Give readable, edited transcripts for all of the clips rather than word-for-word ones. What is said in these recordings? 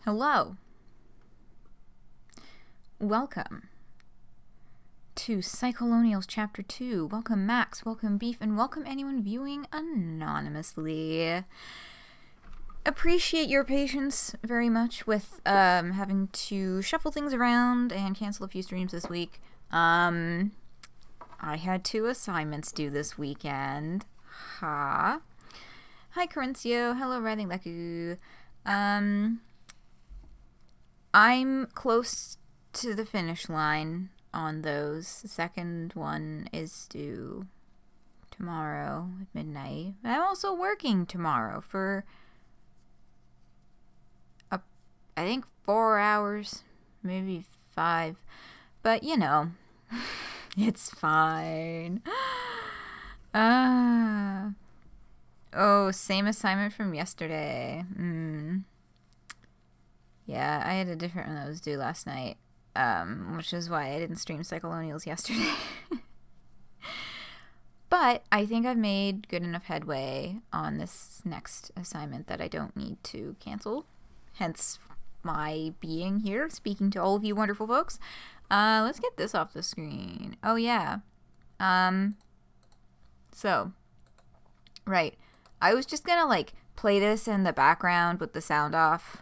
Hello. Welcome to Psycholonials Chapter 2. Welcome Max, welcome Beef, and welcome anyone viewing anonymously. Appreciate your patience very much with having to shuffle things around and cancel a few streams this week. I had 2 assignments due this weekend. Hi Corinthio. Hello Writhing Leku. I'm close to the finish line on those. The second one is due tomorrow at midnight. I'm also working tomorrow for I think 4 hours, maybe 5. But you know, it's fine. Oh, same assignment from yesterday. Yeah, I had a different one that was due last night, which is why I didn't stream Psycholonials yesterday. But I think I've made good enough headway on this next assignment that I don't need to cancel. Hence my being here, speaking to all of you wonderful folks. Let's get this off the screen. Oh, yeah. So, right. I was just gonna, like, play this in the background with the sound off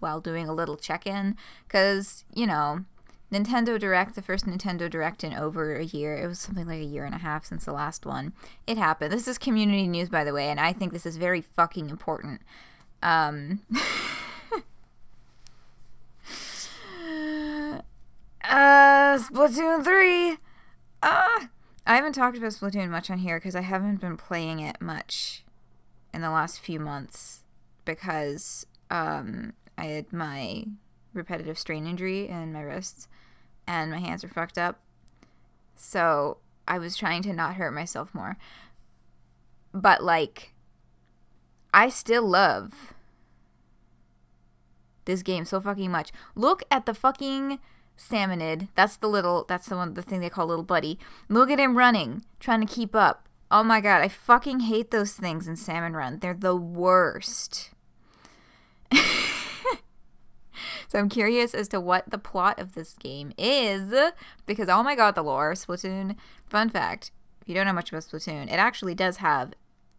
while doing a little check-in, because, you know, Nintendo Direct, the first Nintendo Direct in over a year, it was something like 1.5 years since the last one. It happened. This is community news, by the way, and I think this is very fucking important. Splatoon 3! I haven't talked about Splatoon much on here because I haven't been playing it much in the last few months because, I had my repetitive strain injury in my wrists, and my hands were fucked up. So I was trying to not hurt myself more. But, like, I still love this game so fucking much. Look at the fucking salmonid. That's the thing they call little buddy. Look at him running, trying to keep up. Oh my god, I fucking hate those things in Salmon Run. They're the worst. So I'm curious as to what the plot of this game is, because oh my god, the lore, Splatoon. Fun fact, if you don't know much about Splatoon, it actually does have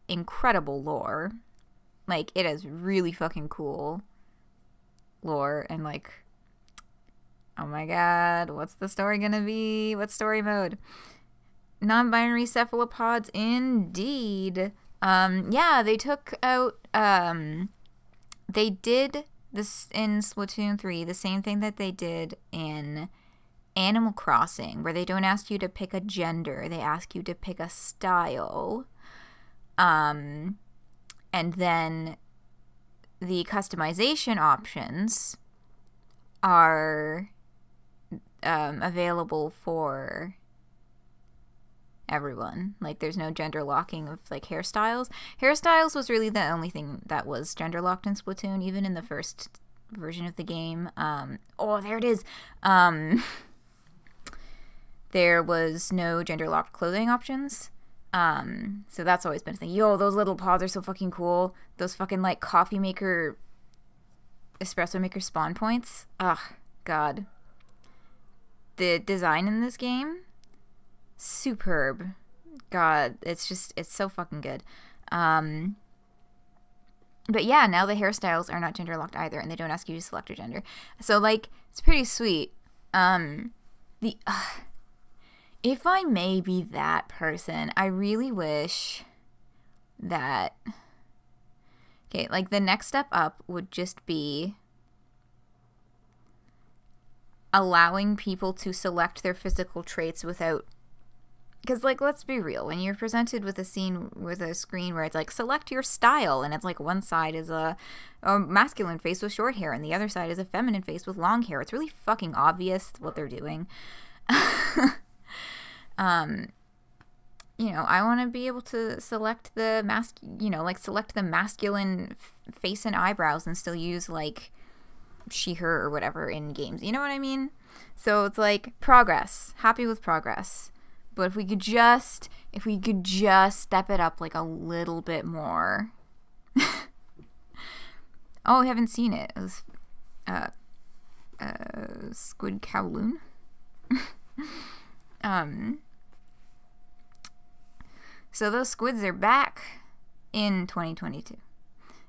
incredible lore. Like, it has really fucking cool lore, and like, oh my god, what's the story gonna be? What story mode? Non-binary cephalopods, indeed. Yeah, they took out, they did this in Splatoon 3, the same thing that they did in Animal Crossing, where they don't ask you to pick a gender, they ask you to pick a style. And then the customization options are available for everyone. Like, there's no gender locking of, like, hairstyles. Hairstyles was really the only thing that was gender locked in Splatoon, even in the first version of the game. Oh, there it is. There was no gender locked clothing options. So that's always been a thing. Yo, those little pods are so fucking cool. Those fucking, like, coffee maker, espresso maker spawn points. Ugh, god. The design in this game, superb. God, it's so fucking good. But yeah, now the hairstyles are not gender locked either, and they don't ask you to select your gender. So, like, it's pretty sweet. If I may be that person, I really wish that, okay, like, the next step up would just be allowing people to select their physical traits without, because, like, let's be real, when you're presented with a scene with a screen where it's like, select your style, and it's like one side is a masculine face with short hair and the other side is a feminine face with long hair, it's really fucking obvious what they're doing. You know, I want to be able to select the select the masculine face and eyebrows and still use, like, she, her, or whatever in games. You know what I mean? So it's like, progress. Happy with progress. But if we could just step it up, like, a little bit more. Oh, I haven't seen it. Squid Kowloon. So those squids are back in 2022.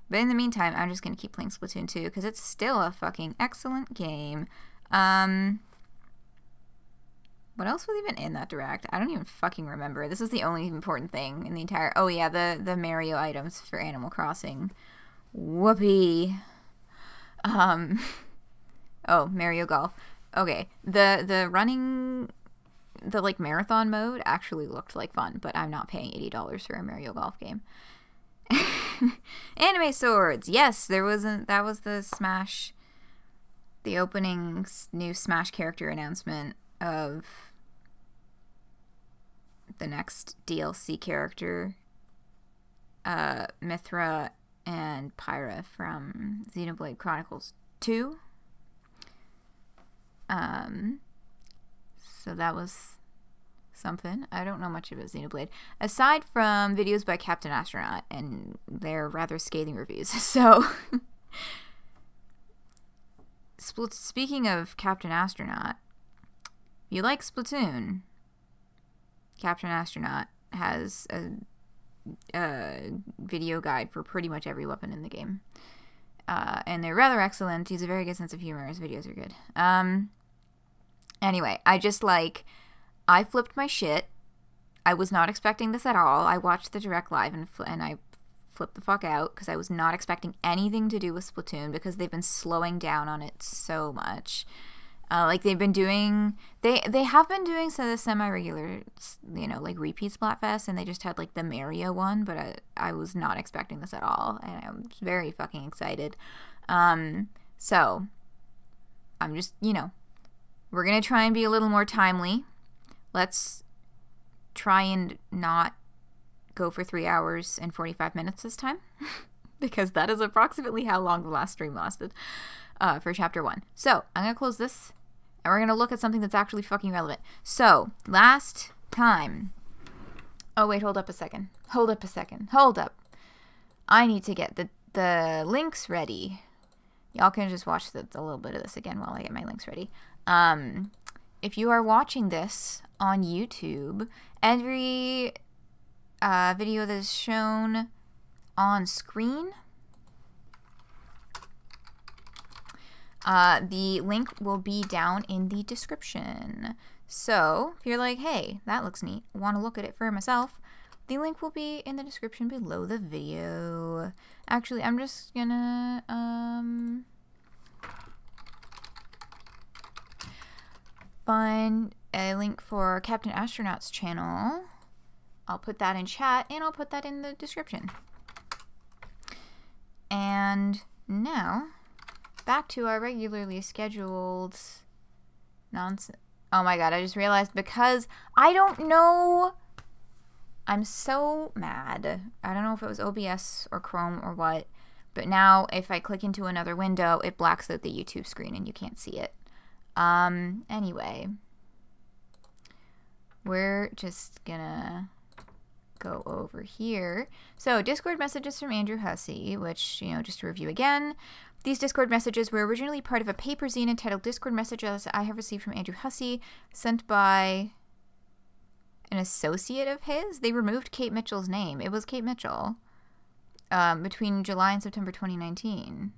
But in the meantime, I'm just going to keep playing Splatoon 2 because it's still a fucking excellent game. What else was even in that direct? I don't even fucking remember. This is the only important thing in the entire... Oh yeah, the Mario items for Animal Crossing. Whoopee. Oh, Mario Golf. Okay, the running... The, like, marathon mode actually looked like fun, but I'm not paying $80 for a Mario Golf game. Anime swords. Yes, that was the Smash... The opening new Smash character announcement of the next DLC character, Mithra and Pyra from Xenoblade Chronicles 2. So that was something. I don't know much about Xenoblade, aside from videos by Captain Astronaut, and they're rather scathing reviews. So, speaking of Captain Astronaut, if you like Splatoon, Captain Astronaut has a video guide for pretty much every weapon in the game. And they're rather excellent. He has a very good sense of humor. His videos are good. Anyway, I flipped my shit. I was not expecting this at all. I watched the direct live and I flipped the fuck out because I was not expecting anything to do with Splatoon because they've been slowing down on it so much. Like they've been doing, they have been doing some of the semi-regular, you know, like repeat Splatfest, and they just had like the Mario one, but I was not expecting this at all, and I'm very fucking excited. So I'm just, you know, we're gonna try and be a little more timely. Let's try and not go for 3 hours and 45 minutes this time, because that is approximately how long the last stream lasted for chapter 1. So I'm gonna close this, and we're gonna look at something that's actually fucking relevant. So last time, oh wait, hold up a second. Hold up. I need to get the links ready. Y'all can just watch a little bit of this again while I get my links ready. If you are watching this on YouTube, every video that is shown on screen, the link will be down in the description. So if you're like, hey, that looks neat, want to look at it for myself, the link will be in the description below the video. Actually, I'm just gonna find a link for Captain Astronaut's channel. I'll put that in chat, and I'll put that in the description. And now, back to our regularly scheduled nonsense. Oh my god, I just realized, because I don't know, I'm so mad. I don't know if it was OBS or Chrome or what, but now if I click into another window, it blacks out the YouTube screen and you can't see it. Anyway, we're just gonna go over here. So, Discord messages from Andrew Hussie, which, you know, just to review again, these Discord messages were originally part of a paper zine entitled Discord Messages I Have Received from Andrew Hussie, sent by an associate of his. They removed Kate Mitchell's name. It was Kate Mitchell, between July and September 2019.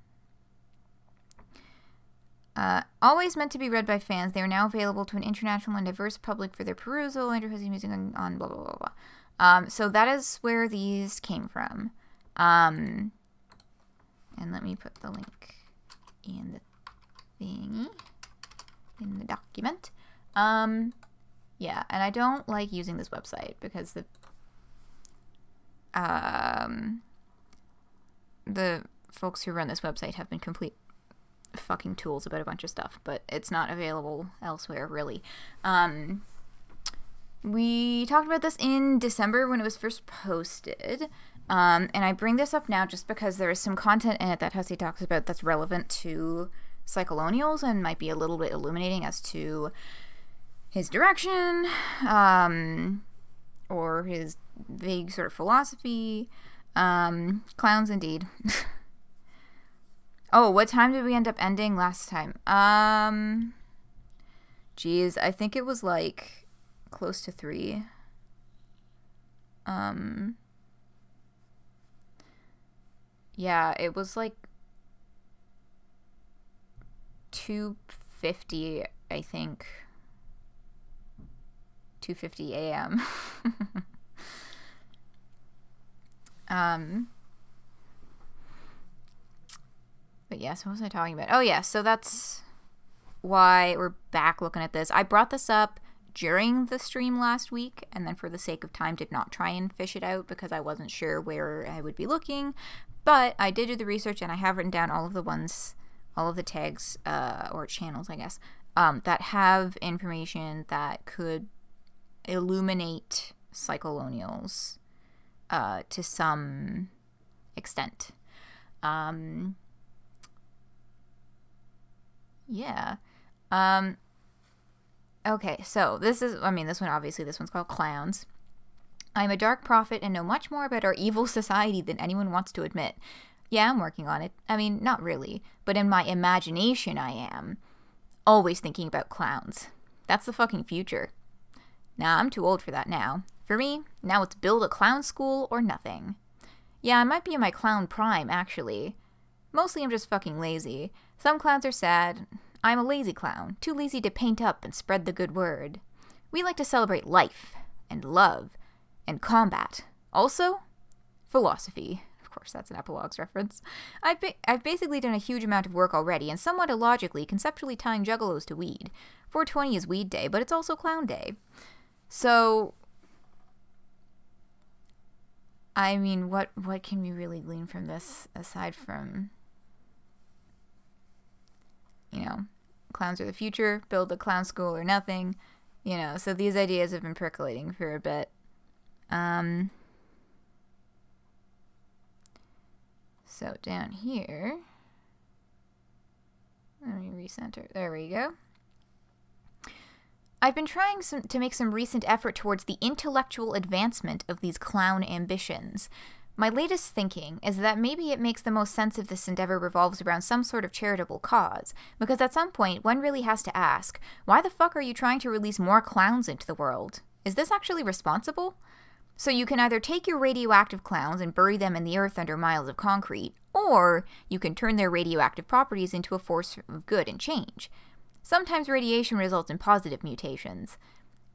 Always meant to be read by fans, they are now available to an international and diverse public for their perusal. Andrew Hussie music on blah, blah, blah, blah. So that is where these came from. And let me put the link in the thingy, in the document. Yeah, and I don't like using this website because the folks who run this website have been complete fucking tools about a bunch of stuff, but it's not available elsewhere, really. We talked about this in December when it was first posted, and I bring this up now just because there is some content in it that Hussie talks about that's relevant to Psycholonials and might be a little bit illuminating as to his direction, or his vague sort of philosophy. Clowns indeed. Oh, what time did we end up ending last time? Geez, I think it was like close to 3. Yeah, it was like 2:50, I think. 2:50 a.m. But yes, what was I talking about? Oh yeah, so that's why we're back looking at this. I brought this up during the stream last week, and then for the sake of time did not try and fish it out because I wasn't sure where I would be looking. But I did do the research, and I have written down all of the ones, all of the tags, or channels, I guess, that have information that could illuminate Psycholonials to some extent. Yeah. Okay, so this is, I mean, this one, obviously, this one's called Clowns. I'm a dark prophet and know much more about our evil society than anyone wants to admit. Yeah, I'm working on it. I mean, not really, but in my imagination I am. Always thinking about clowns. That's the fucking future. Nah, I'm too old for that now. For me, now it's build a clown school or nothing. Yeah, I might be in my clown prime, actually. Mostly I'm just fucking lazy. Some clowns are sad. I'm a lazy clown, too lazy to paint up and spread the good word. We like to celebrate life, and love, and combat. Also, philosophy. Of course, that's an Epilogues reference. I've basically done a huge amount of work already, and somewhat illogically, conceptually tying juggalos to weed. 420 is weed day, but it's also clown day. So, I mean, what can we really glean from this, aside from, you know, clowns are the future, build a clown school or nothing, you know, so these ideas have been percolating for a bit. So down here, let me recenter, there we go. I've been trying to make some recent effort towards the intellectual advancement of these clown ambitions. My latest thinking is that maybe it makes the most sense if this endeavor revolves around some sort of charitable cause, because at some point one really has to ask, why the fuck are you trying to release more clowns into the world? Is this actually responsible? So you can either take your radioactive clowns and bury them in the earth under miles of concrete, or you can turn their radioactive properties into a force of good and change. Sometimes radiation results in positive mutations.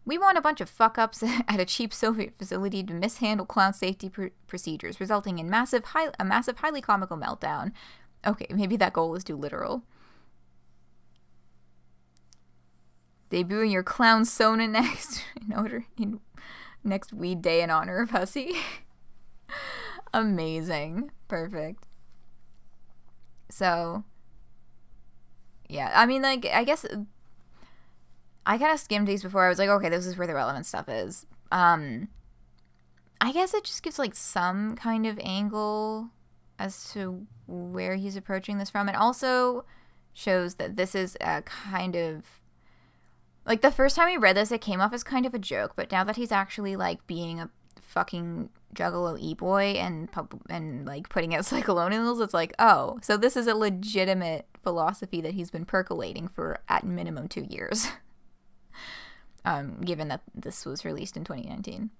We want a bunch of fuck-ups at a cheap Soviet facility to mishandle clown safety procedures, resulting in a massive, highly comical meltdown. Okay, maybe that goal is too literal. Debuting your clown Sona next next weed day in honor of Hussie. Amazing. Perfect. So, yeah, I mean, like, I guess I kind of skimmed these before. I was like, okay, this is where the relevant stuff is. I guess it just gives, like, some kind of angle as to where he's approaching this from. It also shows that this is a kind of, like, the first time we read this, it came off as kind of a joke, but now that he's actually, like, being a fucking juggalo e-boy and like, putting out Psycholonials, it's like, oh, so this is a legitimate philosophy that he's been percolating for, at minimum, 2 years. Given that this was released in 2019.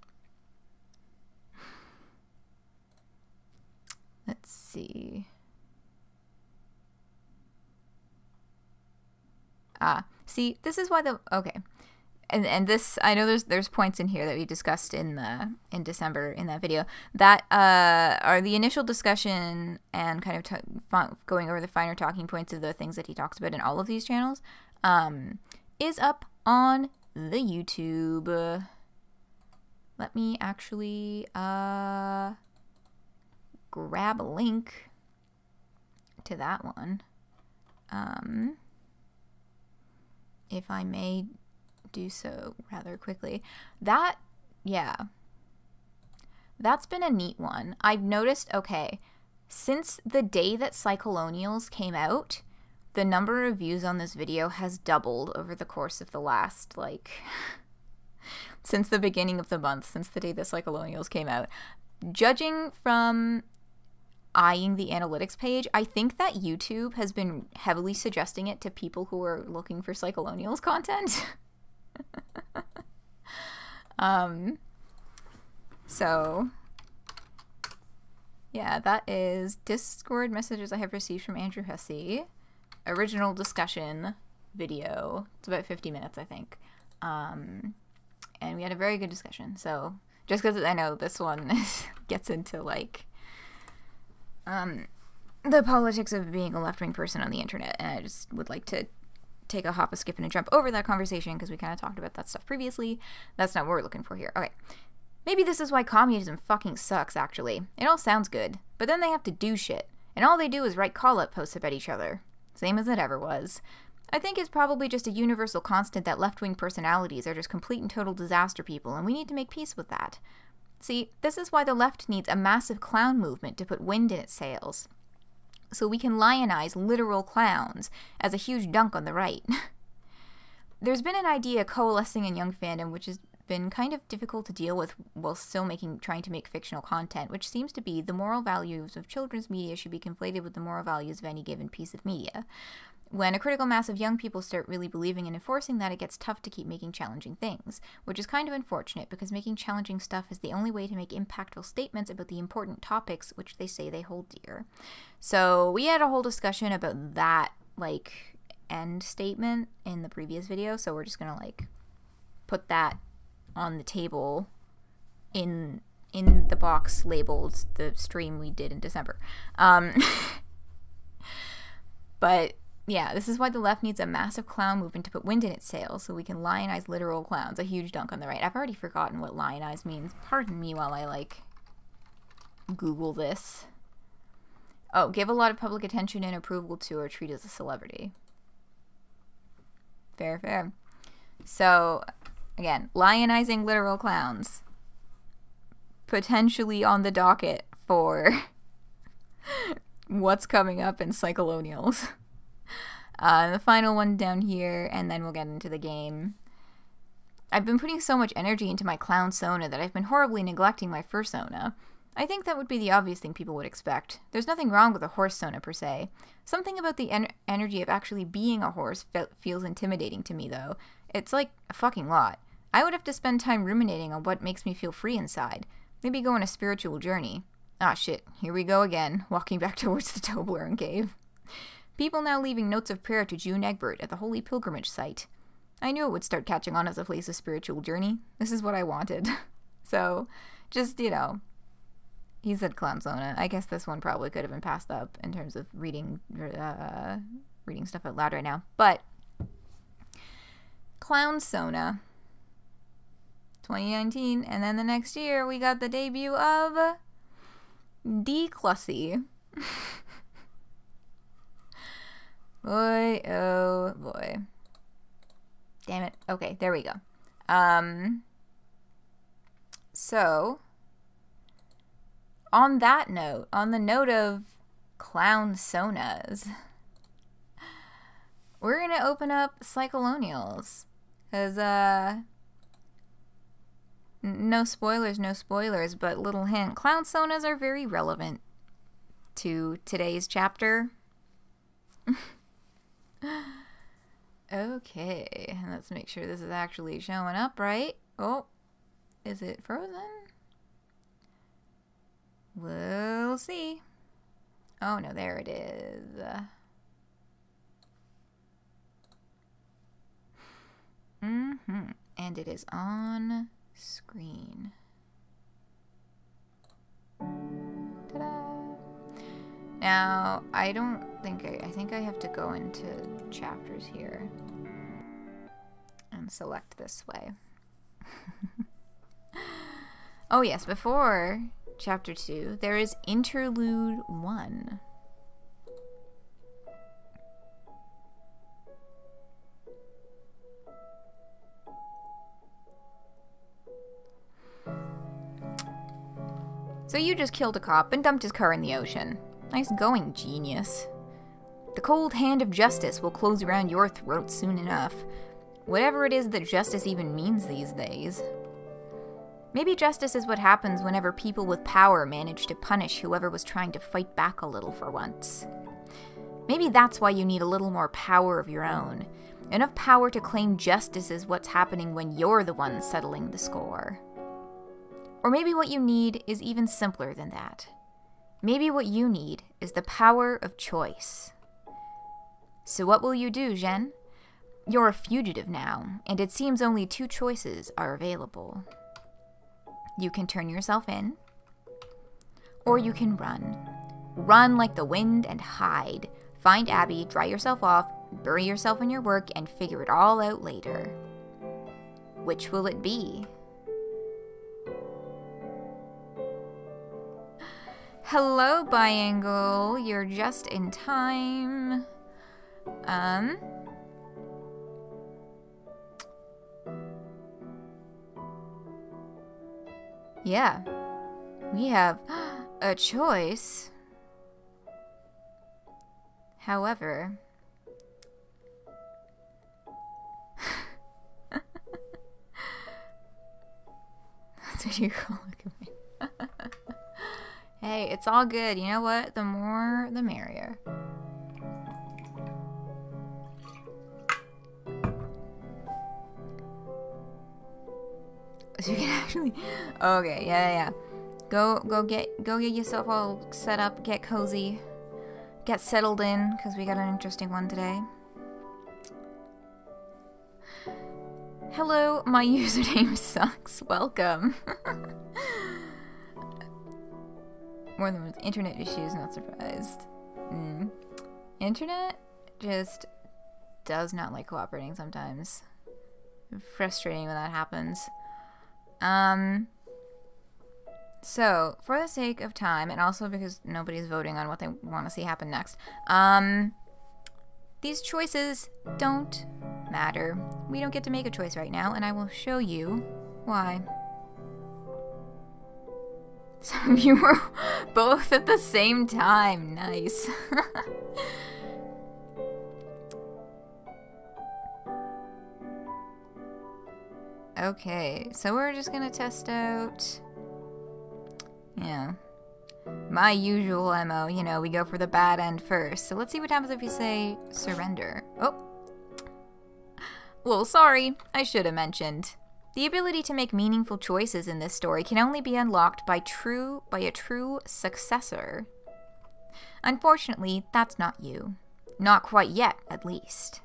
Let's see. See, this is why okay. And this, I know there's points in here that we discussed in December in that video that are the initial discussion and kind of going over the finer talking points of the things that he talks about in all of these channels, is up on the YouTube. Let me actually grab a link to that one, if I may do so rather quickly. That, yeah, that's been a neat one. I've noticed, okay, since the day that Psycholonials came out, the number of views on this video has doubled over the course of the last, like, since the beginning of the month, since the day that Psycholonials came out. Judging from eyeing the analytics page. I think that YouTube has been heavily suggesting it to people who are looking for Psycholonials content. So, yeah, that is Discord messages I have received from Andrew Hussie. Original discussion video. It's about 50 minutes, I think. And we had a very good discussion. So, just because I know this one gets into, like, the politics of being a left-wing person on the internet, and I just would like to take a hop, a skip, and a jump over that conversation because we kind of talked about that stuff previously. That's not what we're looking for here. Okay. Maybe this is why communism fucking sucks, actually. It all sounds good, but then they have to do shit, and all they do is write call-up posts about each other. Same as it ever was. I think it's probably just a universal constant that left-wing personalities are just complete and total disaster people, and we need to make peace with that. See, this is why the left needs a massive clown movement to put wind in its sails. So we can lionize literal clowns as a huge dunk on the right. There's been an idea coalescing in young fandom which has been kind of difficult to deal with while still trying to make fictional content, which seems to be the moral values of children's media should be conflated with the moral values of any given piece of media. When a critical mass of young people start really believing and enforcing that, it gets tough to keep making challenging things, which is kind of unfortunate because making challenging stuff is the only way to make impactful statements about the important topics which they say they hold dear. So we had a whole discussion about that, like, end statement in the previous video, so we're just gonna, like, put that on the table in the box labeled the stream we did in December. But yeah, this is why the left needs a massive clown movement to put wind in its sails so we can lionize literal clowns. A huge dunk on the right. I've already forgotten what lionize means. Pardon me while I, like, Google this. Oh, give a lot of public attention and approval to or treat as a celebrity. Fair, fair. So, again, lionizing literal clowns. Potentially on the docket for what's coming up in Psycholonials. The final one down here, and then we'll get into the game. I've been putting so much energy into my clown sona that I've been horribly neglecting my fursona. I think that would be the obvious thing people would expect. There's nothing wrong with a horse sona per se. Something about the energy of actually being a horse feels intimidating to me, though. It's like a fucking lot. I would have to spend time ruminating on what makes me feel free inside. Maybe go on a spiritual journey. Ah, shit. Here we go again, walking back towards the Toblerone cave. People now leaving notes of prayer to June Egbert at the holy pilgrimage site. I knew it would start catching on as a place of spiritual journey. This is what I wanted. So, just, you know, he said clown sona. I guess this one probably could have been passed up in terms of reading stuff out loud right now. But, clown sona. 2019, and then the next year we got the debut of Declussy. Boy, oh boy. Damn it. Okay, there we go. So, on that note, on the note of clown sonas, we're gonna open up Psycholonials. Because, no spoilers, but little hint, clown sonas are very relevant to today's chapter. Okay, let's make sure this is actually showing up right. Oh, is it frozen? We'll see. Oh no, there it is. And it is on screen. Ta-da! Now, I think I have to go into chapters here and select this way. Oh yes, before chapter 2, there is interlude 1. So you just killed a cop and dumped his car in the ocean. Nice going, genius. The cold hand of justice will close around your throat soon enough. Whatever it is that justice even means these days. Maybe justice is what happens whenever people with power manage to punish whoever was trying to fight back a little for once. Maybe that's why you need a little more power of your own. Enough power to claim justice is what's happening when you're the one settling the score. Or maybe what you need is even simpler than that. Maybe what you need is the power of choice. So what will you do, Jen? You're a fugitive now, and it seems only 2 choices are available. You can turn yourself in, or you can run. Run like the wind and hide. Find Abby, dry yourself off, bury yourself in your work, and figure it all out later. Which will it be? Hello, Biangle. You're just in time. Yeah. We have a choice. However... That's what you call it. Hey, it's all good. You know what? The more, the merrier. So you can actually... Okay, yeah. Go get yourself all set up, get cozy, get settled in, because we got an interesting one today. Hello, my username sucks. Welcome. More than with internet issues, not surprised. Internet just does not like cooperating sometimes. Frustrating when that happens. So, for the sake of time, and also because nobody's voting on what they want to see happen next, these choices don't matter. We don't get to make a choice right now, and I will show you why. Some of you were both at the same time. Nice. Okay, so we're just gonna test out, my usual MO. You know, we go for the bad end first. So let's see what happens if you say surrender. Oh. Well, sorry, I should have mentioned. The ability to make meaningful choices in this story can only be unlocked by a true successor. Unfortunately, that's not you. Not quite yet, at least.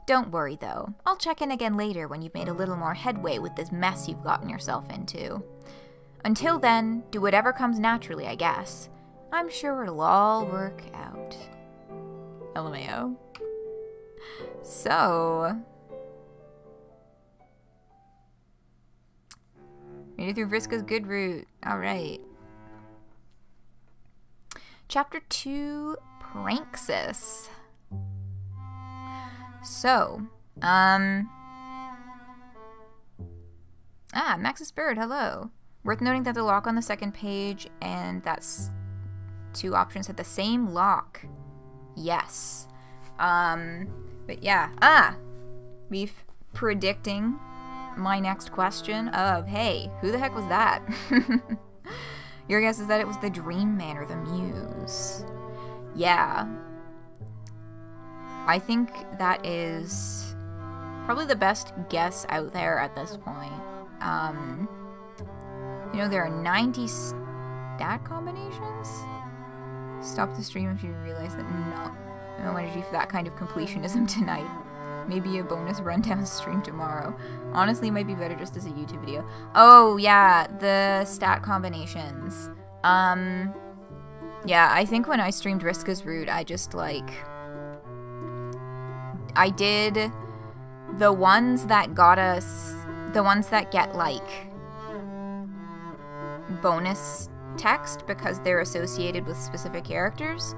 Don't worry, though. I'll check in again later when you've made a little more headway with this mess you've gotten yourself into. Until then, do whatever comes naturally, I guess. I'm sure it'll all work out. LMAO. So... made it through Vriska's good route. Alright. Chapter 2, Pranxis. So, Max's Bird, hello. Worth noting that the lock on the second page and that's 2 options had the same lock. Yes. But yeah. We've predicting my next question of, hey, who the heck was that? Your guess is that it was the Dream Man or the Muse. Yeah. I think that is probably the best guess out there at this point. You know, there are 90 stat combinations? Stop the stream if you realize that no energy for that kind of completionism tonight. Maybe a bonus rundown stream tomorrow. Honestly, it might be better just as a YouTube video. Oh, yeah, the stat combinations. Yeah, I think when I streamed Vriska's Route, I just, like... I did the ones that got us... The ones that get, like... bonus text because they're associated with specific characters.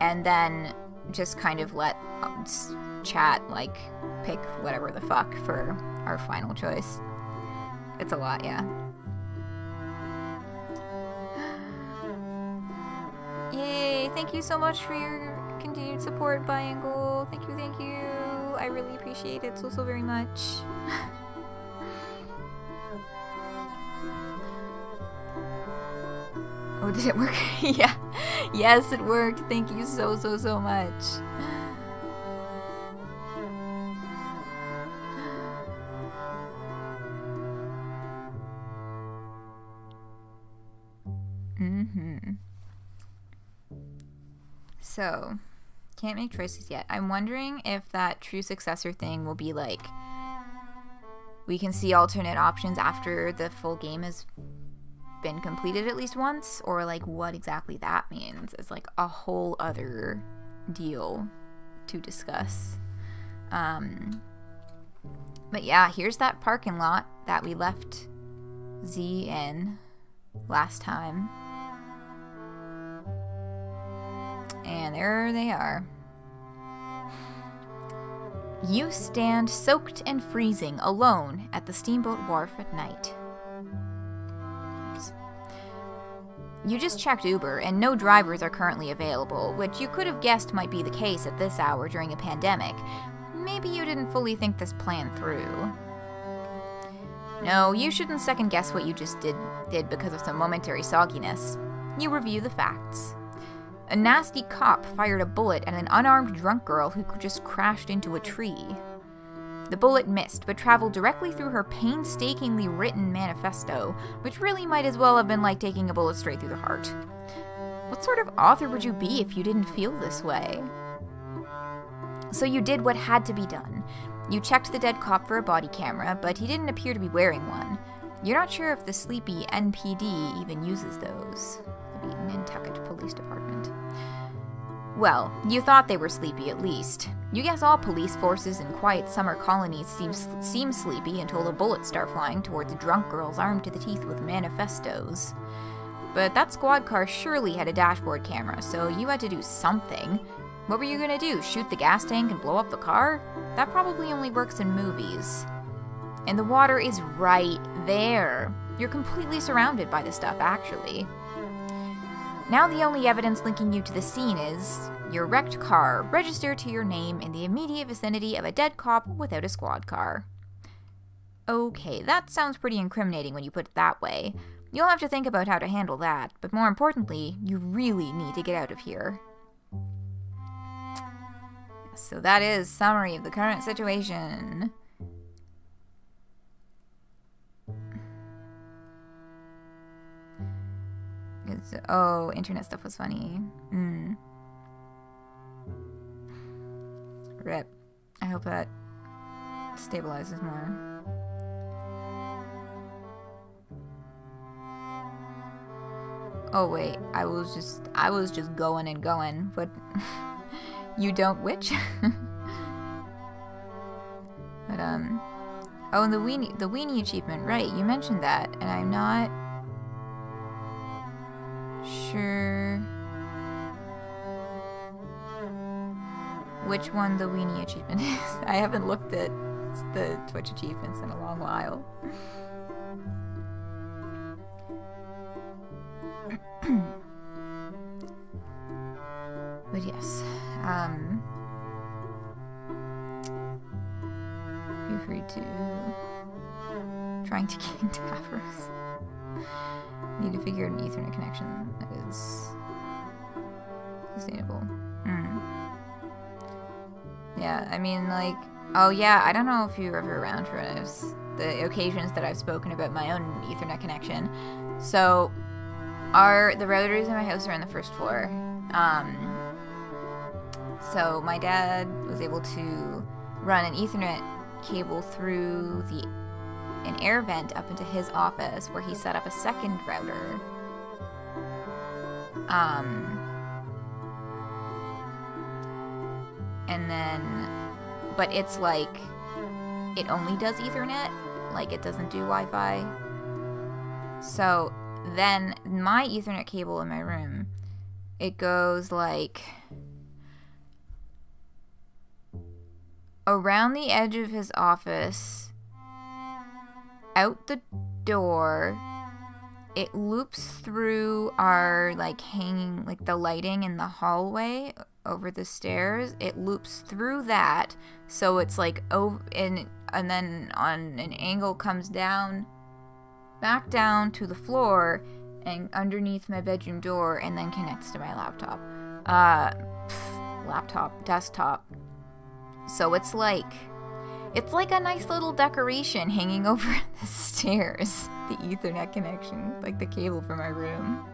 And then just kind of let chat, like, pick whatever the fuck for our final choice. It's a lot, yeah. Yay! Thank you so much for your continued support, Biangle. Thank you, thank you. I really appreciate it so very much. Oh, did it work? Yeah. Yes, it worked. Thank you so much. So, can't make choices yet. I'm wondering if that true successor thing will be like, we can see alternate options after the full game has been completed at least once, or like what exactly that means is like a whole other deal to discuss. But yeah, here's that parking lot that we left Z in last time. And there they are. You stand soaked and freezing alone at the steamboat wharf at night. Oops. You just checked Uber, and no drivers are currently available, which you could have guessed might be the case at this hour during a pandemic. Maybe you didn't fully think this plan through. No, you shouldn't second guess what you just did because of some momentary sogginess. You review the facts. A nasty cop fired a bullet at an unarmed drunk girl who just crashed into a tree. The bullet missed, but traveled directly through her painstakingly written manifesto, which really might as well have been like taking a bullet straight through the heart. What sort of author would you be if you didn't feel this way? So you did what had to be done. You checked the dead cop for a body camera, but he didn't appear to be wearing one. You're not sure if the sleepy NPD even uses those. The Nantucket Police Department. Well, you thought they were sleepy at least. You guess all police forces in quiet summer colonies seem sleepy until the bullets start flying towards drunk girls armed to the teeth with manifestos. But that squad car surely had a dashboard camera, so you had to do something. What were you gonna do, shoot the gas tank and blow up the car? That probably only works in movies. And the water is right there. You're completely surrounded by the stuff, actually. Now the only evidence linking you to the scene is your wrecked car, registered to your name in the immediate vicinity of a dead cop without a squad car. Okay, that sounds pretty incriminating when you put it that way. You'll have to think about how to handle that, but more importantly, you really need to get out of here. So that is summary of the current situation. Oh, internet stuff was funny. Rip. I hope that stabilizes more. Oh wait, I was just going and going, but you don't which? But oh, and the weenie achievement, right? You mentioned that, and I'm not sure which one the weenie achievement is. I haven't looked at the Twitch achievements in a long while. But yes, feel free to trying to gain Tavros. Need to figure out an Ethernet connection that is sustainable. Yeah, I mean, like, oh yeah, I don't know if you were ever around for the occasions that I've spoken about my own Ethernet connection. So, the routers in my house are on the first floor. So my dad was able to run an Ethernet cable through an air vent up into his office where he set up a second router. And then, but it's like, it only does Ethernet, like it doesn't do Wi-Fi. So then my Ethernet cable in my room, it goes like around the edge of his office, out the door, it loops through our like hanging, like the lighting in the hallway over the stairs, it loops through that, so it's like over and then on an angle comes down, back down to the floor and underneath my bedroom door, and then connects to my laptop. Desktop. So it's like a nice little decoration hanging over the stairs. The Ethernet connection, like the cable for my room.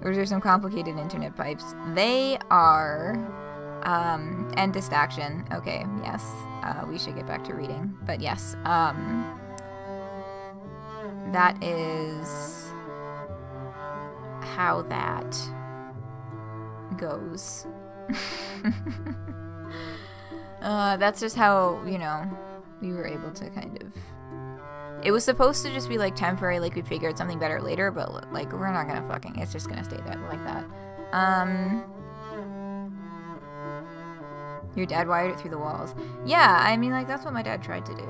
Those are some complicated internet pipes. They are, and distraction. Okay, yes. We should get back to reading. But yes, that is how that goes. That's just how, you know, we were able to kind of... It was supposed to just be, like, temporary, like, we'd figure out something better later, but, like, we're not gonna fucking... It's just gonna stay there like that. Your dad wired it through the walls. Yeah, I mean, like, that's what my dad tried to do,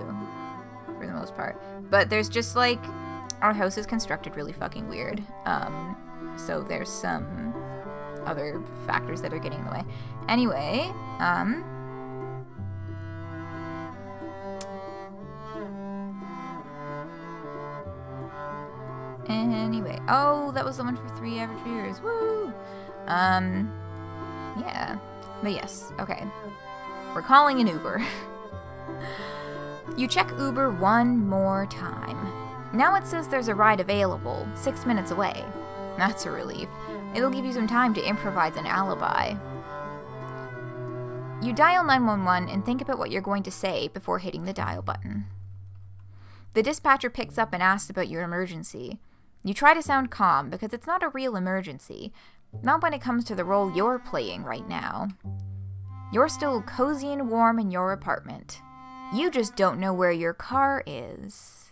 for the most part. But there's just, like... Our house is constructed really fucking weird. So there's some other factors that are getting in the way. Anyway, oh, that was the one for 3 average viewers. Woo! Yeah. But yes, okay. We're calling an Uber. You check Uber one more time. Now it says there's a ride available, 6 minutes away. That's a relief. It'll give you some time to improvise an alibi. You dial 911 and think about what you're going to say before hitting the dial button. The dispatcher picks up and asks about your emergency. You try to sound calm because it's not a real emergency, not when it comes to the role you're playing right now. You're still cozy and warm in your apartment. You just don't know where your car is.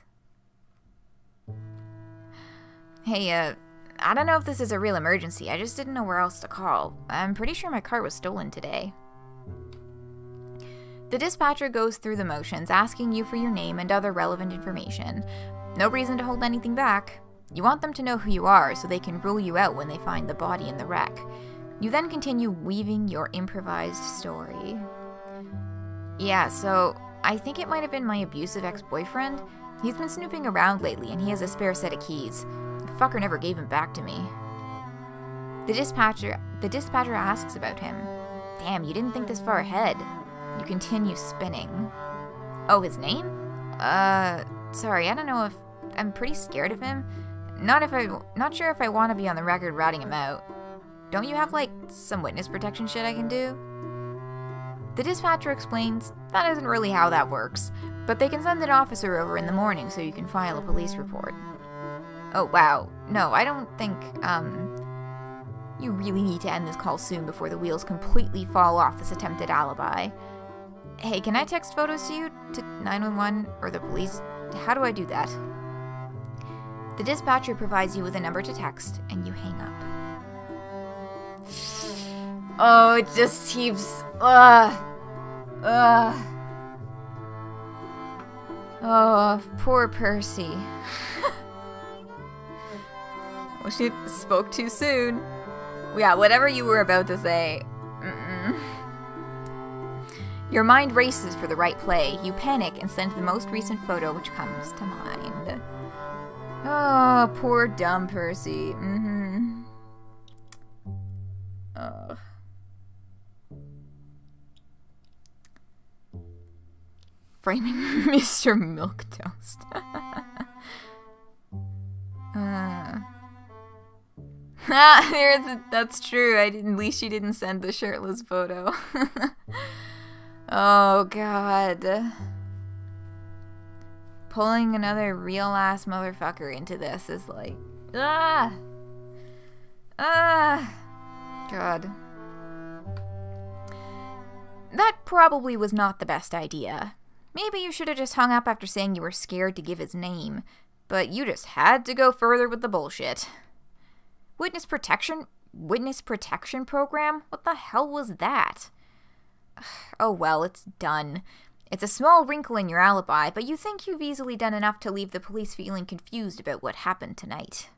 Hey, I don't know if this is a real emergency. I just didn't know where else to call. I'm pretty sure my car was stolen today. The dispatcher goes through the motions, asking you for your name and other relevant information. No reason to hold anything back. You want them to know who you are so they can rule you out when they find the body in the wreck. You then continue weaving your improvised story. Yeah, so I think it might have been my abusive ex-boyfriend. He's been snooping around lately and he has a spare set of keys. The fucker never gave him back to me. The dispatcher asks about him. Damn, you didn't think this far ahead. You continue spinning. Oh, his name? Sorry, I don't know if... I'm pretty scared of him. Not sure if I want to be on the record ratting him out. Don't you have, like, some witness protection shit I can do? The dispatcher explains that isn't really how that works, but they can send an officer over in the morning so you can file a police report. Oh, wow. No, I don't think, you really need to end this call soon before the wheels completely fall off this attempted alibi. Hey, can I text photos to you? To 911 or the police? How do I do that? The dispatcher provides you with a number to text, and you hang up. Oh, it just keeps... Oh, poor Percy. Well, she spoke too soon. Yeah, whatever you were about to say. Your mind races for the right play. You panic and send the most recent photo which comes to mind. Oh, poor dumb Percy. Ugh. Framing Mr. Milquetoast. That's true. At least she didn't send the shirtless photo. Oh, God. Pulling another real-ass motherfucker into this is like... God. That probably was not the best idea. Maybe you should have just hung up after saying you were scared to give his name. But you just had to go further with the bullshit. Witness protection program? What the hell was that? Oh well, it's done. It's a small wrinkle in your alibi, but you think you've easily done enough to leave the police feeling confused about what happened tonight.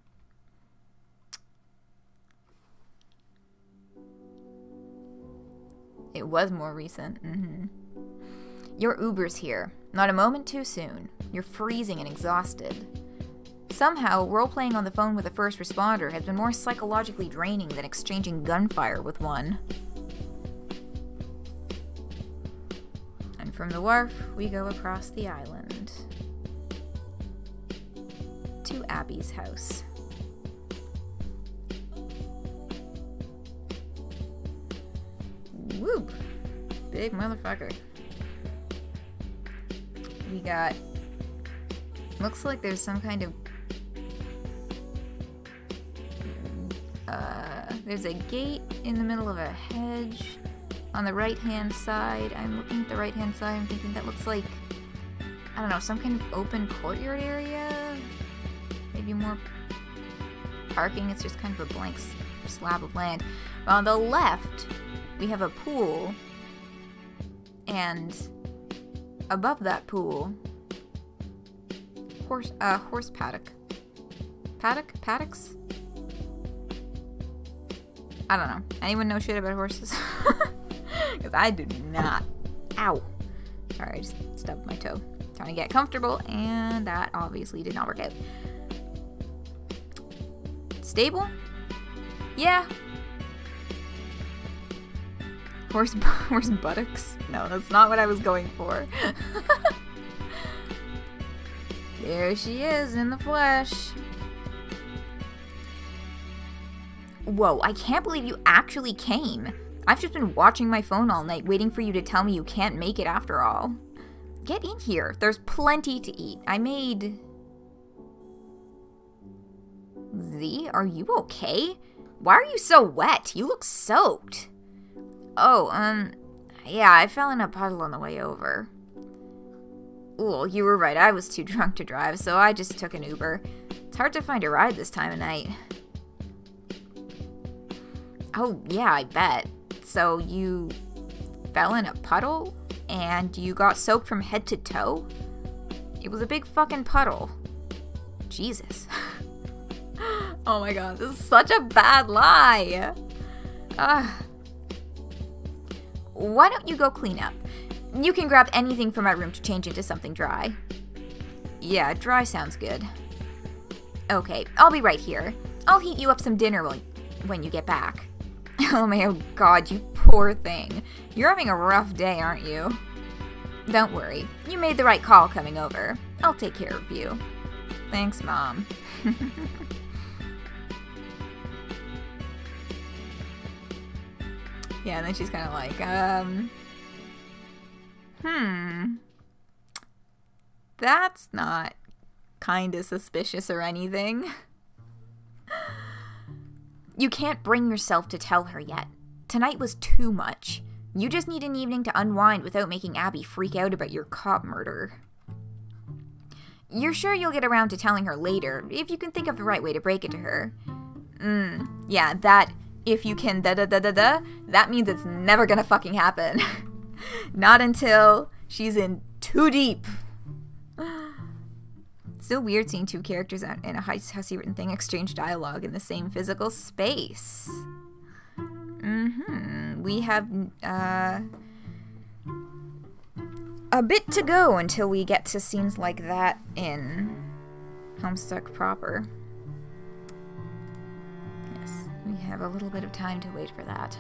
It was more recent. Your Uber's here. Not a moment too soon. You're freezing and exhausted. Somehow, role-playing on the phone with a first responder has been more psychologically draining than exchanging gunfire with one. And from the wharf, we go across the island to Abby's house. Woo! Big motherfucker. We got... Looks like there's some kind of... there's a gate in the middle of a hedge on the right-hand side. I'm looking at the right-hand side. I'm thinking that looks like, I don't know, some kind of open courtyard area? Maybe more parking. It's just kind of a blank slab of land. But on the left, we have a pool. And above that pool, horse paddock. Paddocks? I don't know. Anyone know shit about horses? Because I do not. Ow. Sorry, I just stubbed my toe. Trying to get comfortable, and that obviously did not work out. Stable? Yeah. Horse buttocks? No, that's not what I was going for. There she is in the flesh. Whoa, I can't believe you actually came. I've just been watching my phone all night waiting for you to tell me you can't make it after all. Get in here. There's plenty to eat. I made... Z, are you okay? Why are you so wet? You look soaked. Oh, yeah, I fell in a puddle on the way over. Ooh, you were right. I was too drunk to drive, so I just took an Uber. It's hard to find a ride this time of night. Oh, yeah, I bet. So you fell in a puddle and you got soaked from head to toe? It was a big fucking puddle. Jesus. Oh my god, this is such a bad lie. Why don't you go clean up? You can grab anything from my room to change into something dry. Yeah, dry sounds good. Okay, I'll be right here. I'll heat you up some dinner when you get back. Oh my god, you poor thing. You're having a rough day, aren't you? Don't worry. You made the right call coming over. I'll take care of you. Thanks, Mom. Yeah, and then she's kind of like, that's not kind of suspicious or anything. You can't bring yourself to tell her yet. Tonight was too much. You just need an evening to unwind without making Abby freak out about your cop murder. You're sure you'll get around to telling her later, if you can think of the right way to break it to her. Yeah, that, if you can that means it's never gonna fucking happen. Not until she's in too deep. Still weird seeing two characters in a Hussie written thing exchange dialogue in the same physical space. We have a bit to go until we get to scenes like that in Homestuck proper. Yes, we have a little bit of time to wait for that.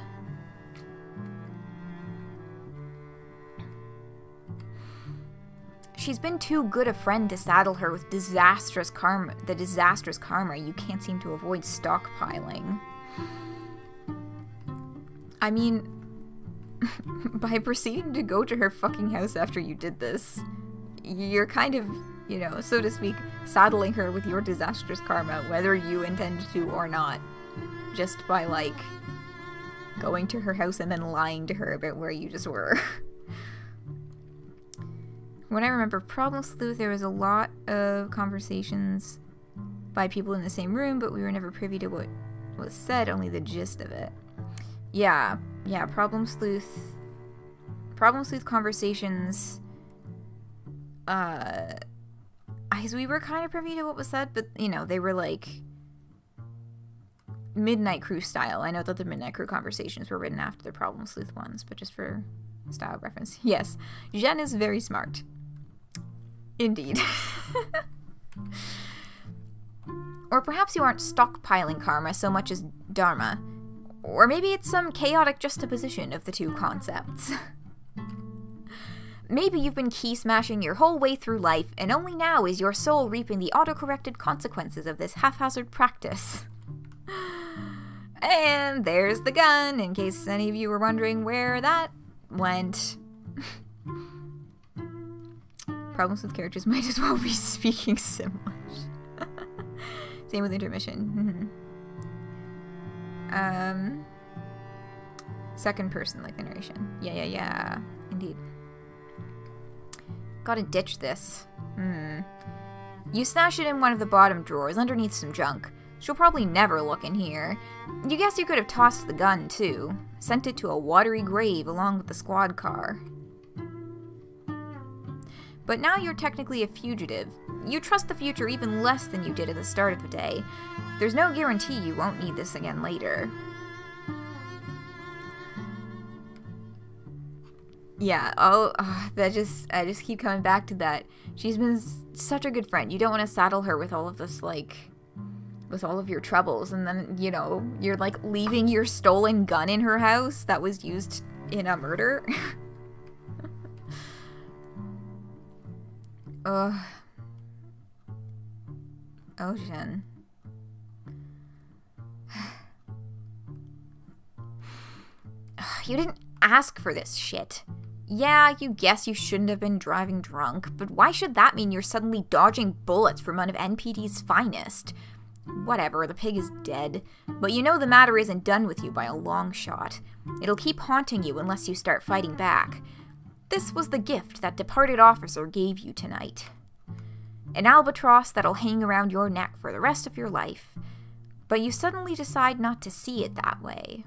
She's been too good a friend to saddle her with the disastrous karma you can't seem to avoid stockpiling. I mean, by proceeding to go to her fucking house after you did this, you're kind of, you know, so to speak, saddling her with your disastrous karma, whether you intend to or not. Just by, like, going to her house and then lying to her about where you just were. When I remember Problem Sleuth, there was a lot of conversations by people in the same room, but we were never privy to what was said, only the gist of it. Yeah, Problem Sleuth conversations, we were kind of privy to what was said, but, you know, they were like, Midnight Crew style. I know that the Midnight Crew conversations were written after the Problem Sleuth ones, but just for style reference. Yes, Jen is very smart. Indeed. Or perhaps you aren't stockpiling karma so much as dharma. Or maybe it's some chaotic juxtaposition of the two concepts. Maybe you've been key smashing your whole way through life, and only now is your soul reaping the autocorrected consequences of this haphazard practice. And there's the gun, in case any of you were wondering where that went. Problems with characters might as well be speaking Simlish. Same with intermission. Second person, like the narration. Yeah. Indeed. Gotta ditch this. You stash it in one of the bottom drawers underneath some junk. She'll probably never look in here. You guess you could have tossed the gun, too. Sent it to a watery grave along with the squad car. But now you're technically a fugitive. You trust the future even less than you did at the start of the day. There's no guarantee you won't need this again later. Yeah, I just keep coming back to that. She's been such a good friend. You don't want to saddle her with all of this, like, with all of your troubles, and then, you know, you're, like, leaving your stolen gun in her house that was used in a murder. Oh, Jen. You didn't ask for this shit. Yeah, you guess you shouldn't have been driving drunk, but why should that mean you're suddenly dodging bullets from one of NPD's finest? Whatever, the pig is dead. But you know the matter isn't done with you by a long shot. It'll keep haunting you unless you start fighting back. This was the gift that departed officer gave you tonight. An albatross that'll hang around your neck for the rest of your life. But you suddenly decide not to see it that way.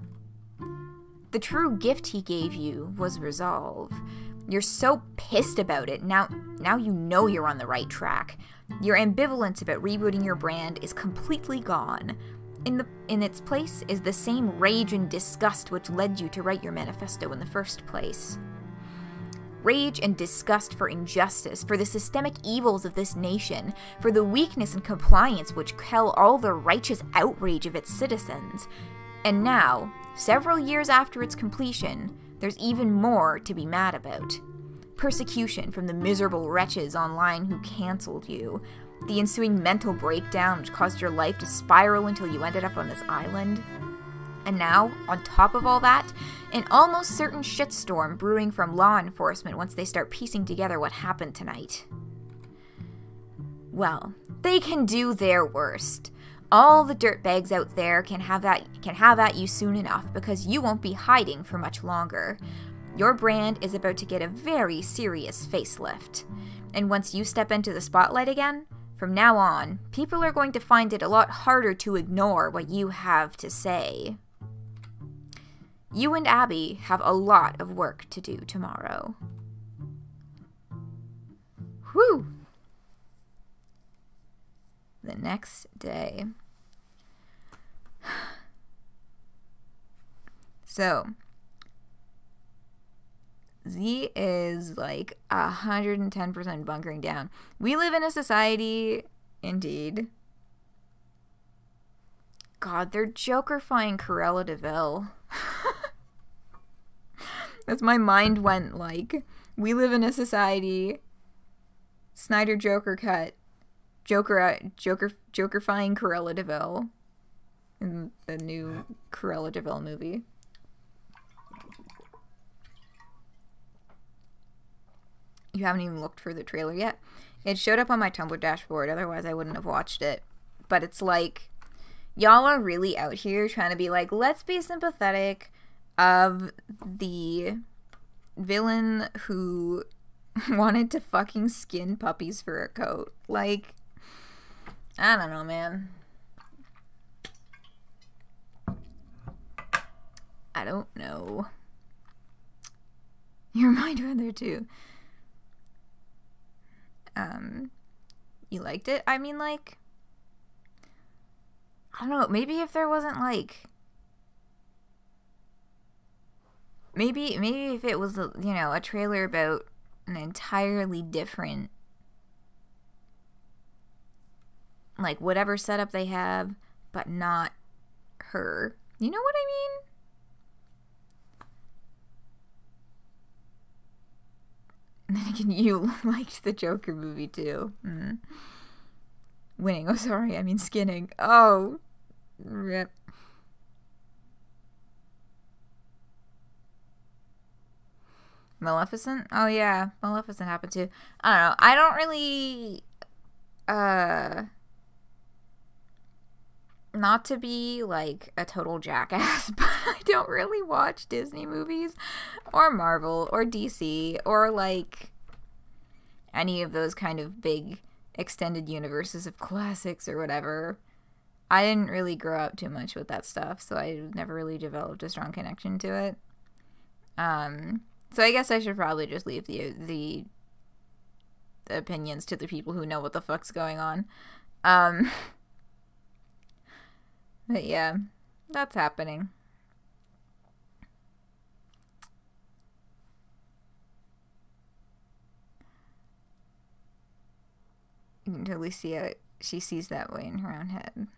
The true gift he gave you was resolve. You're so pissed about it, now you know you're on the right track. Your ambivalence about rebooting your brand is completely gone. In its place is the same rage and disgust which led you to write your manifesto in the first place. Rage and disgust for injustice, for the systemic evils of this nation, for the weakness and compliance which quell all the righteous outrage of its citizens. And now, several years after its completion, there's even more to be mad about. Persecution from the miserable wretches online who cancelled you, the ensuing mental breakdown which caused your life to spiral until you ended up on this island. And now, on top of all that, an almost certain shitstorm brewing from law enforcement once they start piecing together what happened tonight. Well, they can do their worst. All the dirtbags out there can have at you soon enough, because you won't be hiding for much longer. Your brand is about to get a very serious facelift. And once you step into the spotlight again, from now on, people are going to find it a lot harder to ignore what you have to say. You and Abby have a lot of work to do tomorrow. Whew! The next day. So, Z is like 110% bunkering down. We live in a society, indeed. God, they're Jokerifying Cruella de Vil. That's my mind went like, we live in a society, Snyder Joker cut, Jokerifying Cruella de Vil in the new Cruella de Vil movie. You haven't even looked for the trailer yet? It showed up on my Tumblr dashboard, otherwise I wouldn't have watched it. But it's like, y'all are really out here trying to be like, let's be sympathetic of the villain who wanted to fucking skin puppies for a coat. Like, I don't know, man. I don't know. Your mind went there too. You liked it? I mean, like, I don't know, maybe if there wasn't like, maybe if it was, you know, a trailer about an entirely different, like, whatever setup they have, but not her. You know what I mean? And then again, you liked the Joker movie too. Winning. Oh, sorry. I mean skinning. Oh. Rip. Maleficent? Oh, yeah. Maleficent happened too. I don't know. I don't really... not to be, like, a total jackass, but I don't really watch Disney movies or Marvel or DC or, like, any of those kind of big extended universes of classics or whatever. I didn't really grow up too much with that stuff, so I never really developed a strong connection to it. So I guess I should probably just leave the opinions to the people who know what the fuck's going on. But yeah, that's happening. You can totally see how she sees that way in her own head.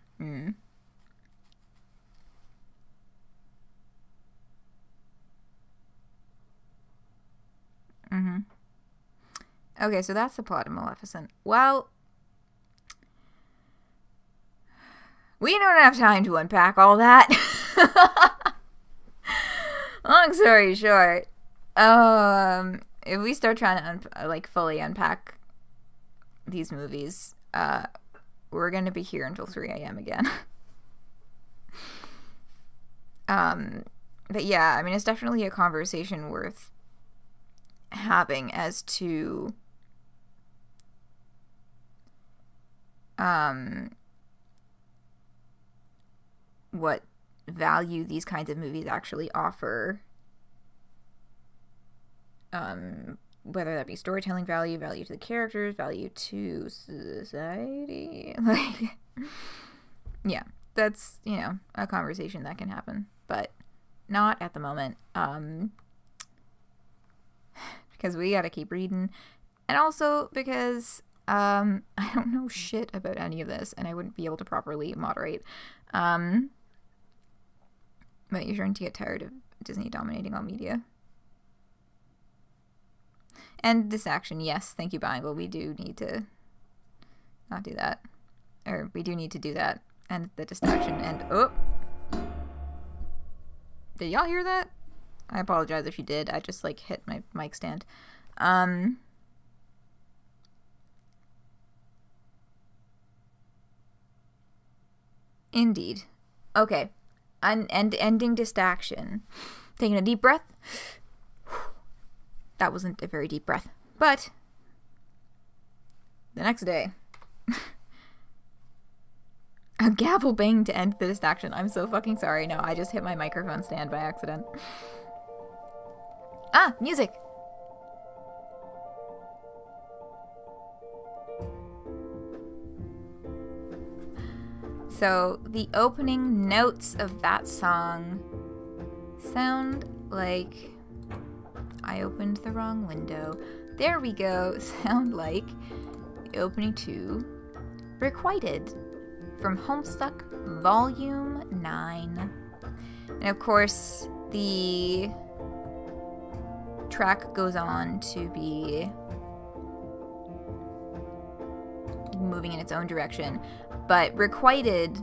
Okay, so that's the plot of Maleficent. Well, we don't have time to unpack all that. Long story short, if we start trying to fully unpack these movies, we're gonna be here until 3 a.m. again. But yeah, I mean, it's definitely a conversation worth having as to what value these kinds of movies actually offer, whether that be storytelling value to the characters, value to society, like, yeah, that's, you know, a conversation that can happen, but not at the moment, because we gotta keep reading, and also because I don't know shit about any of this, and I wouldn't be able to properly moderate. But you're starting to get tired of Disney dominating all media. And distraction, yes, thank you, Bible. We do need to not do that. Or we do need to do that. And the distraction, and oh! Did y'all hear that? I apologize if you did. I just, like, hit my mic stand. Indeed. Okay. Ending distraction. Taking a deep breath. That wasn't a very deep breath. But the next day. A gavel bang to end the distraction. I'm so fucking sorry. No, I just hit my microphone stand by accident. Ah, music. So the opening notes of that song sound like I opened the wrong window. There we go. Sound like the opening to Requited from Homestuck Volume 9. And of course, the track goes on to be moving in its own direction. But Requited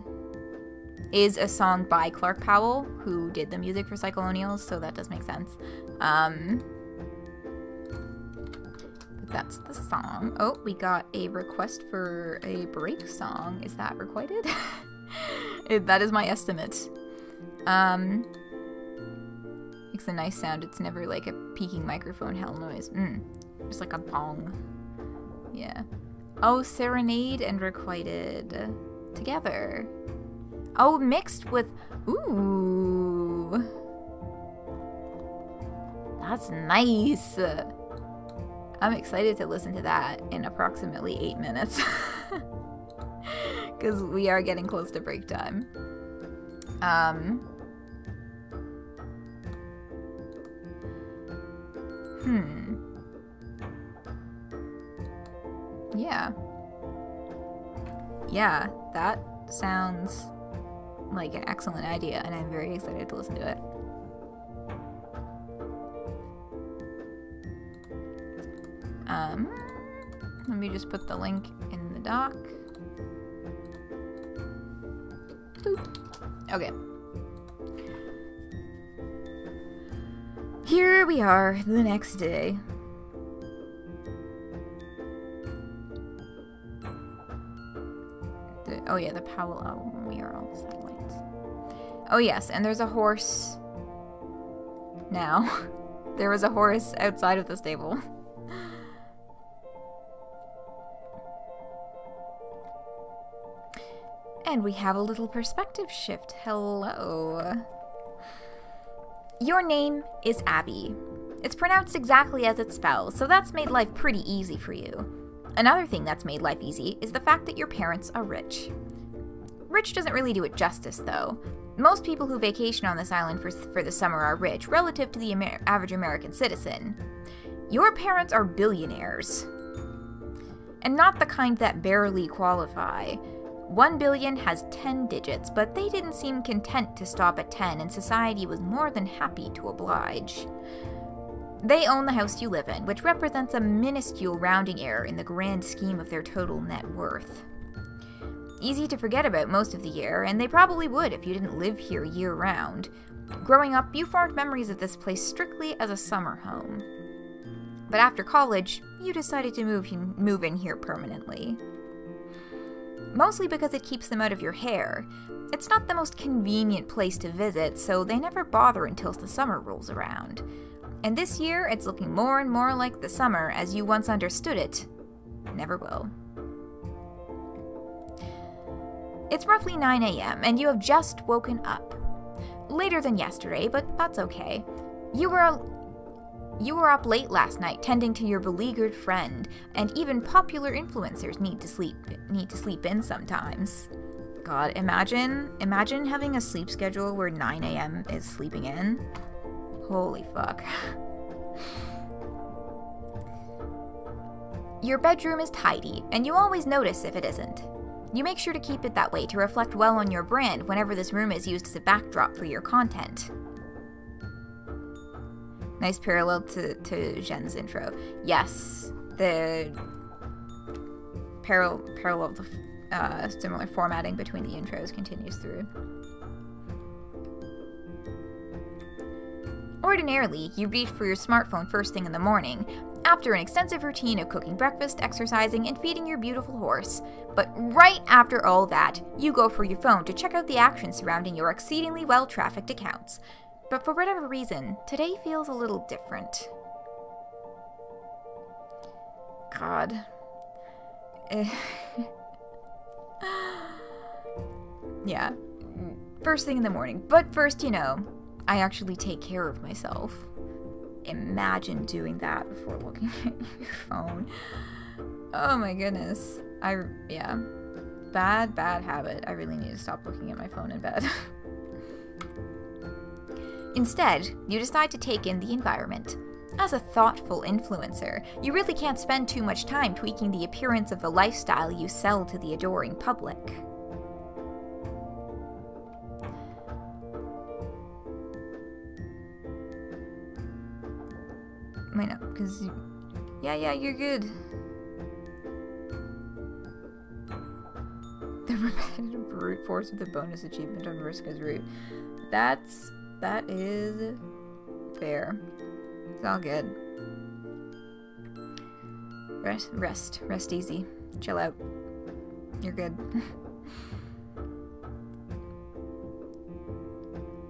is a song by Clark Powell, who did the music for Psycholonials, so that does make sense. But that's the song. Oh, we got a request for a break song. Is that Requited? That is my estimate. Makes a nice sound. It's never like a peaking microphone hell noise. Just like a bong. Yeah. Oh, Serenade and Requited together. Oh, mixed with... Ooh. That's nice. I'm excited to listen to that in approximately 8 minutes. Because we are getting close to break time. Yeah. Yeah, that sounds like an excellent idea, and I'm very excited to listen to it. Let me just put the link in the doc. Boop. Okay. Here we are, the next day. Oh yeah, the Powell. Oh, we are all the satellites. Oh yes, and there's a horse. Now, there was a horse outside of the stable. And we have a little perspective shift. Hello. Your name is Abby. It's pronounced exactly as it's spelled, so that's made life pretty easy for you. Another thing that's made life easy is the fact that your parents are rich. Rich doesn't really do it justice, though. Most people who vacation on this island for the summer are rich relative to the average American citizen. Your parents are billionaires. And not the kind that barely qualify. 1 billion has 10 digits, but they didn't seem content to stop at 10, and society was more than happy to oblige. They own the house you live in, which represents a minuscule rounding error in the grand scheme of their total net worth. Easy to forget about most of the year, and they probably would if you didn't live here year-round. Growing up, you formed memories of this place strictly as a summer home. But after college, you decided to move in here permanently. Mostly because it keeps them out of your hair. It's not the most convenient place to visit, so they never bother until the summer rolls around. And this year, it's looking more and more like the summer as you once understood it. Never will. It's roughly 9 a.m., and you have just woken up. Later than yesterday, but that's okay. You were up late last night tending to your beleaguered friend, and even popular influencers need to sleep in sometimes. God, imagine having a sleep schedule where 9 a.m. is sleeping in. Holy fuck. Your bedroom is tidy, and you always notice if it isn't. You make sure to keep it that way to reflect well on your brand whenever this room is used as a backdrop for your content. Nice parallel to Jen's intro. Yes, the parallel of the similar formatting between the intros continues through. Ordinarily, you reach for your smartphone first thing in the morning, after an extensive routine of cooking breakfast, exercising, and feeding your beautiful horse. But right after all that, you go for your phone to check out the action surrounding your exceedingly well-trafficked accounts. But for whatever reason, today feels a little different. God. Yeah. First thing in the morning. But first, you know, I actually take care of myself. Imagine doing that before looking at your phone. Oh my goodness. Yeah. Bad habit. I really need to stop looking at my phone in bed. Instead, you decide to take in the environment. As a thoughtful influencer, you really can't spend too much time tweaking the appearance of the lifestyle you sell to the adoring public. Wait, no, because... Yeah, you're good. The repetitive brute force with the bonus achievement on Mariska's route. That is fair. It's all good. Rest easy. Chill out. You're good.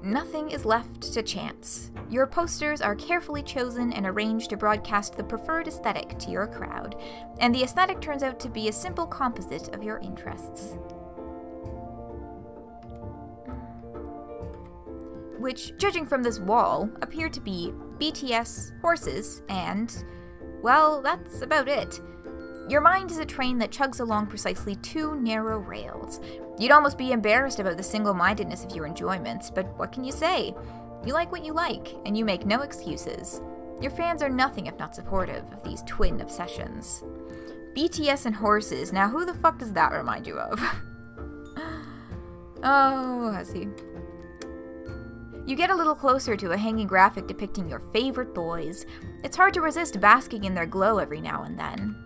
Nothing is left to chance. Your posters are carefully chosen and arranged to broadcast the preferred aesthetic to your crowd, and the aesthetic turns out to be a simple composite of your interests. Which, judging from this wall, appear to be BTS, horses, and, well, that's about it. Your mind is a train that chugs along precisely 2 narrow rails. You'd almost be embarrassed about the single-mindedness of your enjoyments, but what can you say? You like what you like, and you make no excuses. Your fans are nothing if not supportive of these twin obsessions. BTS and horses. Now, who the fuck does that remind you of? Oh, Hussie. You get a little closer to a hanging graphic depicting your favorite boys. It's hard to resist basking in their glow every now and then.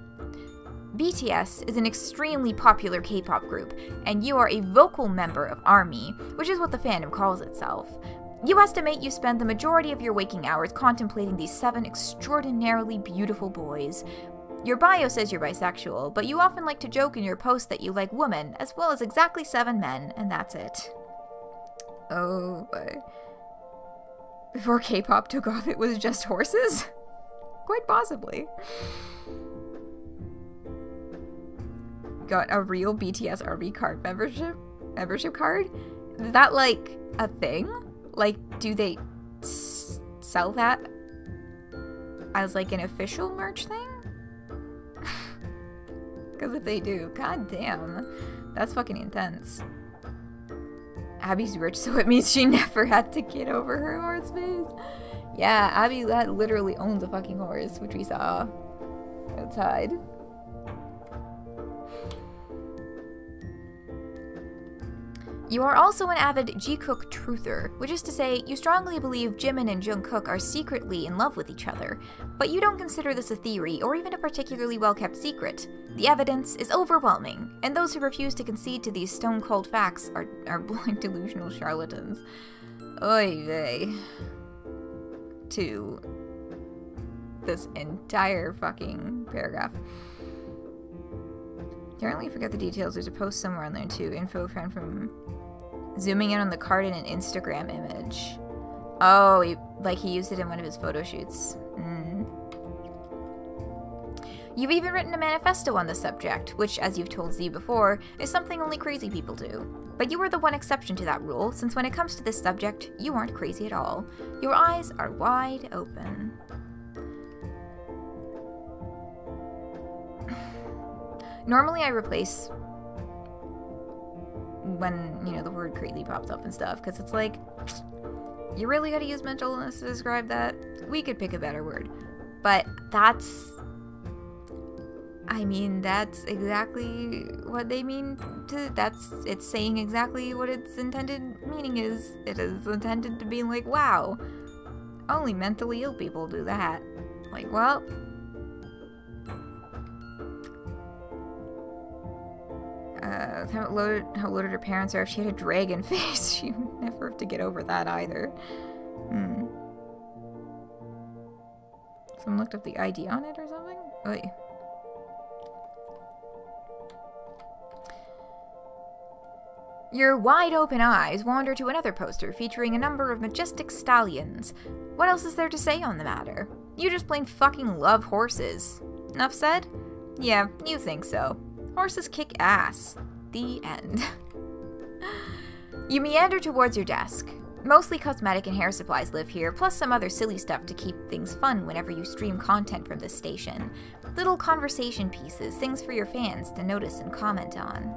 BTS is an extremely popular K-pop group, and you are a vocal member of ARMY, which is what the fandom calls itself. You estimate you spend the majority of your waking hours contemplating these 7 extraordinarily beautiful boys. Your bio says you're bisexual, but you often like to joke in your post that you like women, as well as exactly 7 men, and that's it. Oh boy. Before K-pop took off, it was just horses? Quite possibly. Got a real BTS ARMY card membership card? Is that like a thing? Like, do they sell that as like an official merch thing? Because if they do, god damn, that's fucking intense. Abby's rich, so it means she never had to get over her horse phase. Yeah, Abby that literally owns a fucking horse, which we saw outside. You are also an avid Jikook truther, which is to say, you strongly believe Jimin and Jungkook are secretly in love with each other, but you don't consider this a theory or even a particularly well-kept secret. The evidence is overwhelming, and those who refuse to concede to these stone-cold facts are blind delusional charlatans. Oy vey. To this entire fucking paragraph. Apparently, forget the details. There's a post somewhere on there too. Info found from zooming in on the card in an Instagram image. Oh, he used it in one of his photo shoots. You've even written a manifesto on the subject, which, as you've told Z before, is something only crazy people do. But you are the one exception to that rule, since when it comes to this subject, you aren't crazy at all. Your eyes are wide open. Normally I replace when, you know, the word crazy pops up and stuff, because it's like, you really gotta use mental illness to describe that? We could pick a better word. But that's, I mean, that's exactly what they mean to, it's saying exactly what its intended meaning is. It is intended to be like, wow, only mentally ill people do that. Like, well, how loaded her parents are. If she had a dragon face, she would never have to get over that either. Someone looked up the ID on it or something? Oy. Your wide-open eyes wander to another poster featuring a number of majestic stallions. What else is there to say on the matter? You just plain fucking love horses. Enough said? Yeah, you think so. Horses kick ass. The end. You meander towards your desk. Mostly cosmetic and hair supplies live here, plus some other silly stuff to keep things fun whenever you stream content from this station. Little conversation pieces, things for your fans to notice and comment on.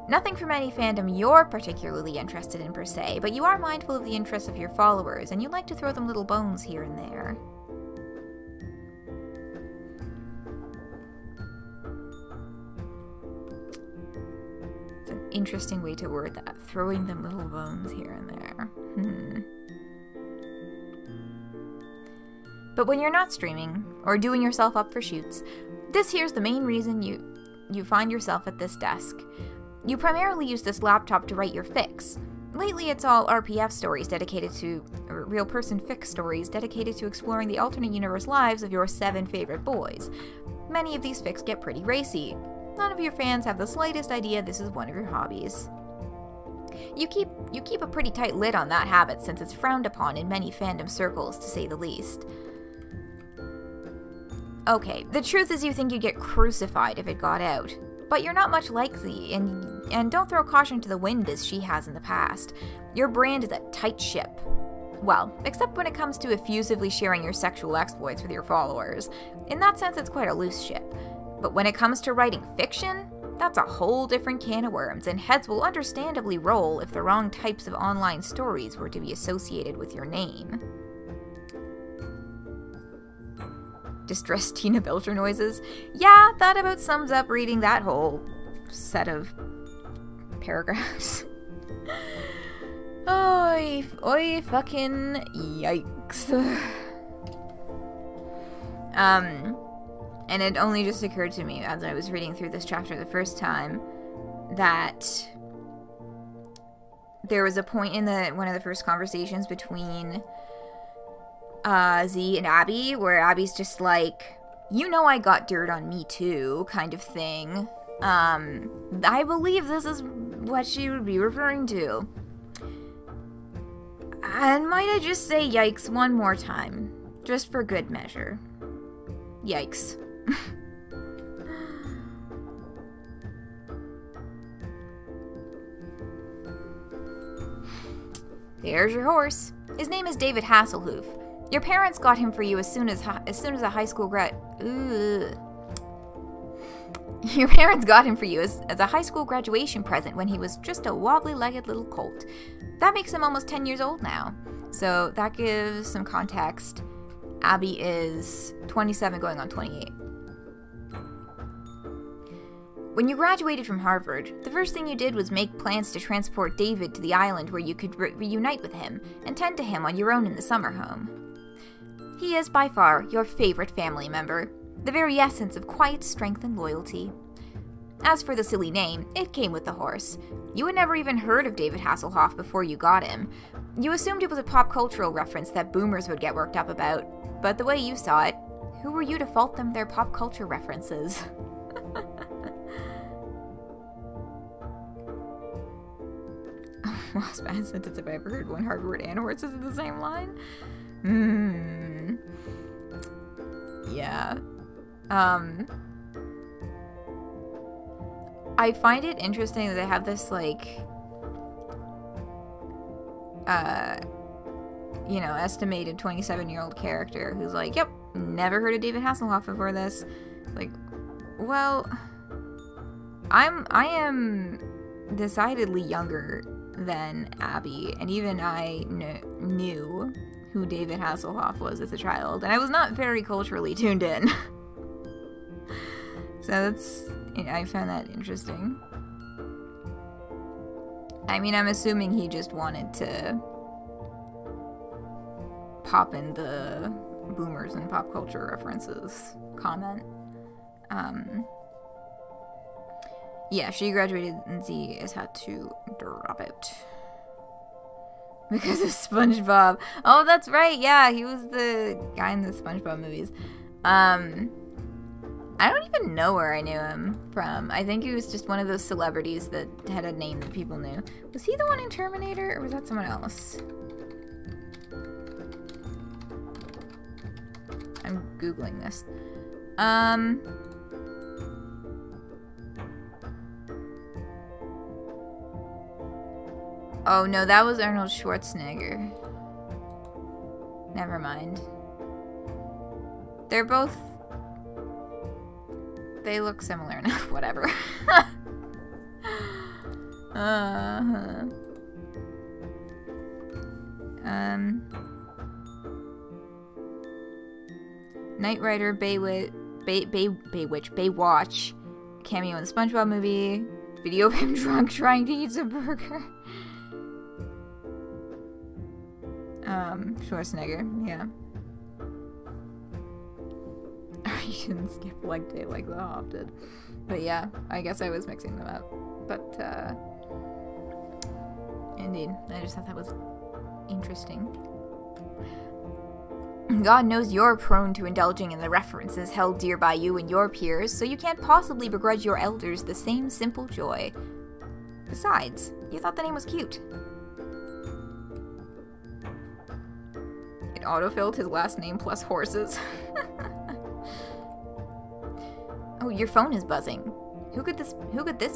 Nothing from any fandom you're particularly interested in per se, but you are mindful of the interests of your followers, and you like to throw them little bones here and there. It's an interesting way to word that, throwing them little bones here and there. But when you're not streaming, or doing yourself up for shoots, this here's the main reason you find yourself at this desk. You primarily use this laptop to write your fics. Lately it's all RPF stories dedicated to, or real person fic stories dedicated to exploring the alternate universe lives of your 7 favorite boys. Many of these fics get pretty racy. None of your fans have the slightest idea this is one of your hobbies. You keep a pretty tight lid on that habit since it's frowned upon in many fandom circles, to say the least. Okay, the truth is you think you'd get crucified if it got out. But you're not much like Z, and don't throw caution to the wind as she has in the past. Your brand is a tight ship. Well, except when it comes to effusively sharing your sexual exploits with your followers. In that sense, it's quite a loose ship. But when it comes to writing fiction, that's a whole different can of worms, and heads will understandably roll if the wrong types of online stories were to be associated with your name. Distressed Tina Belcher noises. Yeah, that about sums up reading that whole set of paragraphs. Oi, fucking yikes. And it only just occurred to me as I was reading through this chapter the first time that there was a point in one of the first conversations between Z and Abby where Abby's just like, you know I got dirt on me too, kind of thing. I believe this is what she would be referring to. And might I just say yikes one more time, just for good measure. Yikes. There's your horse. His name is David Hasselhoof. Your parents got him for you as soon as a high school Your parents got him for you as a high school graduation present when he was just a wobbly-legged little colt. That makes him almost 10 years old now. So that gives some context. Abby is 27 going on 28. When you graduated from Harvard, the first thing you did was make plans to transport David to the island where you could reunite with him and tend to him on your own in the summer home. He is by far your favorite family member, the very essence of quiet strength and loyalty. As for the silly name, it came with the horse. You had never even heard of David Hasselhoff before you got him. You assumed it was a pop cultural reference that boomers would get worked up about, but the way you saw it, who were you to fault them their pop culture references? Most bad sentence if I ever heard one hard word and horses in the same line. Yeah. I find it interesting that they have this, like, you know, estimated 27-year-old character who's like, yep, never heard of David Hasselhoff before this. Like, well, I am decidedly younger than Abby, and even I knew who David Hasselhoff was as a child, and I was not very culturally tuned in. So that's, you know, I found that interesting. I mean, I'm assuming he just wanted to pop in the boomers and pop culture references comment. Yeah, she graduated and Z has had to drop it. Because of SpongeBob. Oh, that's right, yeah, he was the guy in the SpongeBob movies. I don't even know where I knew him from. I think he was just one of those celebrities that had a name that people knew. Was he the one in Terminator, or was that someone else? I'm Googling this. Oh, no, that was Arnold Schwarzenegger. Never mind. They're both... They look similar enough, whatever. Knight Rider, Baywatch, cameo in the SpongeBob movie, video of him drunk trying to eat a burger. Schwarzenegger, yeah. You didn't skip leg day like the Hoff did. But yeah, I guess I was mixing them up. But, indeed, I just thought that was interesting. God knows you're prone to indulging in the references held dear by you and your peers, so you can't possibly begrudge your elders the same simple joy. Besides, you thought the name was cute. It autofilled his last name plus horses. Oh, your phone is buzzing. Who could this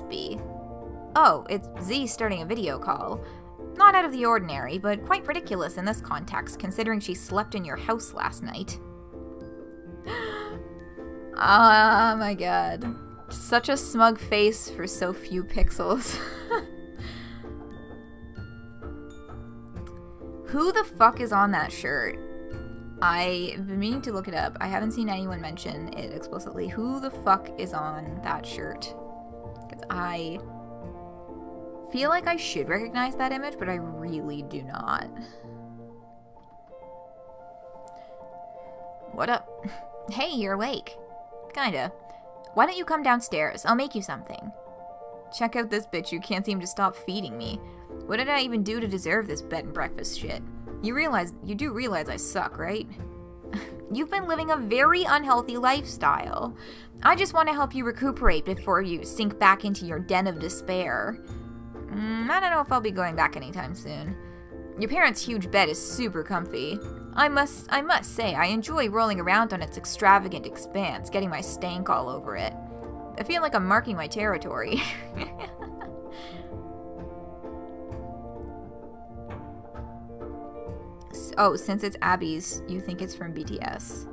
be? Oh, it's Z starting a video call. Not out of the ordinary, but quite ridiculous in this context, considering she slept in your house last night. Oh my god. Such a smug face for so few pixels. Who the fuck is on that shirt? I've been meaning to look it up. I haven't seen anyone mention it explicitly. Who the fuck is on that shirt? Because I feel like I should recognize that image, but I really do not. What up? Hey, you're awake. Kinda. Why don't you come downstairs? I'll make you something. Check out this bitch who can't seem to stop feeding me. What did I even do to deserve this bed and breakfast shit? You do realize I suck, right? You've been living a very unhealthy lifestyle. I just want to help you recuperate before you sink back into your den of despair. I don't know if I'll be going back anytime soon. Your parents' huge bed is super comfy. I must say, I enjoy rolling around on its extravagant expanse, getting my stank all over it. I feel like I'm marking my territory. Oh, since it's Abby's, you think it's from BTS.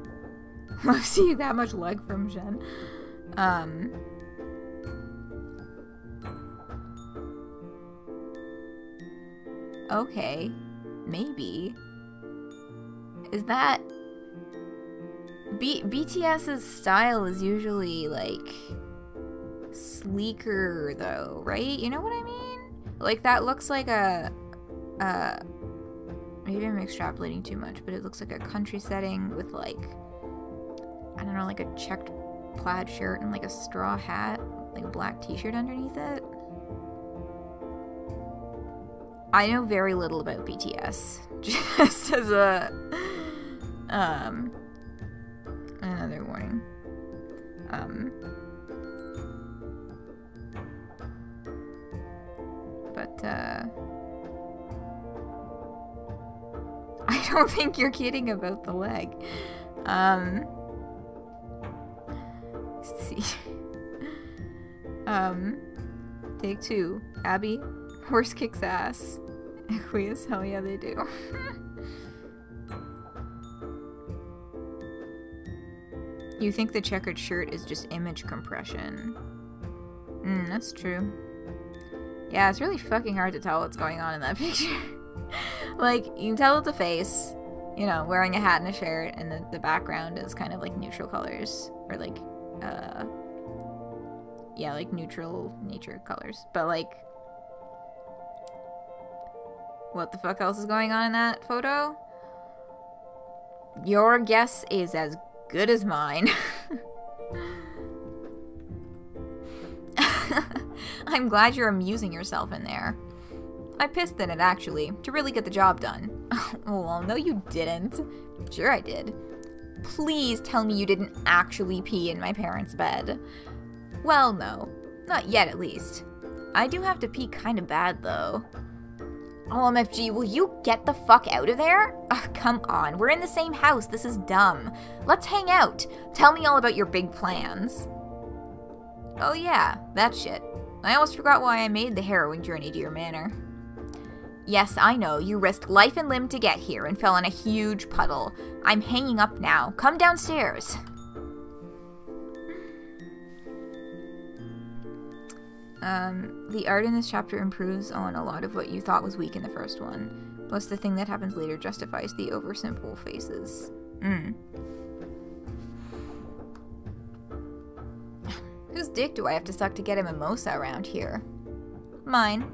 I've seen that much leg from Jen. Okay. Maybe. Is that... BTS's style is usually, like, sleeker, though, right? You know what I mean? Like, that looks like a... Maybe I'm extrapolating too much, but it looks like a country setting with, like, I don't know, like a checked plaid shirt and, like, a straw hat, like a black t-shirt underneath it. I know very little about BTS, just as a, another warning. I don't think you're kidding about the leg. Let's see. Take 2. Abby, horse kicks ass. Aqueous, hell yeah they do. You think the checkered shirt is just image compression. That's true. Yeah, it's really fucking hard to tell what's going on in that picture. Like, you can tell it's a face, you know, wearing a hat and a shirt, and the background is kind of like neutral colors, or like, yeah, like neutral nature colors. But like, what the fuck else is going on in that photo? Your guess is as good as mine. I'm glad you're amusing yourself in there. I pissed in it, actually, to really get the job done. Well, no you didn't. Sure I did. Please tell me you didn't actually pee in my parents' bed. Well, no. Not yet, at least. I do have to pee kinda bad, though. OMFG, will you get the fuck out of there? Ugh, come on, we're in the same house, this is dumb. Let's hang out. Tell me all about your big plans. Oh yeah, that shit. I almost forgot why I made the harrowing journey to your manor. Yes, I know, you risked life and limb to get here and fell in a huge puddle. I'm hanging up now. Come downstairs. The art in this chapter improves on a lot of what you thought was weak in the first one. Plus the thing that happens later justifies the oversimple faces. Whose dick do I have to suck to get a mimosa around here? Mine.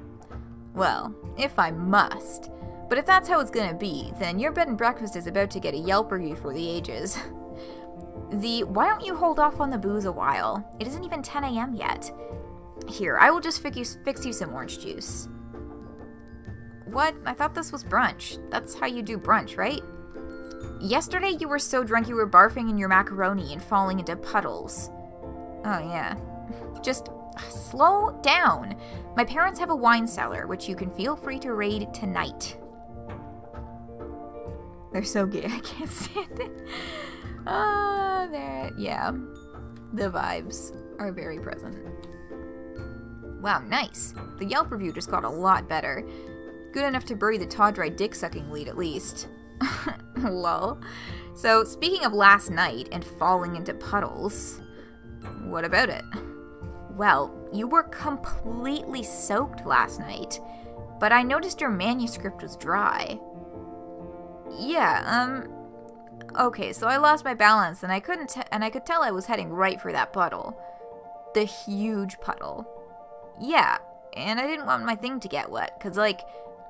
Well, if I must. But if that's how it's gonna be, then your bed and breakfast is about to get a Yelp review for the ages. Why don't you hold off on the booze a while? It isn't even 10 a.m. yet. Here, I will just fix you some orange juice. What? I thought this was brunch. That's how you do brunch, right? Yesterday you were so drunk you were barfing in your macaroni and falling into puddles. Oh yeah. Just slow down. My parents have a wine cellar, which you can feel free to raid tonight. They're so gay, I can't stand it. Yeah. The vibes are very present. Wow, nice. The Yelp review just got a lot better. Good enough to bury the tawdry dick-sucking lead, at least. Lol. So, speaking of last night and falling into puddles, What about it? Well, you were completely soaked last night, but I noticed your manuscript was dry. Yeah, okay, so I lost my balance and I could tell I was heading right for that puddle. The huge puddle. Yeah, and I didn't want my thing to get wet, cause like,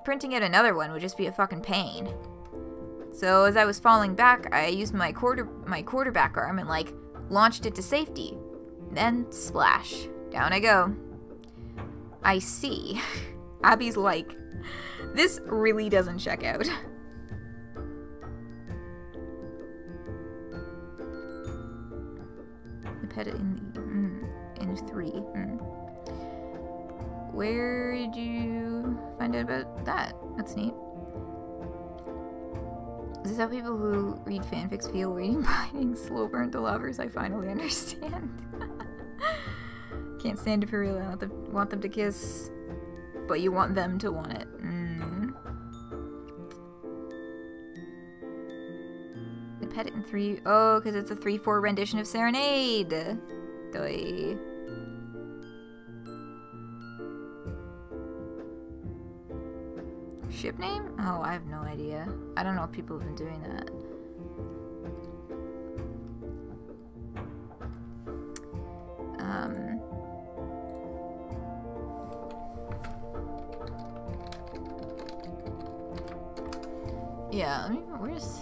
printing out another one would just be a fucking pain. So as I was falling back, I used my quarterback arm and like, launched it to safety. Then, splash. Down I go. I see. Abby's like, this really doesn't check out. I pet it in 3. Where did you find out about that? That's neat. Is this how people who read fanfics feel reading binding slow burn to lovers? I finally understand. Can't stand it for real. I want them to kiss, but you want them to want it. I pet it in 3. Oh, because it's a 3/4 rendition of Serenade. Doi. Ship name? Oh, I have no idea. I don't know if people have been doing that. Yeah, I mean, where's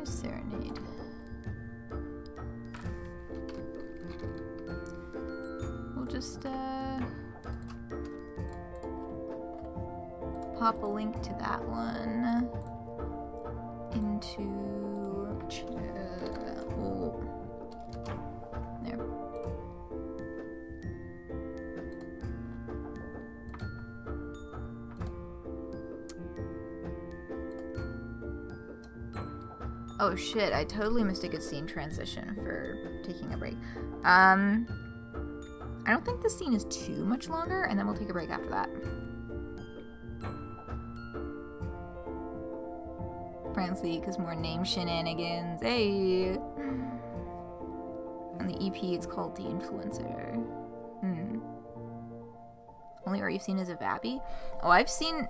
Serenade? We'll just, pop a link to that one into there. Oh shit, I totally missed a good scene transition for taking a break. I don't think this scene is too much longer, and then we'll take a break after that. Pranxis, because more name shenanigans. Hey! On the EP, it's called The Influencer. Only art you've seen is of Abby? Oh, I've seen,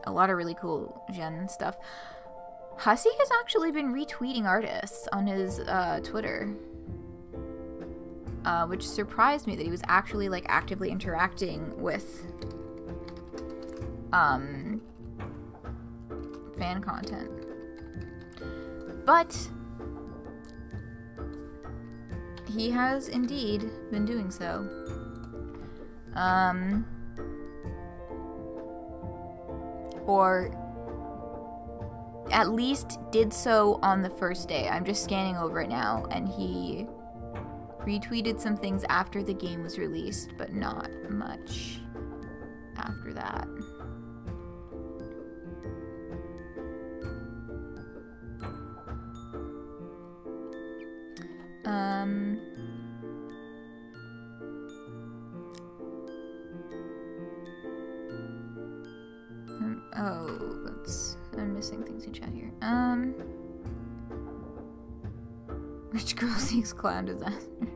a lot of really cool gen stuff. Hussie has actually been retweeting artists on his, Twitter. Which surprised me that he was actually, like, actively interacting with, fan content. But he has indeed been doing so. Or at least did so on the first day. I'm just scanning over it now, and he retweeted some things after the game was released, but not much after that. Oh, I'm missing things in chat here. Rich girl seeks clown disaster.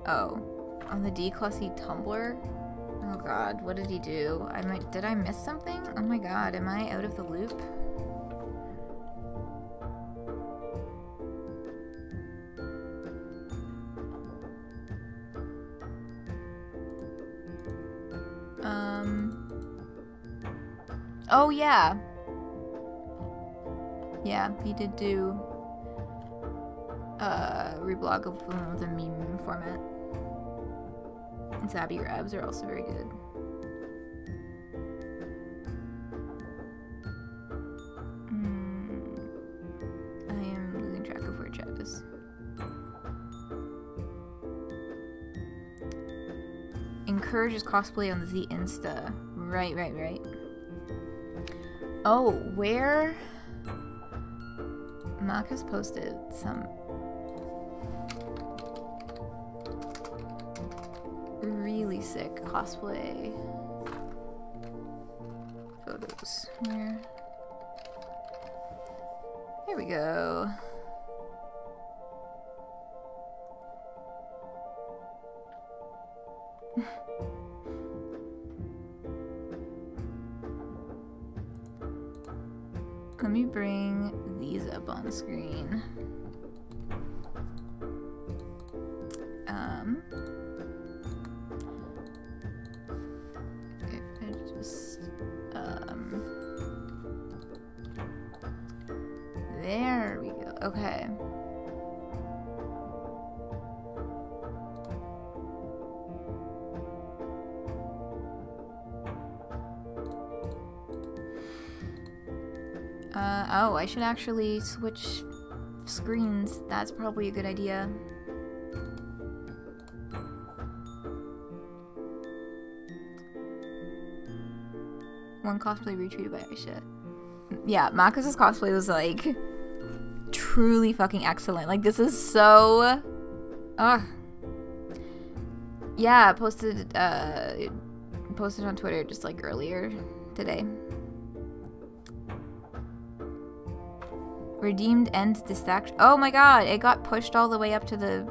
Oh, on the declassy Tumblr? Oh god, what did he do? Did I miss something? Oh my god, am I out of the loop? Oh yeah. Yeah, he did do reblog of the meme format. And Sabby Grabs are also very good. I am losing track of where chat is. Encourages cosplay on the Z Insta. Right. Oh, where? Mark has posted some really sick cosplay photos. Where? There we go. Let me bring these up on screen. If I just, there we go. Okay. Oh, I should actually switch screens. That's probably a good idea. One cosplay retweeted by Aisha. Yeah, Marcus's cosplay was like truly fucking excellent. Like, this is so yeah, posted on Twitter just like earlier today. Redeemed end distraction. Oh my god, it got pushed all the way up to the...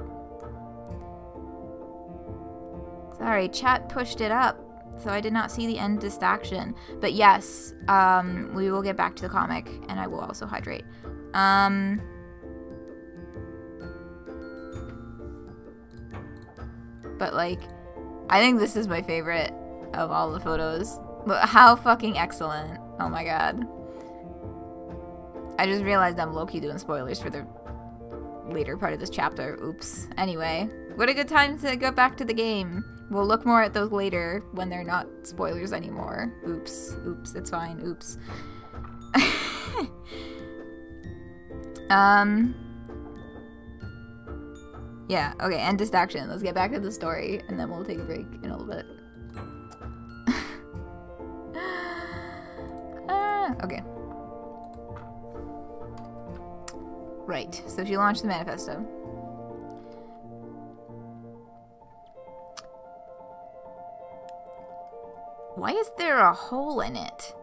Sorry, chat pushed it up, so I did not see the end distraction. But yes, we will get back to the comic, and I will also hydrate. But like, I think this is my favorite of all the photos. But how fucking excellent. Oh my god. I just realized I'm low-key doing spoilers for the later part of this chapter. Oops. Anyway, what a good time to go back to the game. We'll look more at those later when they're not spoilers anymore. Oops. Oops. It's fine. Oops. Yeah. Okay. End distraction. Let's get back to the story, and then we'll take a break in a little bit. Okay. Right, so she launched the manifesto. Why is there a hole in it?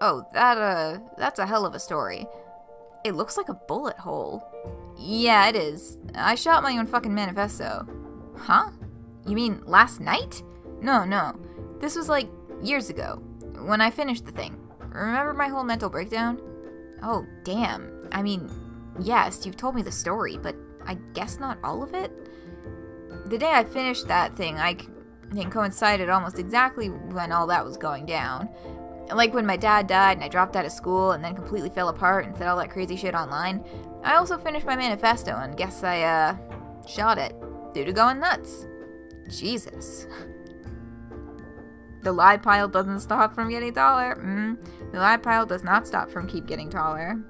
Oh, that's a hell of a story. It looks like a bullet hole. Yeah, it is. I shot my own fucking manifesto. Huh? You mean last night? No. This was like years ago, when I finished the thing. Remember my whole mental breakdown? Oh, damn. I mean... Yes, you've told me the story, but I guess not all of it? The day I finished that thing, I think coincided almost exactly when all that was going down. Like when my dad died and I dropped out of school and then completely fell apart and said all that crazy shit online. I also finished my manifesto and guess I, shot it. Due to going nuts. Jesus. The lie pile doesn't stop from getting taller. The lie pile does not stop from keep getting taller.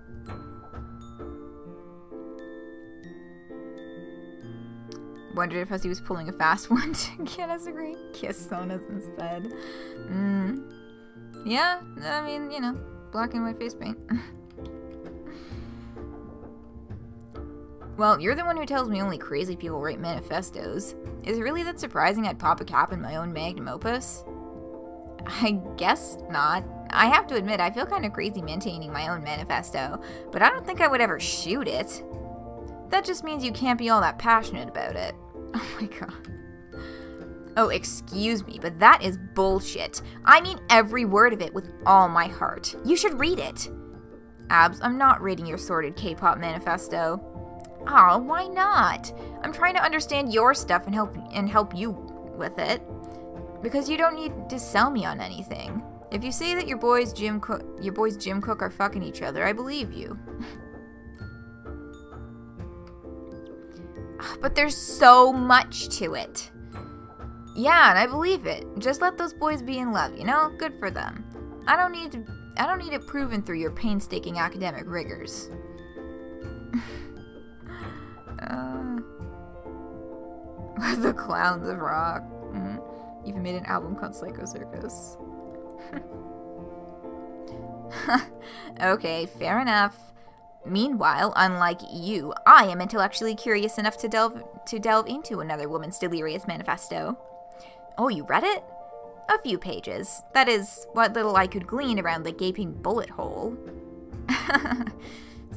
Wondered if Hussie was pulling a fast one to get us a great kiss Sona's instead. Yeah, I mean, you know, black and white face paint. Well, you're the one who tells me only crazy people write manifestos. Is it really that surprising I'd pop a cap in my own magnum opus? I guess not. I have to admit, I feel kind of crazy maintaining my own manifesto, but I don't think I would ever shoot it. That just means you can't be all that passionate about it. Oh my god. Oh, excuse me, but that is bullshit. I mean every word of it with all my heart. You should read it. Abs, I'm not reading your sordid K-pop manifesto. Aw, why not? I'm trying to understand your stuff and help you with it. Because you don't need to sell me on anything. If you say that your boys Jim Cook are fucking each other, I believe you. But there's so much to it. Yeah, and I believe it. Just let those boys be in love, you know? Good for them. I don't need it proven through your painstaking academic rigors. The Clowns of Rock. Even made an album called Psycho Circus. Okay, fair enough. Meanwhile, unlike you, I am intellectually curious enough to delve into another woman's delirious manifesto. Oh, you read it? A few pages. That is, what little I could glean around the gaping bullet hole.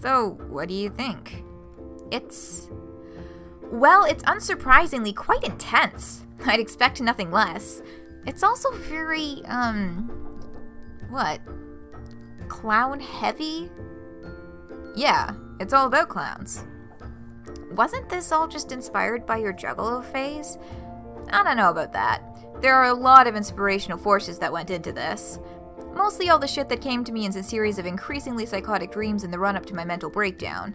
So, what do you think? Well, it's unsurprisingly quite intense. I'd expect nothing less. It's also very, what? Clown heavy? Yeah, it's all about clowns. Wasn't this all just inspired by your Juggalo phase? I don't know about that. There are a lot of inspirational forces that went into this. Mostly all the shit that came to me in a series of increasingly psychotic dreams in the run-up to my mental breakdown.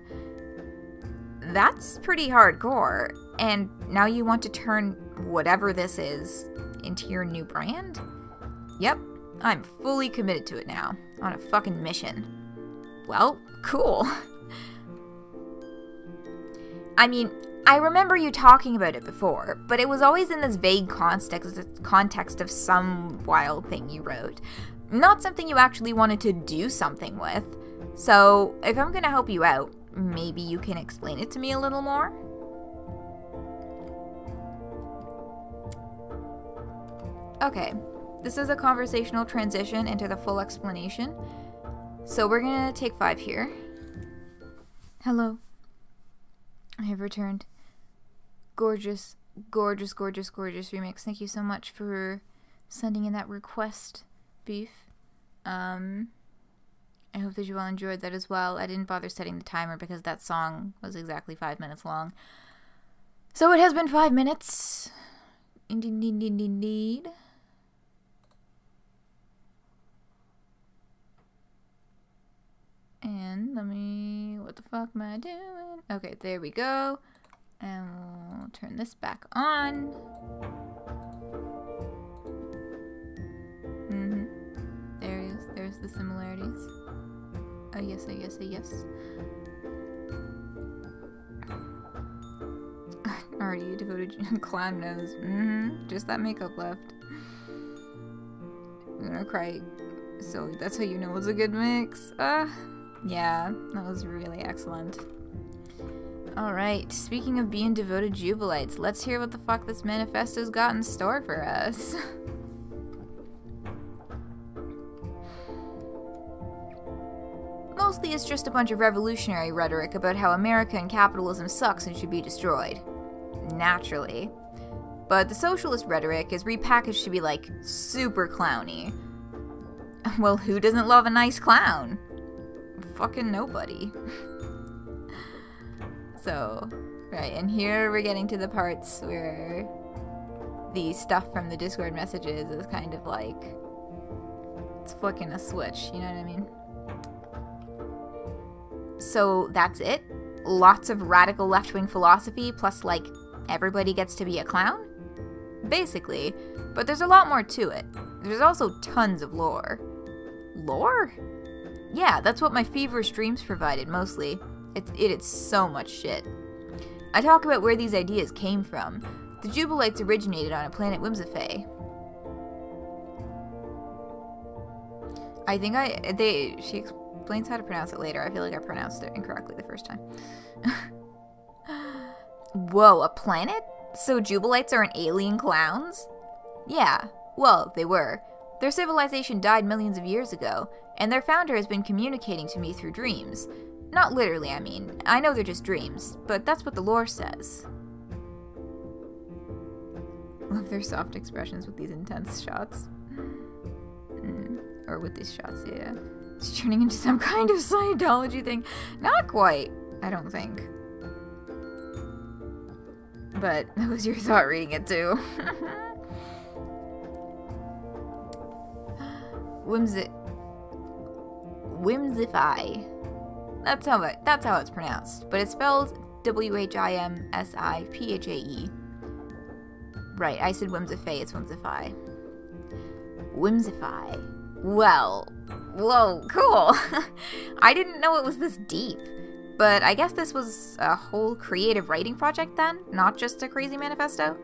That's pretty hardcore, and now you want to turn whatever this is into your new brand? Yep, I'm fully committed to it now, on a fucking mission. Well, cool. I mean, I remember you talking about it before, but it was always in this vague context of some wild thing you wrote. Not something you actually wanted to do something with. So, if I'm gonna help you out, maybe you can explain it to me a little more? Okay, this is a conversational transition into the full explanation. So we're gonna take 5 here. Hello. I have returned. Gorgeous, gorgeous, gorgeous, gorgeous remix. Thank you so much for sending in that request, Beef. I hope that you all enjoyed that as well. I didn't bother setting the timer because that song was exactly 5 minutes long. So it has been 5 minutes. Indeed. And what the fuck am I doing? Okay, there we go. And we'll turn this back on. There is. There's the similarities. Oh yes, oh yes, oh yes. Already you devoted clown nose. Just that makeup left. I'm gonna cry. So that's how you know it's a good mix. Yeah, that was really excellent. Alright, speaking of being devoted Jubilites, let's hear what the fuck this manifesto's got in store for us. Mostly it's just a bunch of revolutionary rhetoric about how America and capitalism sucks and should be destroyed. Naturally. But the socialist rhetoric is repackaged to be like, super clowny. Well, who doesn't love a nice clown? Fucking nobody. So, right, and here we're getting to the parts where the stuff from the Discord messages is kind of like, it's flicking a switch, you know what I mean? So that's it? Lots of radical left-wing philosophy plus like, everybody gets to be a clown? Basically, but there's a lot more to it. There's also tons of lore. Lore? Yeah, that's what my feverish dreams provided, mostly. It's so much shit. I talk about where these ideas came from. The Jubilites originated on a planet Whimsifay. I think she explains how to pronounce it later. I feel like I pronounced it incorrectly the first time. Whoa, a planet? So Jubilites aren't alien clowns? Yeah, well, they were. Their civilization died millions of years ago, and their founder has been communicating to me through dreams. Not literally, I mean. I know they're just dreams, but that's what the lore says. Love their soft expressions with these intense shots. Or with these shots, yeah. It's turning into some kind of Scientology thing. Not quite, I don't think. But that was your thought reading it too. Whimsify. That's how it's pronounced, but it's spelled Whimsiphae. Right, I said Whimsify, it's Whimsify. Whimsify. Well, whoa, cool. I didn't know it was this deep, but I guess this was a whole creative writing project then, not just a crazy manifesto?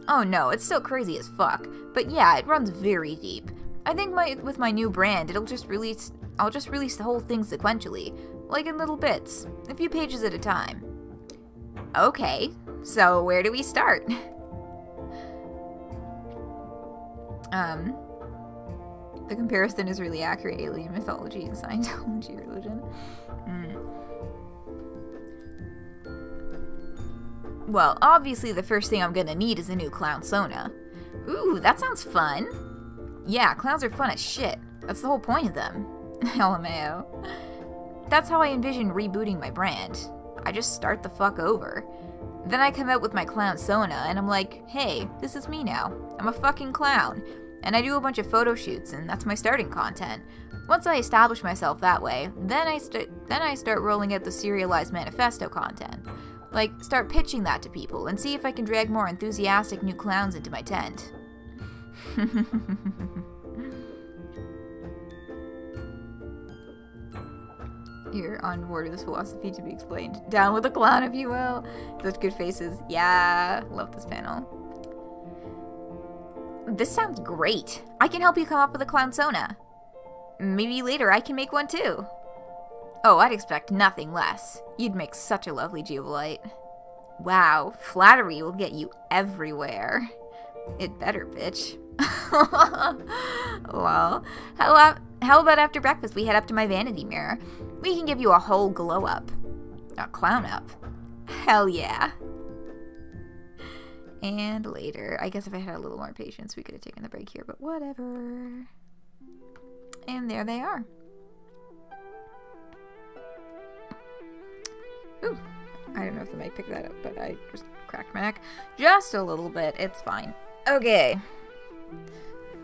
Oh no, it's still crazy as fuck, but yeah, it runs very deep. I think with my new brand, I'll just release the whole thing sequentially, like in little bits, a few pages at a time. Okay, so where do we start? The comparison is really accurate. Alien mythology and Scientology religion. Well, obviously the first thing I'm gonna need is a new clown Sona. Ooh, that sounds fun. Yeah, clowns are fun as shit. That's the whole point of them. LMAO. That's how I envision rebooting my brand. I just start the fuck over. Then I come out with my clown Sona, and I'm like, hey, this is me now. I'm a fucking clown. And I do a bunch of photo shoots, and that's my starting content. Once I establish myself that way, then I start rolling out the serialized manifesto content. Like, start pitching that to people, and see if I can drag more enthusiastic new clowns into my tent. You're on board with this philosophy to be explained. Down with the clown, if you will. Such good faces. Yeah, love this panel. This sounds great. I can help you come up with a clown Sona. Maybe later I can make one too. Oh, I'd expect nothing less. You'd make such a lovely Jubilite. Wow, flattery will get you everywhere. It better, bitch. Well, how about after breakfast we head up to my vanity mirror? We can give you a whole glow up. A clown up. Hell yeah. And later. I guess if I had a little more patience we could have taken the break here, but whatever. And there they are. Ooh. I don't know if the mic picked that up, but I just cracked my neck. Just a little bit. It's fine. Okay.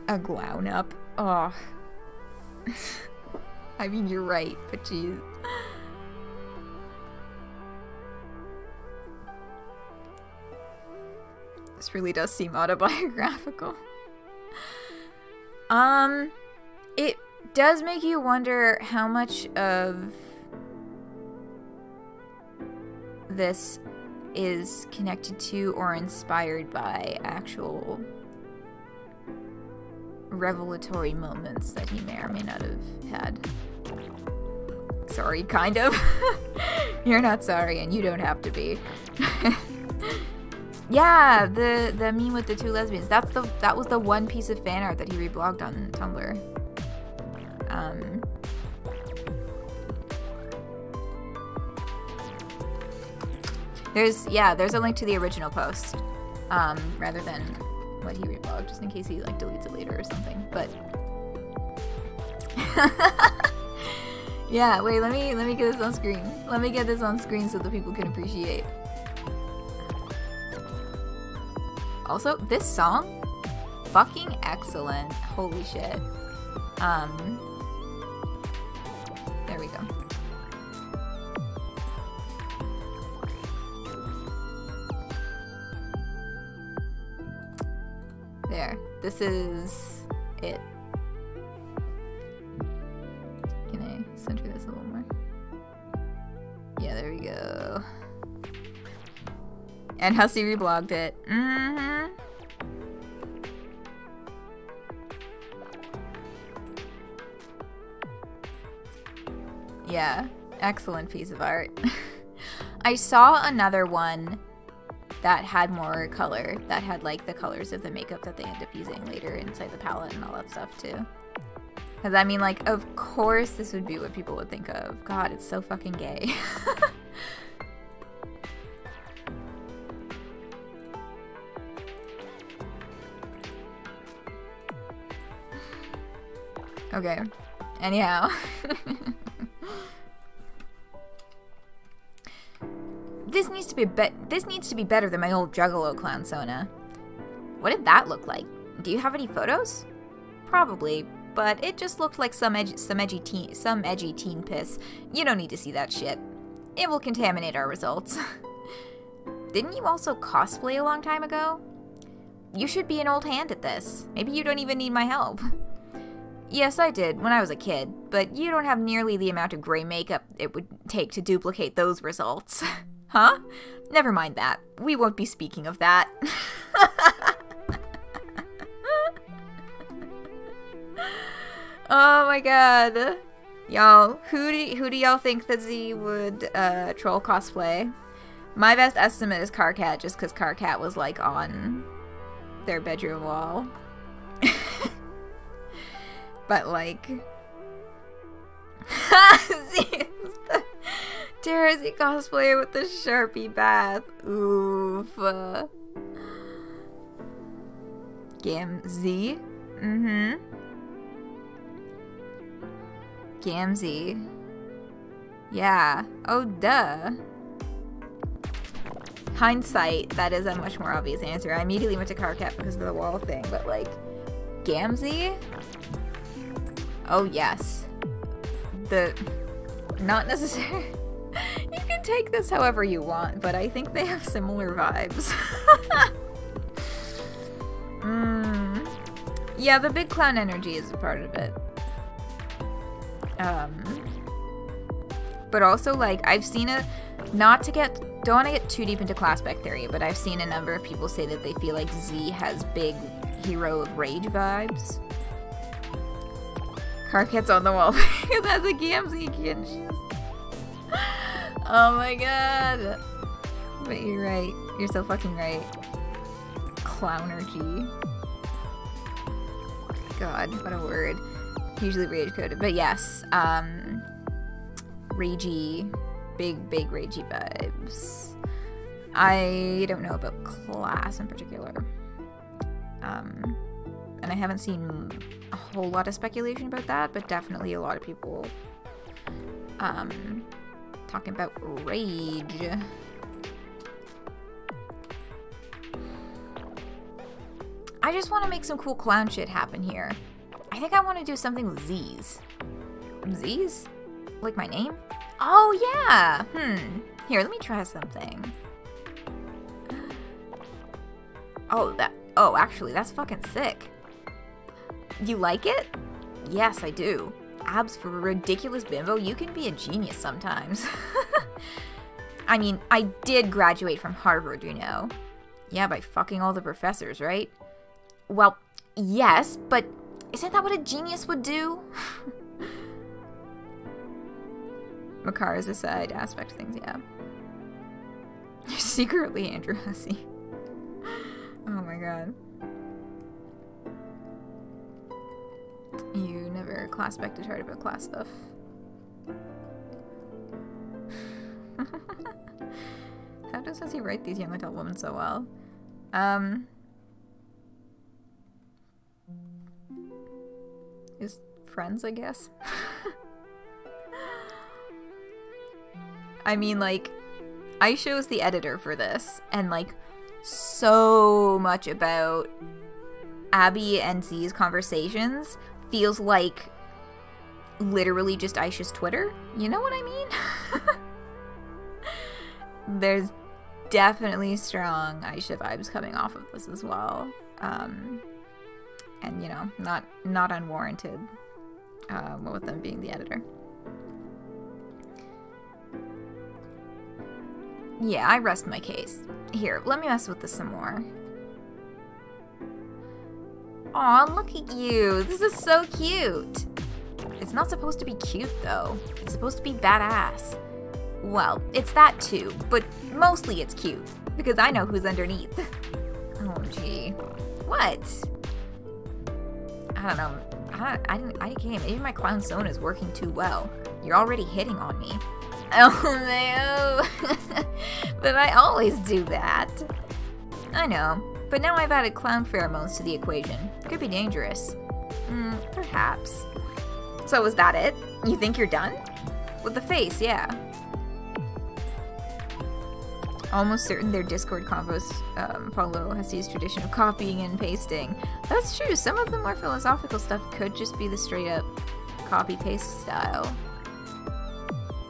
A glown up. Oh. I mean, you're right, but geez. This really does seem autobiographical. It does make you wonder how much of this is connected to or inspired by actual revelatory moments that he may or may not have had. Sorry, kind of. You're not sorry, and you don't have to be. Yeah, the meme with the two lesbians. That was the one piece of fan art that he reblogged on Tumblr. There's a link to the original post, rather than what he reblogged, just in case he like deletes it later or something. But yeah, wait, let me get this on screen. Let me get this on screen so the people can appreciate. Also, this song, fucking excellent. Holy shit. There we go. There. This is it. Can I center this a little more? Yeah, there we go. And Hussie reblogged it. Mm-hmm. Yeah, excellent piece of art. I saw another one that had more color, that had like the colors of the makeup that they end up using later inside the palette and all that stuff too. Because I mean, like, of course this would be what people would think of. God, it's so fucking gay. Okay. Anyhow. This needs to be better than my old Juggalo clown Sona. What did that look like? Do you have any photos? Probably, but it just looked like some edgy teen piss. You don't need to see that shit. It will contaminate our results. Didn't you also cosplay a long time ago? You should be an old hand at this. Maybe you don't even need my help. Yes, I did, when I was a kid, but you don't have nearly the amount of gray makeup it would take to duplicate those results. Huh? Never mind that. We won't be speaking of that. Oh my god. Y'all, who do y'all think that Z would troll cosplay? My best estimate is Carcat, just because Carcat was like on their bedroom wall. But like, Terrazy cosplayer with the Sharpie bath. Oof. Gamzee. Gamzee. Yeah. Oh, duh. Hindsight, that is a much more obvious answer. I immediately went to Carcat because of the wall thing, but like, Gamzee? Oh, yes. Not necessarily. You can take this however you want, but I think they have similar vibes. Yeah, the big clown energy is a part of it. But also, like, I've seen a, don't want to get too deep into class spec theory, but I've seen a number of people say that they feel like Z has big Hero of Rage vibes. Carcat's on the wall because that's a Gamzee kid. Oh my god. But you're right. You're so fucking right. Clownergy. God, what a word. Usually rage coded. But yes, ragey, big ragey vibes. I don't know about class in particular. And I haven't seen a whole lot of speculation about that, but definitely a lot of people talking about rage. I just want to make some cool clown shit happen here. I think I want to do something with Z's. Z's? Like my name? Oh, yeah! Here, let me try something. Oh, actually, that's fucking sick. You like it? Yes, I do. Abs for a ridiculous bimbo, you can be a genius sometimes. I mean, I did graduate from Harvard, you know. Yeah, by fucking all the professors, right? Well, yes, but isn't that what a genius would do? Makara's a side aspect of things, yeah. You're secretly Andrew Hussie. Oh my god. You never class spected hard about class stuff. How does Hussie write these young adult women so well? His friends, I guess. I mean, like, Aisha was the editor for this, and like, so much about Abby and Z's conversations feels like literally just Aisha's Twitter. You know what I mean? There's definitely strong Aisha vibes coming off of this as well. And, you know, not unwarranted, with them being the editor. Yeah, I rest my case. Here, let me mess with this some more. Aw, look at you. This is so cute. It's not supposed to be cute, though. It's supposed to be badass. Well, it's that too, but mostly it's cute, because I know who's underneath. Oh, gee. What? I don't know. I can't. Maybe my clown zone is working too well. You're already hitting on me. Oh no. But I always do that. I know. But now I've added clown pheromones to the equation. Could be dangerous. Perhaps. So is that it? You think you're done? With the face, yeah. Almost certain their Discord combos follow Hussie's tradition of copying and pasting. That's true. Some of the more philosophical stuff could just be the straight up copy-paste style.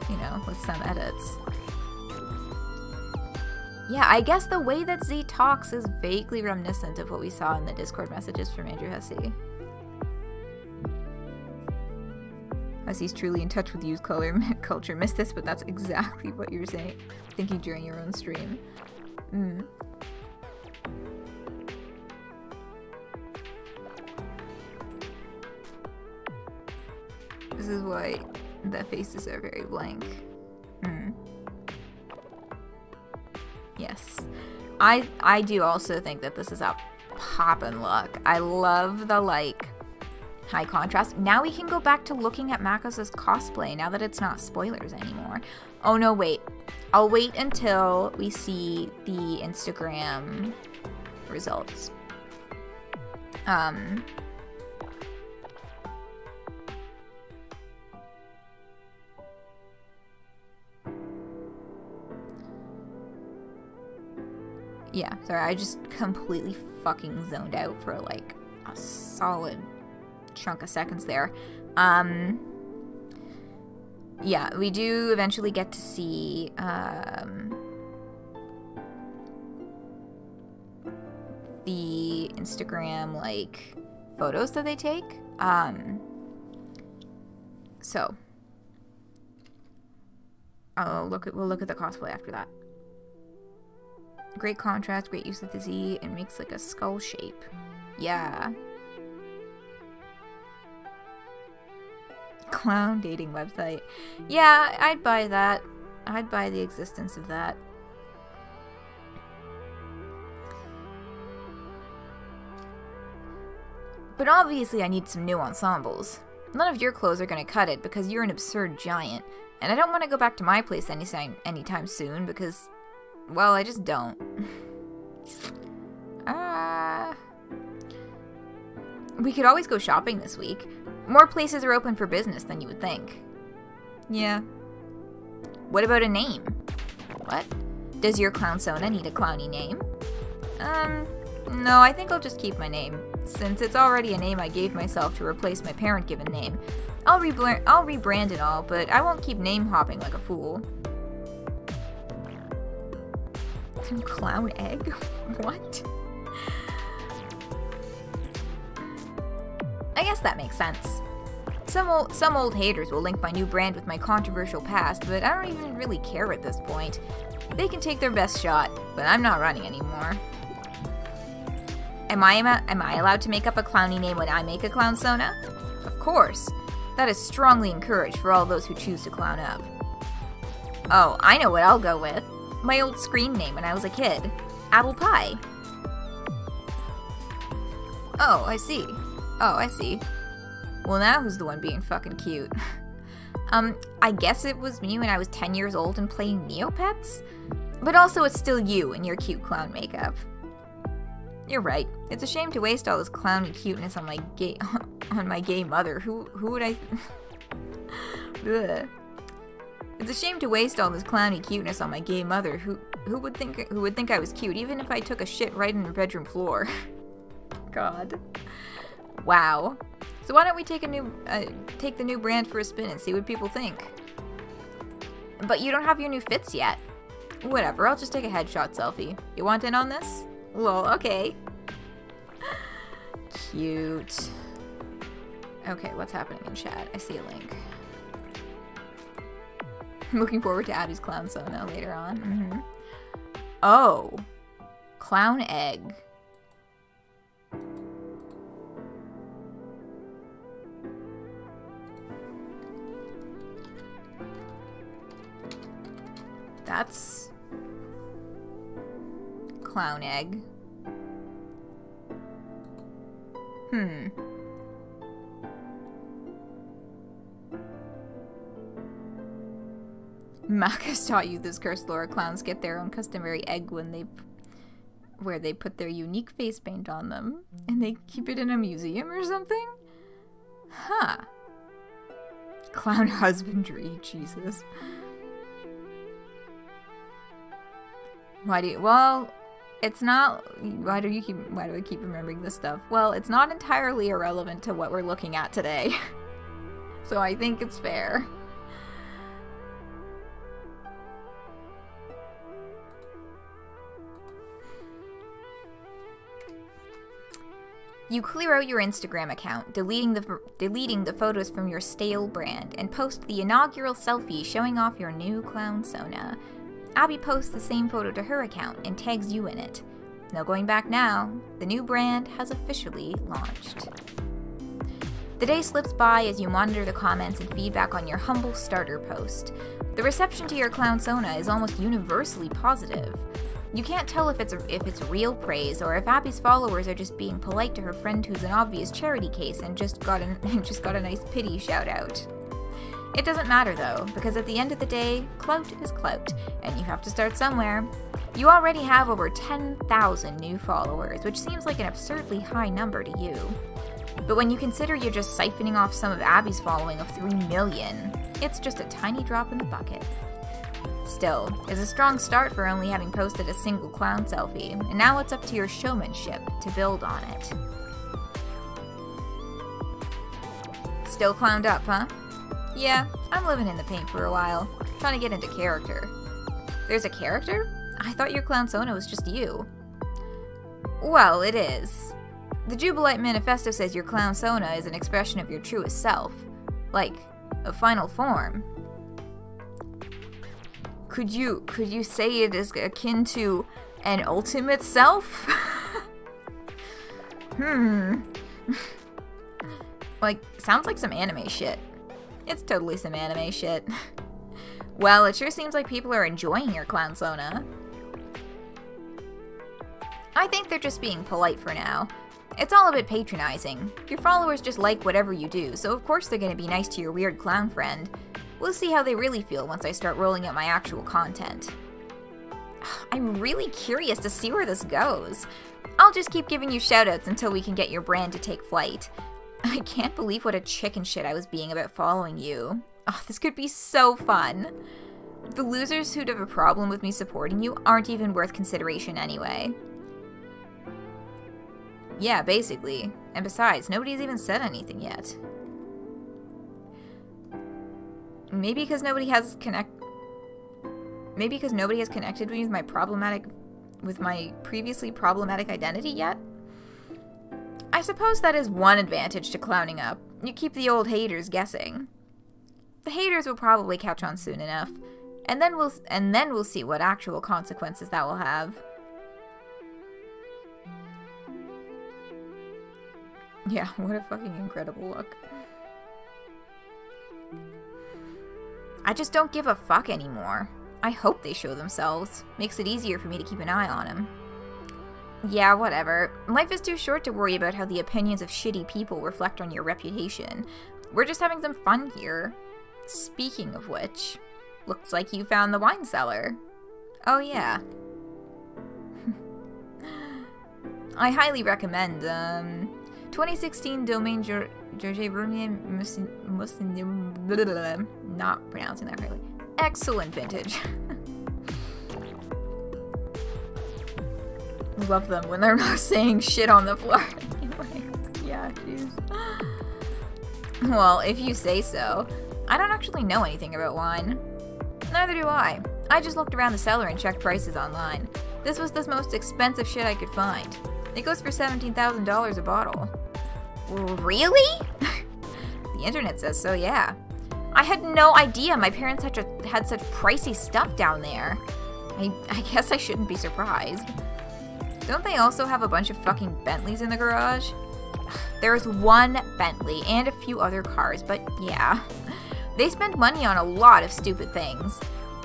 You know, with some edits. Yeah, I guess the way that Z talks is vaguely reminiscent of what we saw in the Discord messages from Andrew Hussie. Hussie's truly in touch with youth culture. Missed this, but that's exactly what you're saying. Thinking during your own stream. This is why the faces are very blank. Yes. I do also think that this is a poppin' look. I love the, like, High contrast. Now we can go back to looking at Makos' cosplay now that it's not spoilers anymore. Oh no, wait. I'll wait until we see the Instagram results. Yeah, sorry, I just completely fucking zoned out for like a solid chunk of seconds there. Yeah, we do eventually get to see the Instagram like photos that they take. So we'll look at the cosplay after that. Great contrast, great use of the Z, and makes like a skull shape. Yeah. Clown dating website. Yeah, I'd buy that. I'd buy the existence of that. But obviously I need some new ensembles. None of your clothes are gonna cut it because you're an absurd giant. And I don't want to go back to my place anytime soon because, well, I just don't. We could always go shopping this week. More places are open for business than you would think. Yeah. What about a name? What? Does your clownsona need a clowny name? No, I think I'll just keep my name, since it's already a name I gave myself to replace my parent-given name. I'll rebrand it all, but I won't keep name-hopping like a fool. Clown egg? What? I guess that makes sense. Some old haters will link my new brand with my controversial past, but I don't even really care at this point. They can take their best shot, but I'm not running anymore. Am I allowed to make up a clowny name when I make a clownsona? Of course. That is strongly encouraged for all those who choose to clown up. Oh, I know what I'll go with. My old screen name when I was a kid. Apple Pie. Oh, I see. Oh, I see. Well, now who's the one being fucking cute? I guess it was me when I was 10 years old and playing Neopets? But also it's still you in your cute clown makeup. You're right. It's a shame to waste all this clowny cuteness on my gay mother. Who would I... Ugh. It's a shame to waste all this clowny cuteness on my gay mother. Who would think I was cute, even if I took a shit right in her bedroom floor. God. Wow. So why don't we take the new brand for a spin and see what people think? But you don't have your new fits yet. Whatever, I'll just take a headshot selfie. You want in on this? Lol, okay. Cute. Okay, what's happening in chat? I see a link. I'm looking forward to Abby's clownsona later on. Oh. Clown egg. That's... clown egg. Makos taught you this cursed lore. Clowns get their own customary egg where they put their unique face paint on them, and they keep it in a museum or something? Huh. Clown husbandry, Jesus. Well, it's not, why do I keep remembering this stuff? Well, it's not entirely irrelevant to what we're looking at today. So I think it's fair. You clear out your Instagram account, deleting the photos from your stale brand, and post the inaugural selfie showing off your new clownsona. Abby posts the same photo to her account and tags you in it. No going back now. The new brand has officially launched. The day slips by as you monitor the comments and feedback on your humble starter post. The reception to your clownsona is almost universally positive. You can't tell if it's real praise or if Abby's followers are just being polite to her friend who's an obvious charity case and just got a nice pity shout out. It doesn't matter though, because at the end of the day, clout is clout, and you have to start somewhere. You already have over 10,000 new followers, which seems like an absurdly high number to you. But when you consider you're just siphoning off some of Abby's following of 3 million, it's just a tiny drop in the bucket. Still, it's a strong start for only having posted a single clown selfie, and now it's up to your showmanship to build on it. Still clowned up, huh? Yeah, I'm living in the paint for a while, trying to get into character. There's a character? I thought your clownsona was just you. Well, it is. The Jubilite manifesto says your clownsona is an expression of your truest self, like a final form. Could you say it is akin to an ultimate self? Like, sounds like some anime shit. It's totally some anime shit. Well, it sure seems like people are enjoying your clownsona. I think they're just being polite for now. It's all a bit patronizing. Your followers just like whatever you do, so of course they're gonna be nice to your weird clown friend. We'll see how they really feel once I start rolling out my actual content. I'm really curious to see where this goes. I'll just keep giving you shoutouts until we can get your brand to take flight. I can't believe what a chicken shit I was being about following you. Oh, this could be so fun. The losers who'd have a problem with me supporting you aren't even worth consideration anyway. Yeah, basically. And besides, nobody's even said anything yet. Maybe because nobody has connected with my previously problematic identity yet? I suppose that is one advantage to clowning up. You keep the old haters guessing. The haters will probably catch on soon enough, and then we'll see what actual consequences that will have. Yeah, what a fucking incredible look. I just don't give a fuck anymore. I hope they show themselves. Makes it easier for me to keep an eye on them. Yeah, whatever. Life is too short to worry about how the opinions of shitty people reflect on your reputation. We're just having some fun here. Speaking of which, looks like you found the wine cellar. Oh yeah. I highly recommend, 2016 domain George not pronouncing that correctly. Excellent vintage. Love them when they're not saying shit on the floor. Anyway, yeah, jeez. Well, if you say so. I don't actually know anything about wine. Neither do I. I just looked around the cellar and checked prices online. This was the most expensive shit I could find. It goes for $17,000 a bottle. Really? The internet says so, yeah. I had no idea my parents had such pricey stuff down there. I guess I shouldn't be surprised. Don't they also have a bunch of fucking Bentleys in the garage? There's one Bentley and a few other cars, but yeah. They spend money on a lot of stupid things.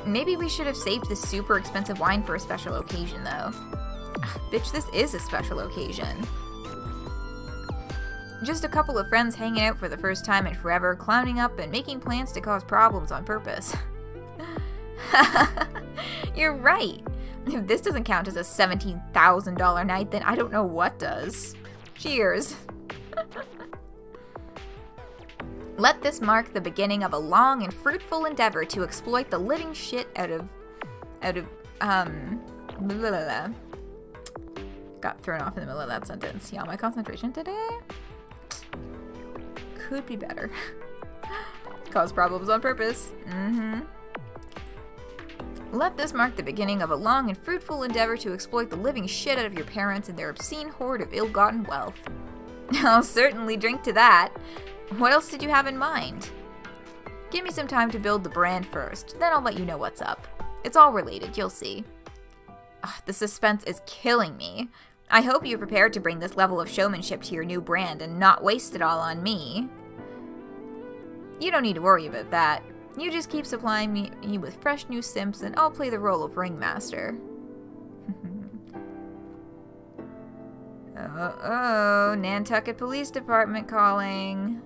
Maybe we should have saved this super expensive wine for a special occasion, though. Bitch, this is a special occasion. Just a couple of friends hanging out for the first time in forever, clowning up and making plans to cause problems on purpose. You're right. If this doesn't count as a $17,000 night, then I don't know what does. Cheers. Let this mark the beginning of a long and fruitful endeavor to exploit the living shit out of got thrown off in the middle of that sentence. Yeah, my concentration today could be better. Cause problems on purpose. Let this mark the beginning of a long and fruitful endeavor to exploit the living shit out of your parents and their obscene hoard of ill-gotten wealth. I'll certainly drink to that. What else did you have in mind? Give me some time to build the brand first, then I'll let you know what's up. It's all related, you'll see. The suspense is killing me. I hope you're prepared to bring this level of showmanship to your new brand and not waste it all on me. You don't need to worry about that. You just keep supplying me with fresh new simps and I'll play the role of ringmaster. Uh-oh, Nantucket Police Department calling.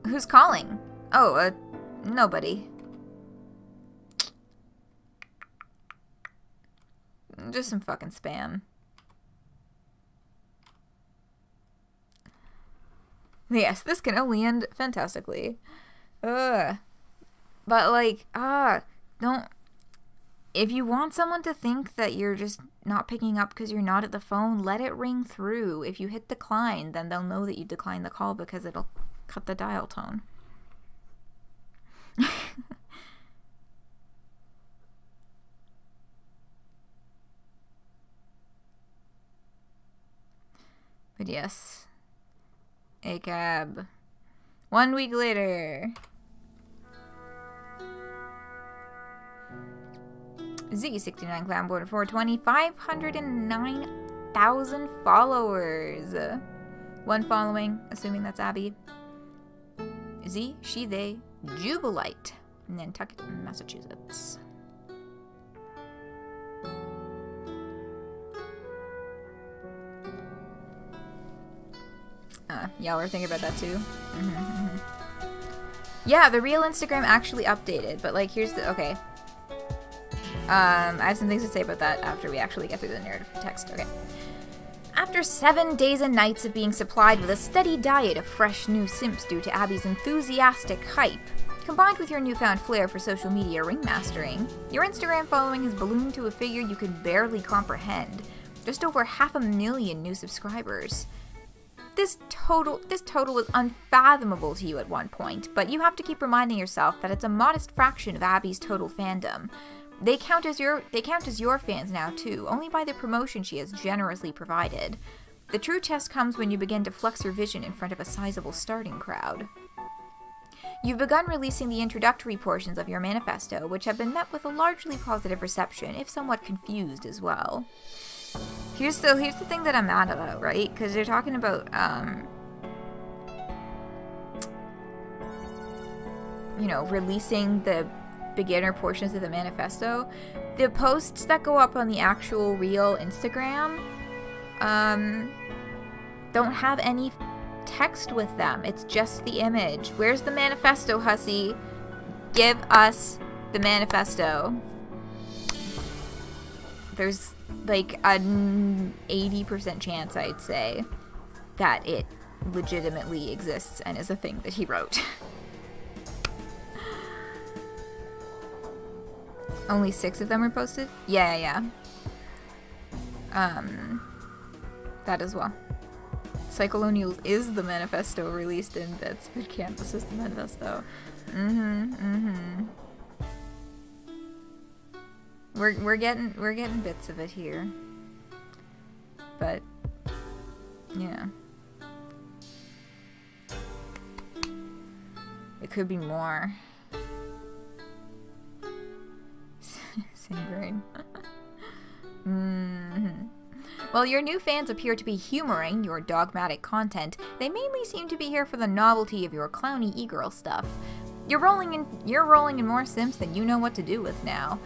Who's calling? Oh, nobody. Just some fucking spam. Yes, this can only end fantastically. Ugh. But, like, don't... If you want someone to think that you're just not picking up because you're not at the phone, let it ring through. If you hit decline, then they'll know that you declined the call because it'll cut the dial tone. But yes. A cab. 1 week later. Z69 Clown Border 420, 509,000 followers. One following, assuming that's Abby. Z, she, they, Jubilite, Nantucket, Massachusetts. Y'all were thinking about that too? Yeah, the real Instagram actually updated, but like, here's the, okay. I have some things to say about that after we actually get through the narrative text. Okay. After 7 days and nights of being supplied with a steady diet of fresh new simps due to Abby's enthusiastic hype, combined with your newfound flair for social media ringmastering, your Instagram following has ballooned to a figure you could barely comprehend. Just over 500,000 new subscribers. This total was unfathomable to you at one point, but you have to keep reminding yourself that it's a modest fraction of Abby's total fandom. They count as your fans now too, only by the promotion she has generously provided. The true test comes when you begin to flex your vision in front of a sizable starting crowd. You've begun releasing the introductory portions of your manifesto, which have been met with a largely positive reception, if somewhat confused as well. Here's the thing that I'm mad about, right? Because they're talking about, you know, releasing the beginner portions of the manifesto. The posts that go up on the actual real Instagram, don't have any text with them. It's just the image. Where's the manifesto, Hussie? Give us the manifesto. There's like an 80% chance, I'd say, that it legitimately exists and is a thing that he wrote. Only 6 of them were posted? Yeah. That as well. Psycholonials is the manifesto released in bits, but Canvas is the manifesto. We're getting bits of it here. But yeah. It could be more. Same brain. While your new fans appear to be humoring your dogmatic content, they mainly seem to be here for the novelty of your clowny e-girl stuff. You're rolling in more simps than you know what to do with now.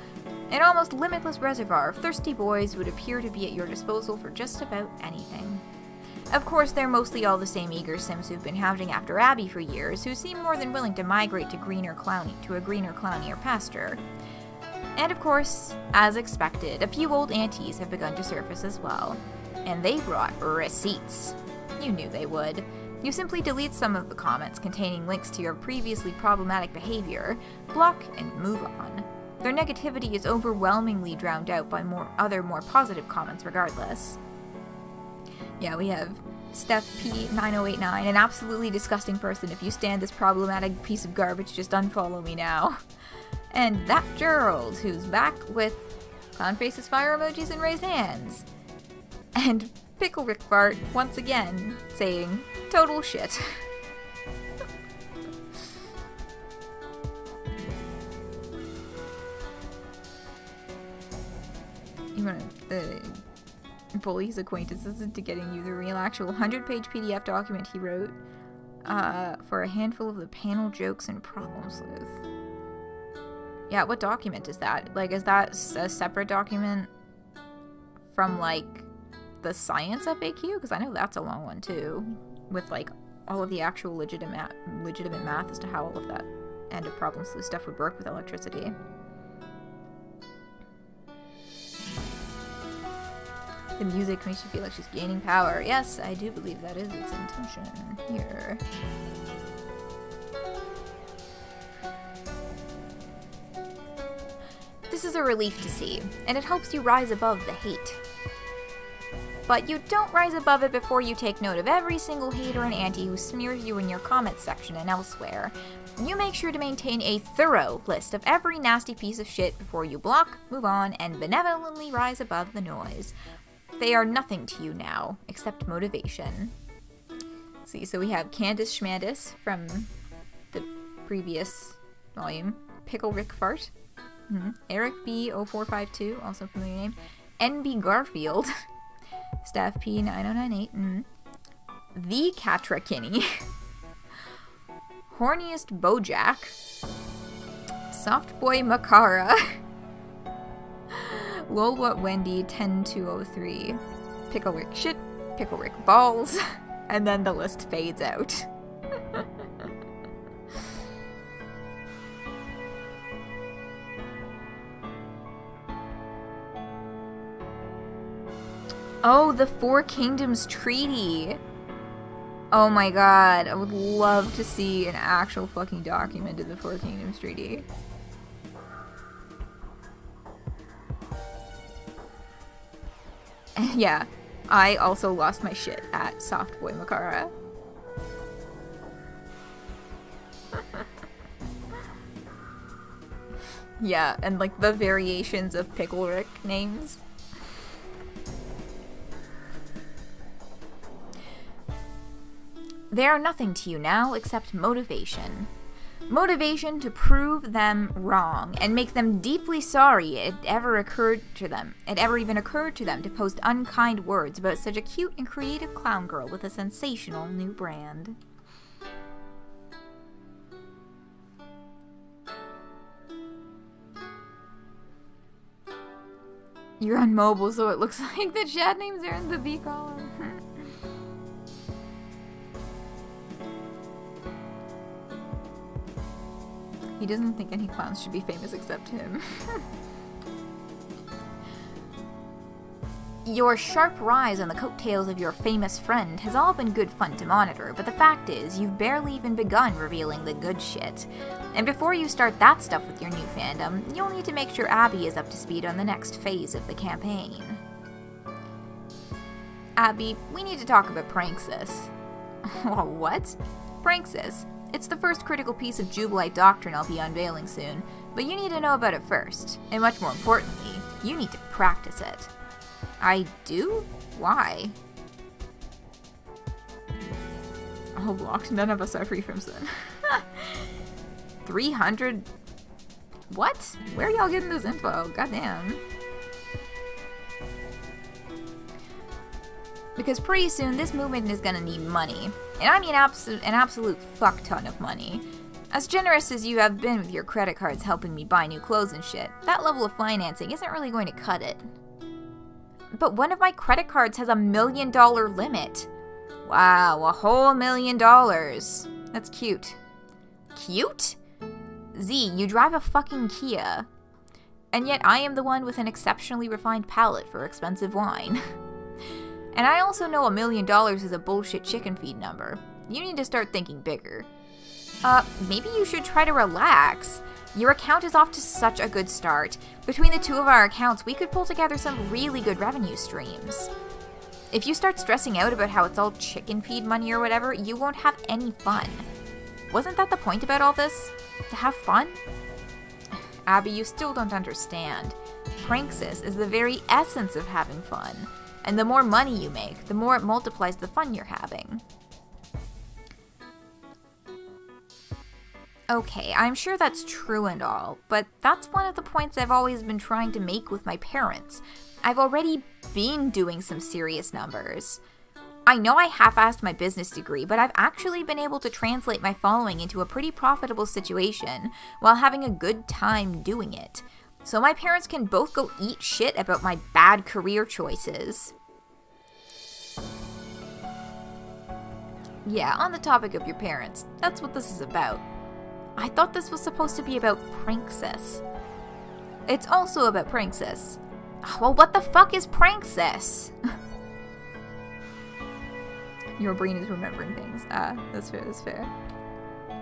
An almost limitless reservoir of thirsty boys would appear to be at your disposal for just about anything. Of course, they're mostly all the same eager sims who've been hounding after Abby for years, who seem more than willing to migrate to a greener, clownier pasture. And of course, as expected, a few old aunties have begun to surface as well. And they brought receipts. You knew they would. You simply delete some of the comments containing links to your previously problematic behavior, block, and move on. Their negativity is overwhelmingly drowned out by other more positive comments regardless. Yeah, we have Steph P9089, an absolutely disgusting person. If you stand this problematic piece of garbage, just unfollow me now. And that Gerald, who's back with clown faces, fire emojis, and raised hands. And Pickle Rick Fart, once again, saying total shit. You want to bully his acquaintances into getting you the real actual 100-page PDF document he wrote for a handful of the panel jokes and problem sleuth. Yeah, what document is that? Like, is that a separate document from, like, the science FAQ, because I know that's a long one, too, with, like, all of the actual legitimate math as to how all of that end of problem stuff would work with electricity. The music makes you feel like she's gaining power. Yes, I do believe that is its intention here. This is a relief to see, and it helps you rise above the hate. But you don't rise above it before you take note of every single hater and anti who smears you in your comments section and elsewhere. You make sure to maintain a thorough list of every nasty piece of shit before you block, move on, and benevolently rise above the noise. They are nothing to you now, except motivation. See, so we have Candace Schmandis from the previous volume, Pickle Rick Fart, Eric B0452, also familiar name, NB Garfield, Staff P9098, The Catra Kinney, Horniest Bojack, Softboy Makara, Lol What Wendy 10203, Pickle Rick Shit, Pickle Rick Balls, and then the list fades out. Oh, the Four Kingdoms Treaty! Oh my god, I would love to see an actual fucking document of the Four Kingdoms Treaty. Yeah, I also lost my shit at Softboy Makara. Yeah, and like the variations of Pickle Rick names. They are nothing to you now except motivation. Motivation to prove them wrong and make them deeply sorry it ever even occurred to them to post unkind words about such a cute and creative clown girl with a sensational new brand. You're on mobile, so it looks like the chat names are in the B column. He doesn't think any clowns should be famous except him. Your sharp rise on the coattails of your famous friend has all been good fun to monitor, but the fact is, you've barely even begun revealing the good shit. And before you start that stuff with your new fandom, you'll need to make sure Abby is up to speed on the next phase of the campaign. Abby, we need to talk about Pranxis. What? Pranxis. It's the first critical piece of Jubilite doctrine I'll be unveiling soon, but you need to know about it first, and much more importantly, you need to practice it. I do? Why? All blocked, none of us are free from sin. 300? What? Where are y'all getting this info? Goddamn. Because pretty soon this movement is gonna need money. And I mean an absolute fuck ton of money. As generous as you have been with your credit cards helping me buy new clothes and shit, that level of financing isn't really going to cut it. But one of my credit cards has $1 million limit. Wow, a whole $1 million. That's cute. Cute? Z, you drive a fucking Kia. And yet I am the one with an exceptionally refined palate for expensive wine. And I also know $1 million is a bullshit chicken feed number. You need to start thinking bigger. Maybe you should try to relax. Your account is off to such a good start. Between the two of our accounts, we could pull together some really good revenue streams. If you start stressing out about how it's all chicken feed money or whatever, you won't have any fun. Wasn't that the point about all this? To have fun? Abby, you still don't understand. Pranxis is the very essence of having fun. And the more money you make, the more it multiplies the fun you're having. Okay, I'm sure that's true and all, but that's one of the points I've always been trying to make with my parents. I've already been doing some serious numbers. I know I half-assed my business degree, but I've actually been able to translate my following into a pretty profitable situation while having a good time doing it. So my parents can both go eat shit about my bad career choices. Yeah, on the topic of your parents, that's what this is about. I thought this was supposed to be about Pranxis. It's also about Pranxis. Well, what the fuck is Pranxis? Your brain is remembering things. Ah, that's fair, that's fair.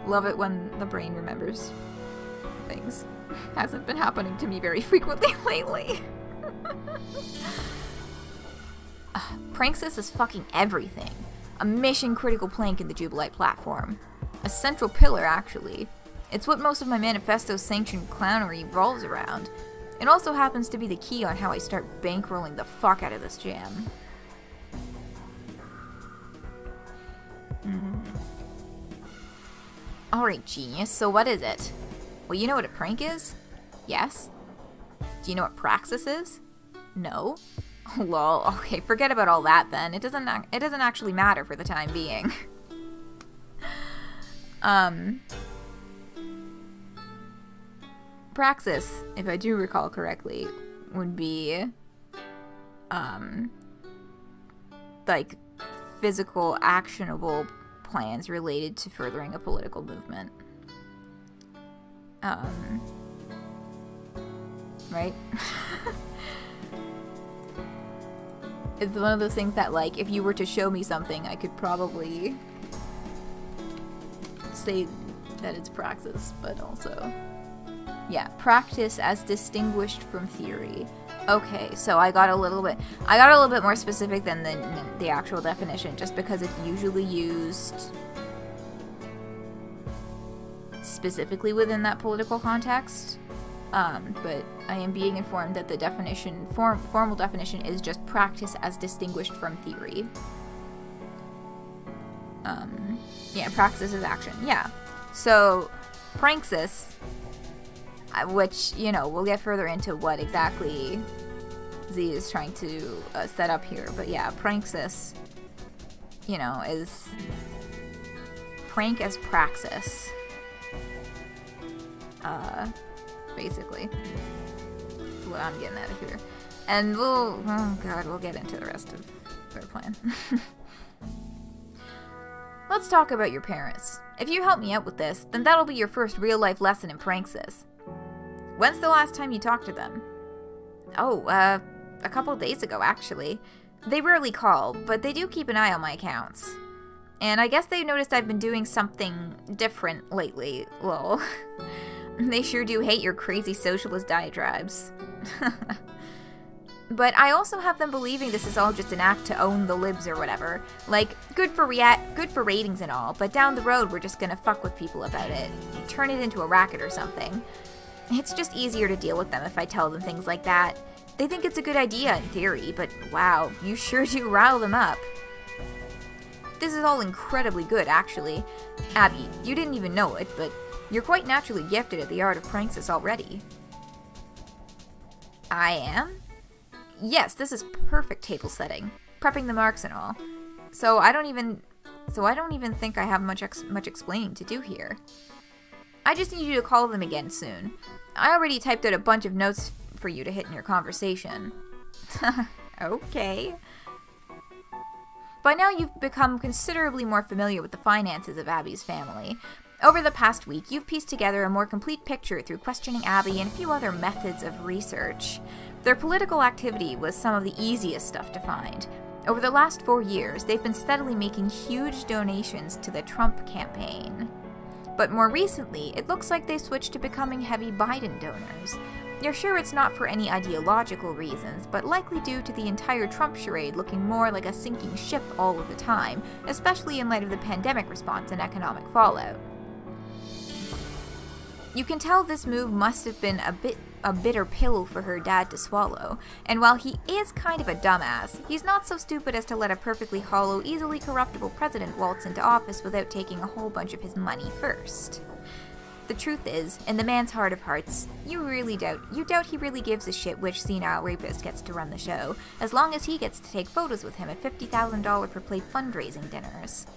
Love it when the brain remembers things. Hasn't been happening to me very frequently lately. Pranxis is fucking everything. A mission-critical plank in the Jubilite platform. A central pillar, actually. It's what most of my manifesto-sanctioned clownery revolves around. It also happens to be the key on how I start bankrolling the fuck out of this jam. Alright, genius, so what is it? Well, you know what a prank is? Yes. Do you know what Pranxis is? No. Lol, okay, forget about all that then. It doesn't actually matter for the time being. Pranxis, if I do recall correctly, would be, like, physical, actionable plans related to furthering a political movement. Right? It's one of those things that, like, if you were to show me something, I could probably say that it's praxis, but also... Yeah, practice as distinguished from theory. Okay, so I got a little bit more specific than the actual definition, just because it's usually used specifically within that political context. But I am being informed that the definition, formal definition, is just practice as distinguished from theory. Yeah, praxis is action. Yeah. So, Pranxis, which, you know, we'll get further into what exactly Z is trying to set up here. But yeah, Pranxis, you know, is prank as praxis. Basically. That's what I'm getting out of here. And we'll, oh god, we'll get into the rest of their plan. Let's talk about your parents. If you help me out with this, then that'll be your first real-life lesson in Pranxis. When's the last time you talked to them? Oh, a couple days ago, actually. They rarely call, but they do keep an eye on my accounts. And I guess they noticed I've been doing something different lately, lol. They sure do hate your crazy socialist diatribes. But I also have them believing this is all just an act to own the libs or whatever. Like, good for ratings and all, but down the road we're just gonna fuck with people about it. Turn it into a racket or something. It's just easier to deal with them if I tell them things like that. They think it's a good idea in theory, but wow, you sure do rile them up. This is all incredibly good, actually. Abby, you didn't even know it, but you're quite naturally gifted at the art of Pranxis already. I am? Yes, this is perfect table setting. Prepping the marks and all. So I don't even think I have much explaining to do here. I just need you to call them again soon. I already typed out a bunch of notes for you to hit in your conversation. Okay. By now you've become considerably more familiar with the finances of Abby's family. Over the past week, you've pieced together a more complete picture through questioning Abby and a few other methods of research. Their political activity was some of the easiest stuff to find. Over the last 4 years, they've been steadily making huge donations to the Trump campaign. But more recently, it looks like they switched to becoming heavy Biden donors. You're sure it's not for any ideological reasons, but likely due to the entire Trump charade looking more like a sinking ship all of the time, especially in light of the pandemic response and economic fallout. You can tell this move must have been a bitter pill for her dad to swallow, and while he is kind of a dumbass, he's not so stupid as to let a perfectly hollow, easily corruptible president waltz into office without taking a whole bunch of his money first. The truth is, in the man's heart of hearts, you doubt he really gives a shit which senile rapist gets to run the show, as long as he gets to take photos with him at $50,000 per plate fundraising dinners.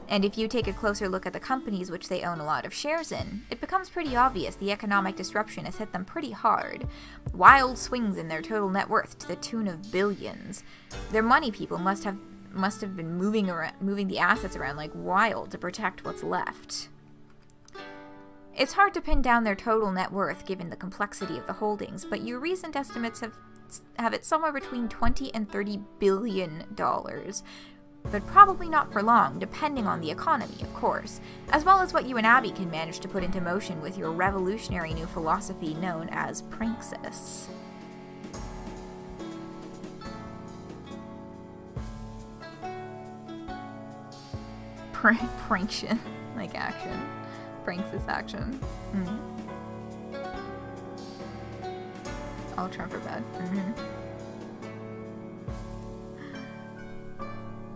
And if you take a closer look at the companies which they own a lot of shares in, it becomes pretty obvious the economic disruption has hit them pretty hard. Wild swings in their total net worth to the tune of billions. Their money people must have been moving the assets around like wild to protect what's left. It's hard to pin down their total net worth given the complexity of the holdings, but your recent estimates have it somewhere between $20 and $30 billion. But probably not for long, depending on the economy, of course, as well as what you and Abby can manage to put into motion with your revolutionary new philosophy known as Pranxis. Pranxian, like action. Pranxis action. All Trump are bad.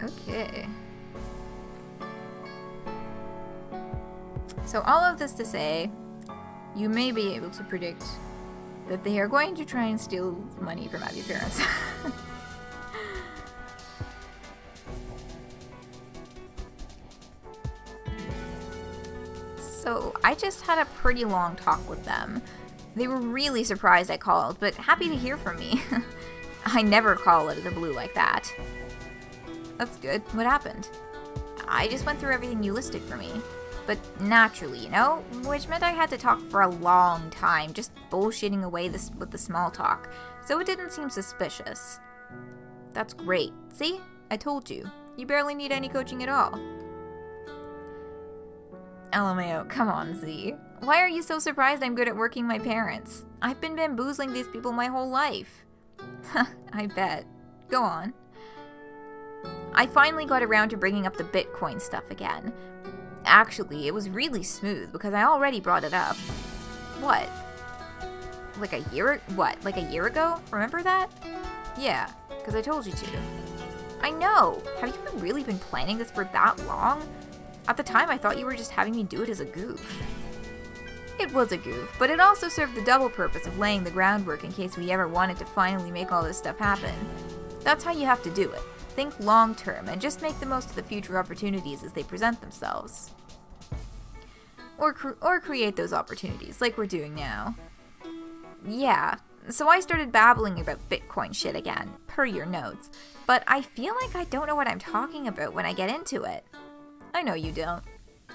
Okay. So all of this to say, you may be able to predict that they are going to try and steal money from Abby's parents. So I just had a pretty long talk with them. They were really surprised I called, but happy to hear from me. I never call out of the blue like that. That's good. What happened? I just went through everything you listed for me. But naturally, you know? Which meant I had to talk for a long time, just bullshitting away with the small talk. So it didn't seem suspicious. That's great. See? I told you. You barely need any coaching at all. LMAO, come on, Z. Why are you so surprised I'm good at working my parents? I've been bamboozling these people my whole life. I bet. Go on. I finally got around to bringing up the Bitcoin stuff again. Actually, it was really smooth because I already brought it up. What? Like a year? What? Like a year ago? Remember that? Yeah, because I told you to. I know! Have you really been planning this for that long? At the time, I thought you were just having me do it as a goof. It was a goof, but it also served the double purpose of laying the groundwork in case we ever wanted to finally make all this stuff happen. That's how you have to do it. Think long-term, and just make the most of the future opportunities as they present themselves. Or create those opportunities, like we're doing now. Yeah, so I started babbling about Bitcoin shit again, per your notes, but I feel like I don't know what I'm talking about when I get into it. I know you don't.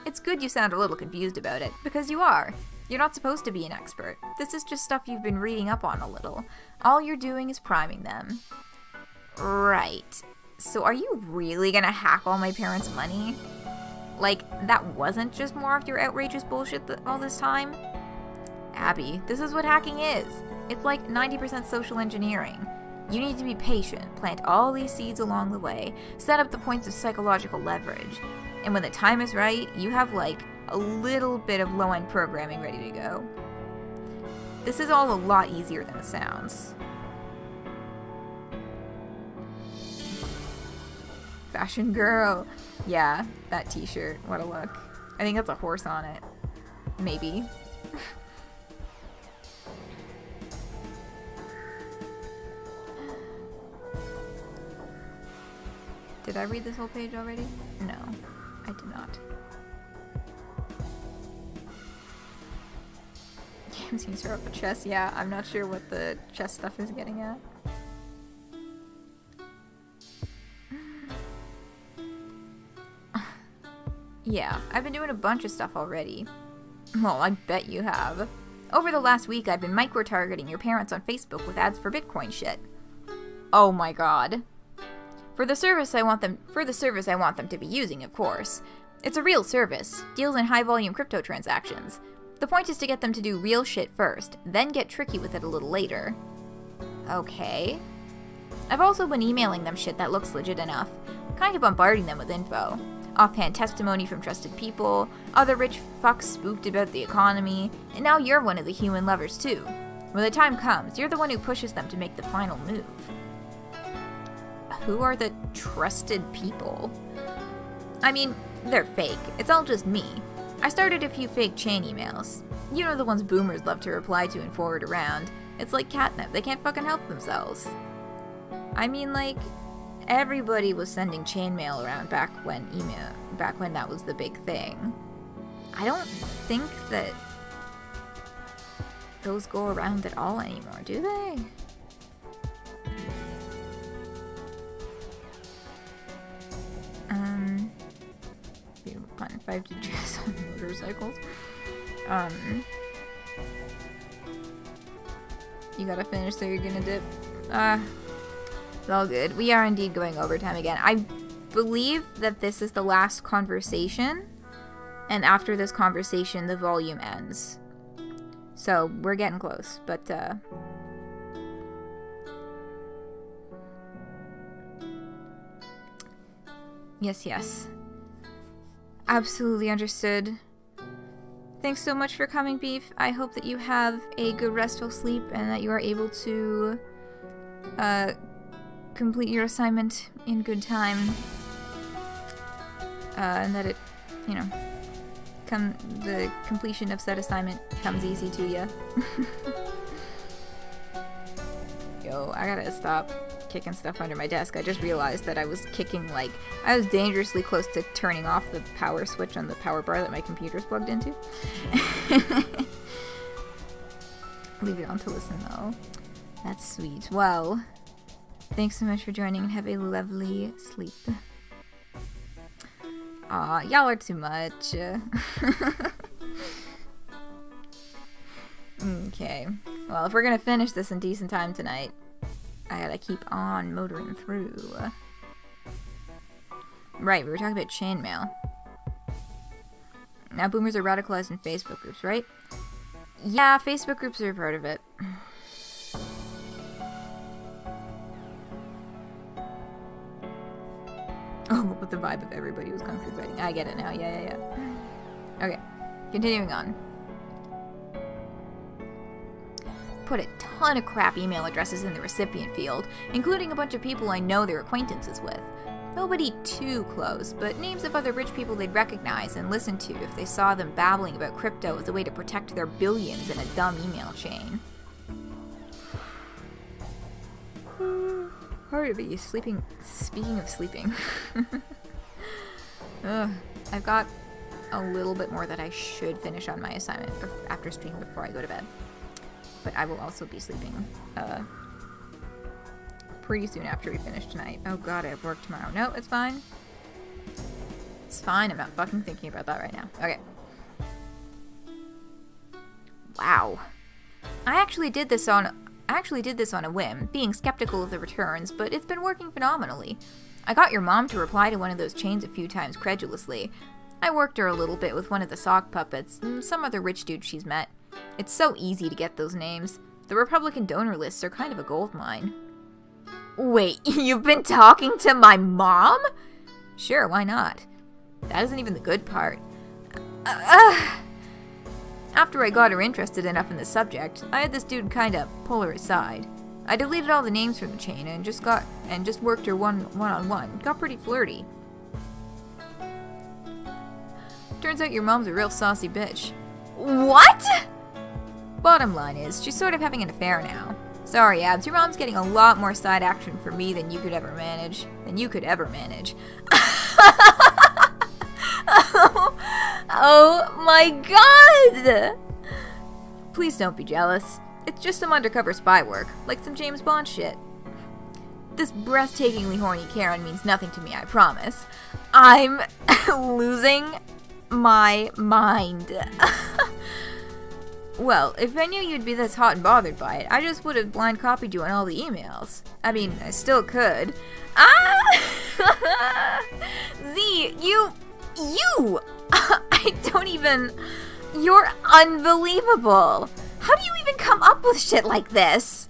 It's good you sound a little confused about it, because you are. You're not supposed to be an expert. This is just stuff you've been reading up on a little. All you're doing is priming them. Right. So are you really gonna hack all my parents' money? Like, that wasn't just more of your outrageous bullshit all this time? Abby, this is what hacking is. It's like 90% social engineering. You need to be patient, plant all these seeds along the way, set up the points of psychological leverage. And when the time is right, you have like a little bit of low-end programming ready to go. This is all a lot easier than it sounds. Fashion girl. Yeah, that t-shirt. What a look. I think that's a horse on it. Maybe. Did I read this whole page already? No, I did not. Game seems to up a chess. Yeah, I'm not sure what the chess stuff is getting at. Yeah, I've been doing a bunch of stuff already. Well, I bet you have. Over the last week, I've been micro-targeting your parents on Facebook with ads for Bitcoin shit. Oh my god. For the service I want them to be using, of course. It's a real service, deals in high-volume crypto transactions. The point is to get them to do real shit first, then get tricky with it a little later. Okay. I've also been emailing them shit that looks legit enough, kind of bombarding them with info. Offhand testimony from trusted people, other rich fucks spooked about the economy, and now you're one of the human lovers too. When the time comes, you're the one who pushes them to make the final move. Who are the trusted people? I mean, they're fake. It's all just me. I started a few fake chain emails. You know the ones boomers love to reply to and forward around. It's like catnip. They can't fucking help themselves. I mean, like, everybody was sending chainmail around back when that was the big thing. I don't think that those go around at all anymore, do they? Fun 5G chess on motorcycles. You gotta finish, so you're gonna dip. It's all good. We are indeed going overtime again. I believe that this is the last conversation, and after this conversation, the volume ends. So, we're getting close, but, Yes. Absolutely understood. Thanks so much for coming, Beef. I hope that you have a good restful sleep and that you are able to complete your assignment in good time. And that it, you know, the completion of said assignment comes easy to you. Yo, I gotta stop kicking stuff under my desk. I just realized that I was kicking, like, I was dangerously close to turning off the power switch on the power bar that my computer's plugged into. Leave it on to listen, though. That's sweet. Well, thanks so much for joining and have a lovely sleep. Aw, y'all are too much. Okay. Well, if we're gonna finish this in decent time tonight, I gotta keep on motoring through. Right, we were talking about chainmail. Now boomers are radicalized in Facebook groups, right? Yeah, Facebook groups are a part of it. Oh, with the vibe of everybody was kung fu fighting. I get it now. Yeah. Okay, continuing on. Put a ton of crap email addresses in the recipient field, including a bunch of people I know they're acquaintances with. Nobody too close, but names of other rich people they'd recognize and listen to if they saw them babbling about crypto as a way to protect their billions in a dumb email chain. Hard to be sleeping. Speaking of sleeping. I've got a little bit more that I should finish on my assignment after stream before I go to bed. But I will also be sleeping pretty soon after we finish tonight. Oh god, I have work tomorrow. No, it's fine. It's fine. I'm not fucking thinking about that right now. Okay. Wow. I actually did this on a whim, being skeptical of the returns, but it's been working phenomenally. I got your mom to reply to one of those chains a few times credulously. I worked her a little bit with one of the sock puppets and some other rich dude she's met. It's so easy to get those names. The Republican donor lists are kind of a goldmine. Wait, you've been talking to my mom? Sure, why not? That isn't even the good part. After I got her interested enough in the subject, I had this dude kinda pull her aside. I deleted all the names from the chain and just worked her one-on-one. Got pretty flirty. Turns out your mom's a real saucy bitch. What? Bottom line is, she's sort of having an affair now. Sorry, Abs, your mom's getting a lot more side action from me than you could ever manage. Oh my god! Please don't be jealous. It's just some undercover spy work, like some James Bond shit. This breathtakingly horny Karen means nothing to me, I promise. I'm losing my mind. Well, if I knew you'd be this hot and bothered by it, I just would have blind copied you on all the emails. I mean, I still could. Z, you! I don't even... You're unbelievable! How do you even come up with shit like this?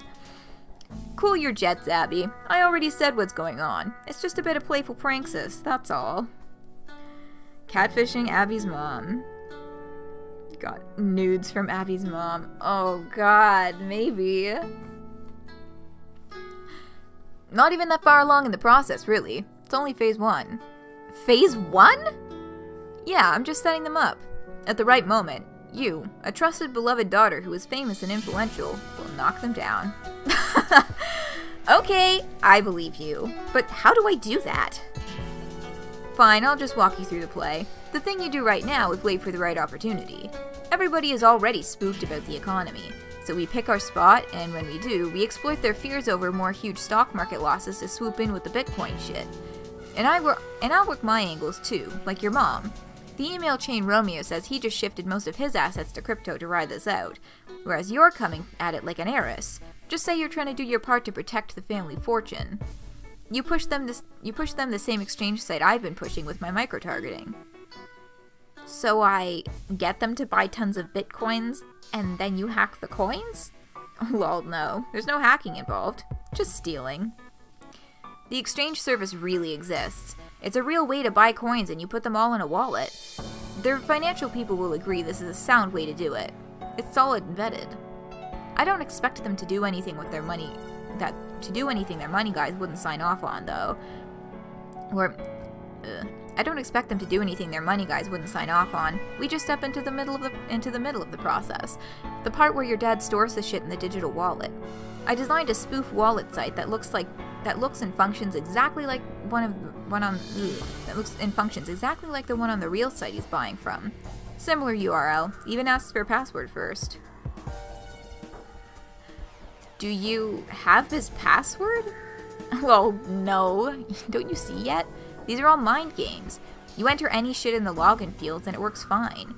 Cool your jets, Abby. I already said what's going on. It's just a bit of playful Pranxis, that's all. Catfishing Abby's mom. Got nudes from Abby's mom. Oh god, maybe. Not even that far along in the process, really. It's only phase 1. Phase 1? Yeah, I'm just setting them up. At the right moment, you, a trusted beloved daughter who is famous and influential, will knock them down. Okay, I believe you. But how do I do that? Fine, I'll just walk you through the play. The thing you do right now is wait for the right opportunity. Everybody is already spooked about the economy, so we pick our spot, and when we do, we exploit their fears over more huge stock market losses to swoop in with the Bitcoin shit. And I'll work my angles too, like your mom. The email chain Romeo says he just shifted most of his assets to crypto to ride this out, whereas you're coming at it like an heiress. Just say you're trying to do your part to protect the family fortune. You push them the same exchange site I've been pushing with my micro-targeting. So I get them to buy tons of bitcoins, and then you hack the coins? Lol, no. There's no hacking involved. Just stealing. The exchange service really exists. It's a real way to buy coins and you put them all in a wallet. Their financial people will agree this is a sound way to do it. It's solid and vetted. I don't expect them to do anything with their money their money guys wouldn't sign off on, though. I don't expect them to do anything their money guys wouldn't sign off on. We just step into the middle of the process. The part where your dad stores the shit in the digital wallet. I designed a spoof wallet site that looks and functions exactly like the one on the real site he's buying from. Similar URL, even asks for a password first. Do you have his password? Well, no. Don't you see yet? These are all mind games. You enter any shit in the login fields and it works fine.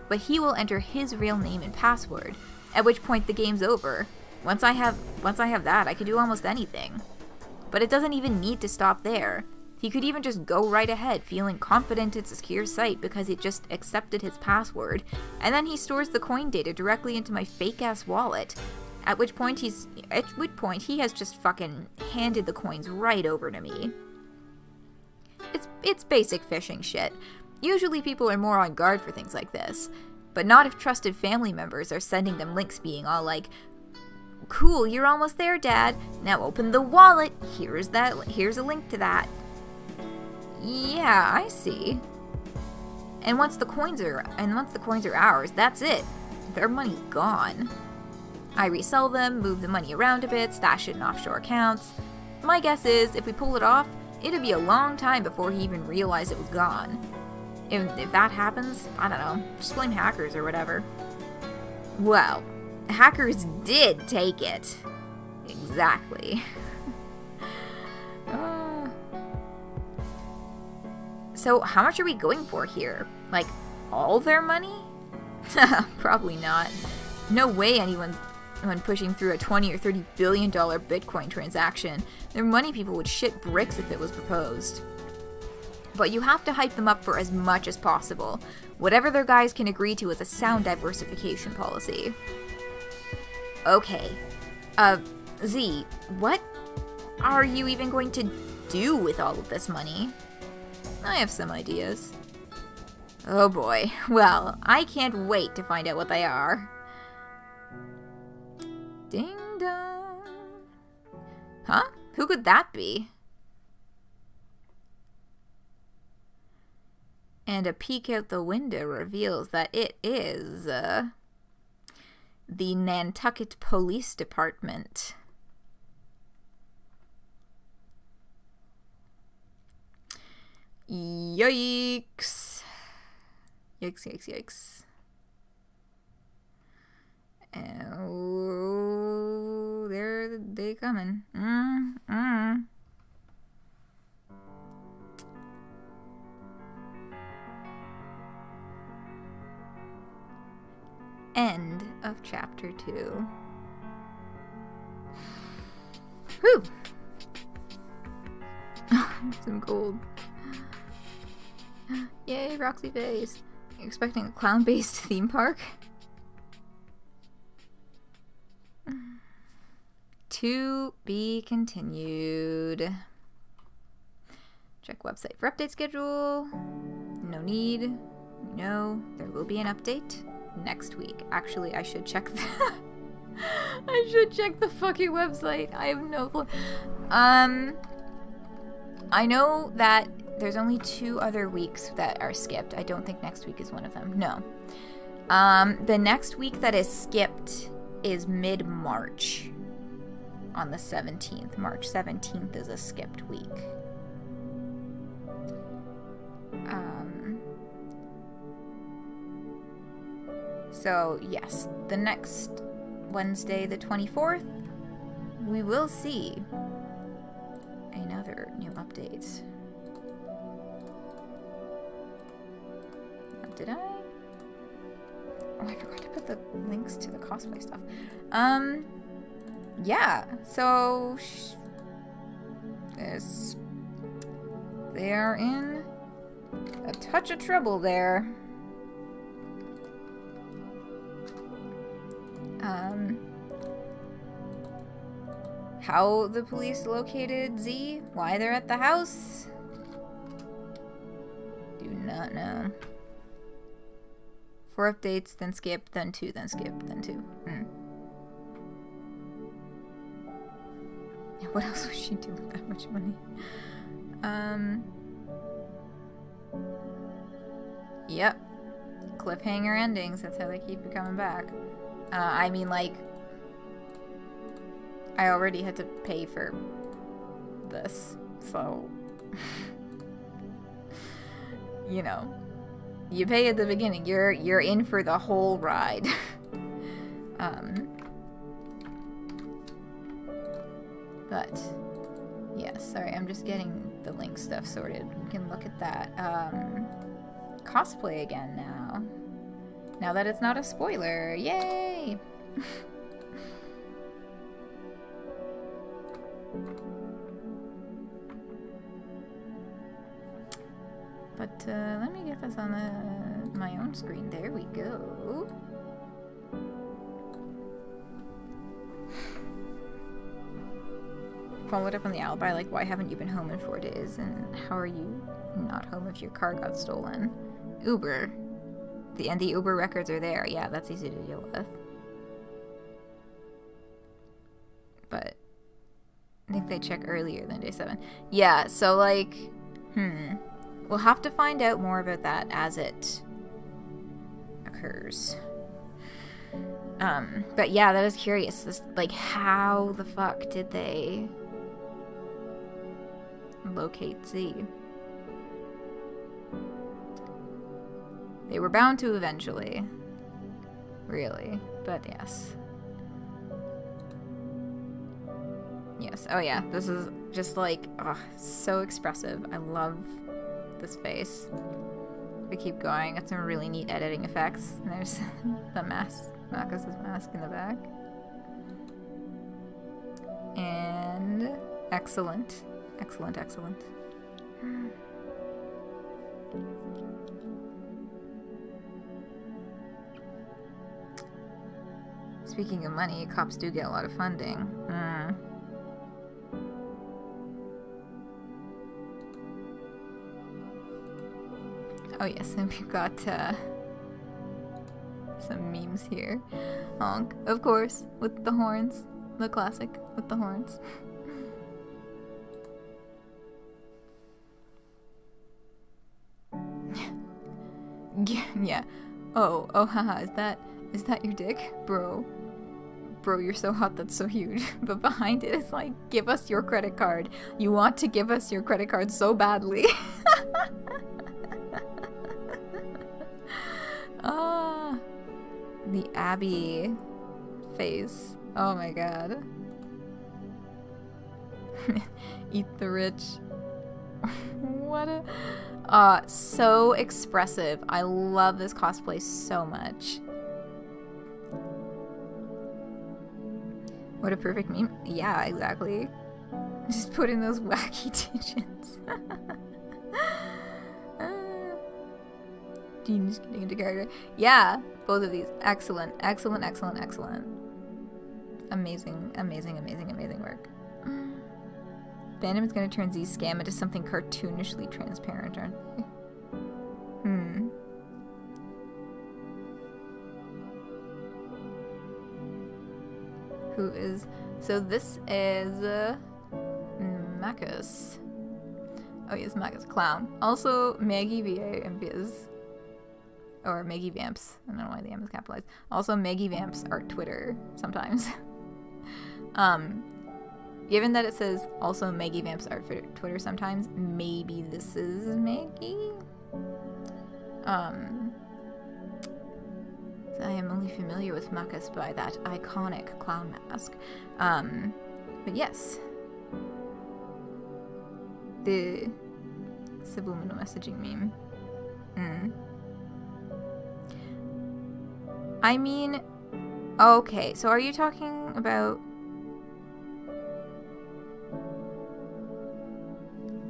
But he will enter his real name and password, at which point the game's over. Once I have that, I can do almost anything. But it doesn't even need to stop there. He could even just go right ahead, feeling confident it's a secure site because it just accepted his password, and then he stores the coin data directly into my fake-ass wallet. At which point he has just fucking handed the coins right over to me. It's basic phishing shit. Usually people are more on guard for things like this, but not if trusted family members are sending them links being all like, "Cool, you're almost there, Dad. Now open the wallet. Here's a link to that." Yeah, I see. And once the coins are ours, that's it. Their money's gone. I resell them, move the money around a bit, stash it in offshore accounts. My guess is, if we pull it off, it'd be a long time before he even realized it was gone. If that happens, I don't know, just blame hackers or whatever. Well, hackers did take it. Exactly. So how much are we going for here? Like, all their money? Probably not. No way anyone pushing through a $20 or $30 billion Bitcoin transaction. Their money people would shit bricks if it was proposed. But you have to hype them up for as much as possible. Whatever their guys can agree to is a sound diversification policy. Okay. Z, what are you even going to do with all of this money? I have some ideas. Oh boy. Well, I can't wait to find out what they are. Ding dong. Huh? Who could that be? And a peek out the window reveals that it is, the Nantucket Police Department. Yikes. Yikes, yikes, yikes. Oh, there they coming. End of chapter 2. Whew. Some gold. Yay, Roxy face. You're expecting a clown-based theme park? To be continued. Check website for update schedule. No need. No, there will be an update next week. Actually, I should check the I should check the fucking website. I have no clue. I know that there's only 2 other weeks that are skipped. I don't think next week is one of them. No. The next week that is skipped is mid-March. on the 17th. March 17th is a skipped week. So, yes, the next Wednesday, the 24th, we will see another new update. Did I? Oh, I forgot to put the links to the cosplay stuff. Yeah, so they are in a touch of trouble there. How the police located Z, why they're at the house, do not know. 4 updates, then skip, then 2, then skip, then 2. Yeah, what else would she do with that much money? Yep. Cliffhanger endings, that's how they keep it coming back. I mean, like, I already had to pay for this, so, you know, you pay at the beginning, you're in for the whole ride. But, yeah, sorry, I'm just getting the link stuff sorted. We can look at that. Cosplay again now. Now that it's not a spoiler, yay! But let me get this on my own screen. There we go. Followed up on the alibi, like, why haven't you been home in 4 days? And how are you not home if your car got stolen? Uber. And the Uber records are there. Yeah, that's easy to deal with. But I think they check earlier than day 7. Yeah, so, like, we'll have to find out more about that as it occurs. But yeah, that is curious. This, like, how the fuck did they locate Z? They were bound to eventually. Really. But yes. Yes. Oh yeah, this is just like, oh, so expressive. I love this face. We keep going. It's some really neat editing effects. And there's the mask, Marcus's mask in the back. And excellent. Excellent, excellent. Speaking of money, cops do get a lot of funding. Oh yes, and we've got some memes here. Honk, of course, with the horns. The classic, with the horns. Yeah. Oh, haha, is that your dick? Bro, you're so hot, that's so huge. But behind it is like, give us your credit card. You want to give us your credit card so badly. Ah, the Abby face. Oh my god. Eat the rich. What a... so expressive. I love this cosplay so much. What a perfect meme. Yeah, exactly. Just put in those wacky digits. Dean's getting into character. Yeah, both of these. Excellent, excellent, excellent, excellent. Amazing, amazing, amazing, amazing work. Fandom is going to turn Z's scam into something cartoonishly transparent, aren't they? Who is... So this is... Marcus. Oh yes, Marcus. Clown. Also, Maggie VA and Biz. Or Maggie Vamps. I don't know why the M is capitalized. Also, Maggie Vamps are Twitter sometimes. Given that it says also Maggie Vamps art for Twitter sometimes, maybe this is Maggie? I am only familiar with Marcus by that iconic clown mask. But yes. The subliminal messaging meme. I mean, okay, so are you talking about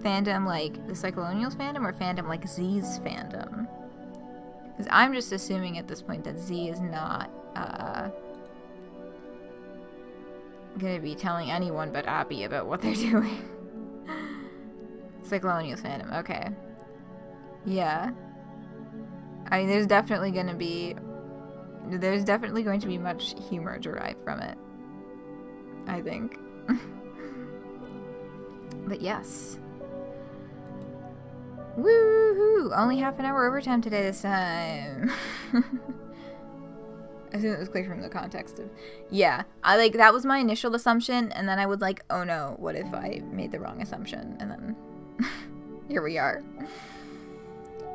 fandom like the Psycholonials fandom or fandom like Z's fandom? Because I'm just assuming at this point that Z is not gonna be telling anyone but Abby about what they're doing. Psycholonials fandom, okay. Yeah. I mean, there's definitely going to be much humor derived from it. I think. But yes. Woohoo! Only half an hour overtime today this time. I assume it was clear from the context of... Yeah, that was my initial assumption, and then I was like, oh no, what if I made the wrong assumption? And then here we are.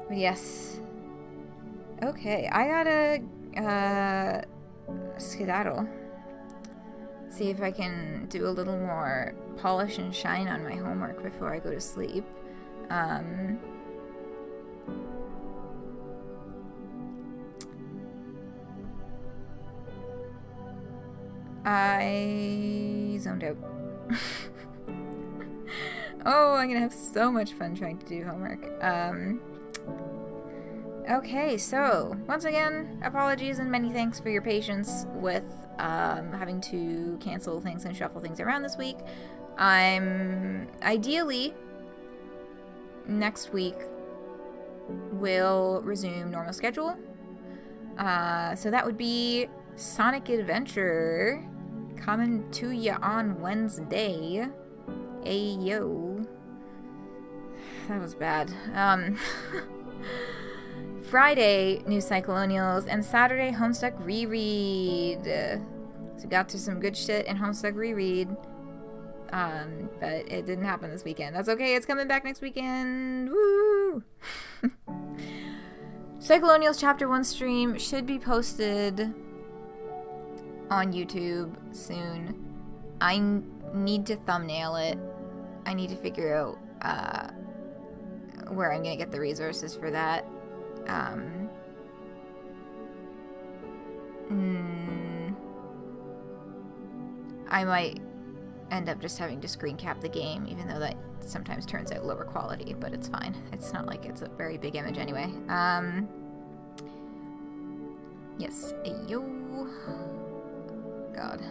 But yes. Okay, I gotta skedaddle. See if I can do a little more polish and shine on my homework before I go to sleep. I zoned out. Oh, I'm gonna have so much fun trying to do homework. Okay, so once again, apologies and many thanks for your patience with having to cancel things and shuffle things around this week. Ideally, next week will resume normal schedule. So that would be Sonic Adventure coming to ya on Wednesday. Ayo. That was bad. Friday, new Psycholonials, and Saturday, Homestuck reread. So got to some good shit in Homestuck reread. But it didn't happen this weekend. That's okay, it's coming back next weekend. Woo! Psycholonials Chapter 1 stream should be posted on YouTube soon. I need to thumbnail it. I need to figure out where I'm gonna get the resources for that. I might end up just having to screen cap the game, even though that sometimes turns out lower quality, but it's fine. It's not like it's a very big image anyway. Yes, yo. God.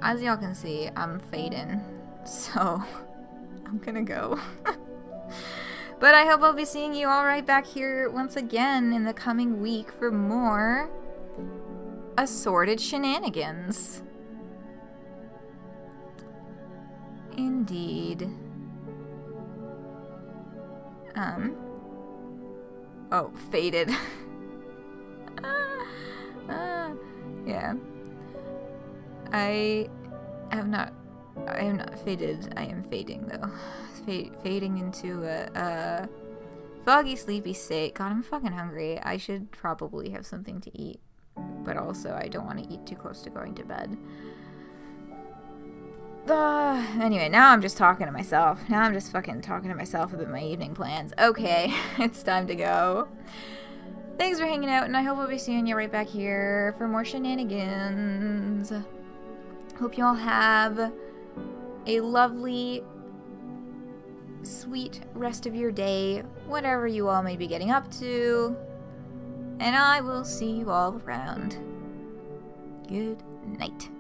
As y'all can see, I'm fading, so I'm gonna go. But I hope I'll be seeing you all right back here once again in the coming week for more assorted shenanigans. Indeed. Oh, faded. Yeah. I am not faded. I am fading, though. Fading into a foggy, sleepy state. God, I'm fucking hungry. I should probably have something to eat. But also, I don't want to eat too close to going to bed. Anyway, now I'm just talking to myself. Now I'm just fucking talking to myself about my evening plans. Okay, it's time to go. Thanks for hanging out, and I hope I'll be seeing you right back here for more shenanigans. Hope you all have a lovely, sweet rest of your day, whatever you all may be getting up to. And I will see you all around. Good night.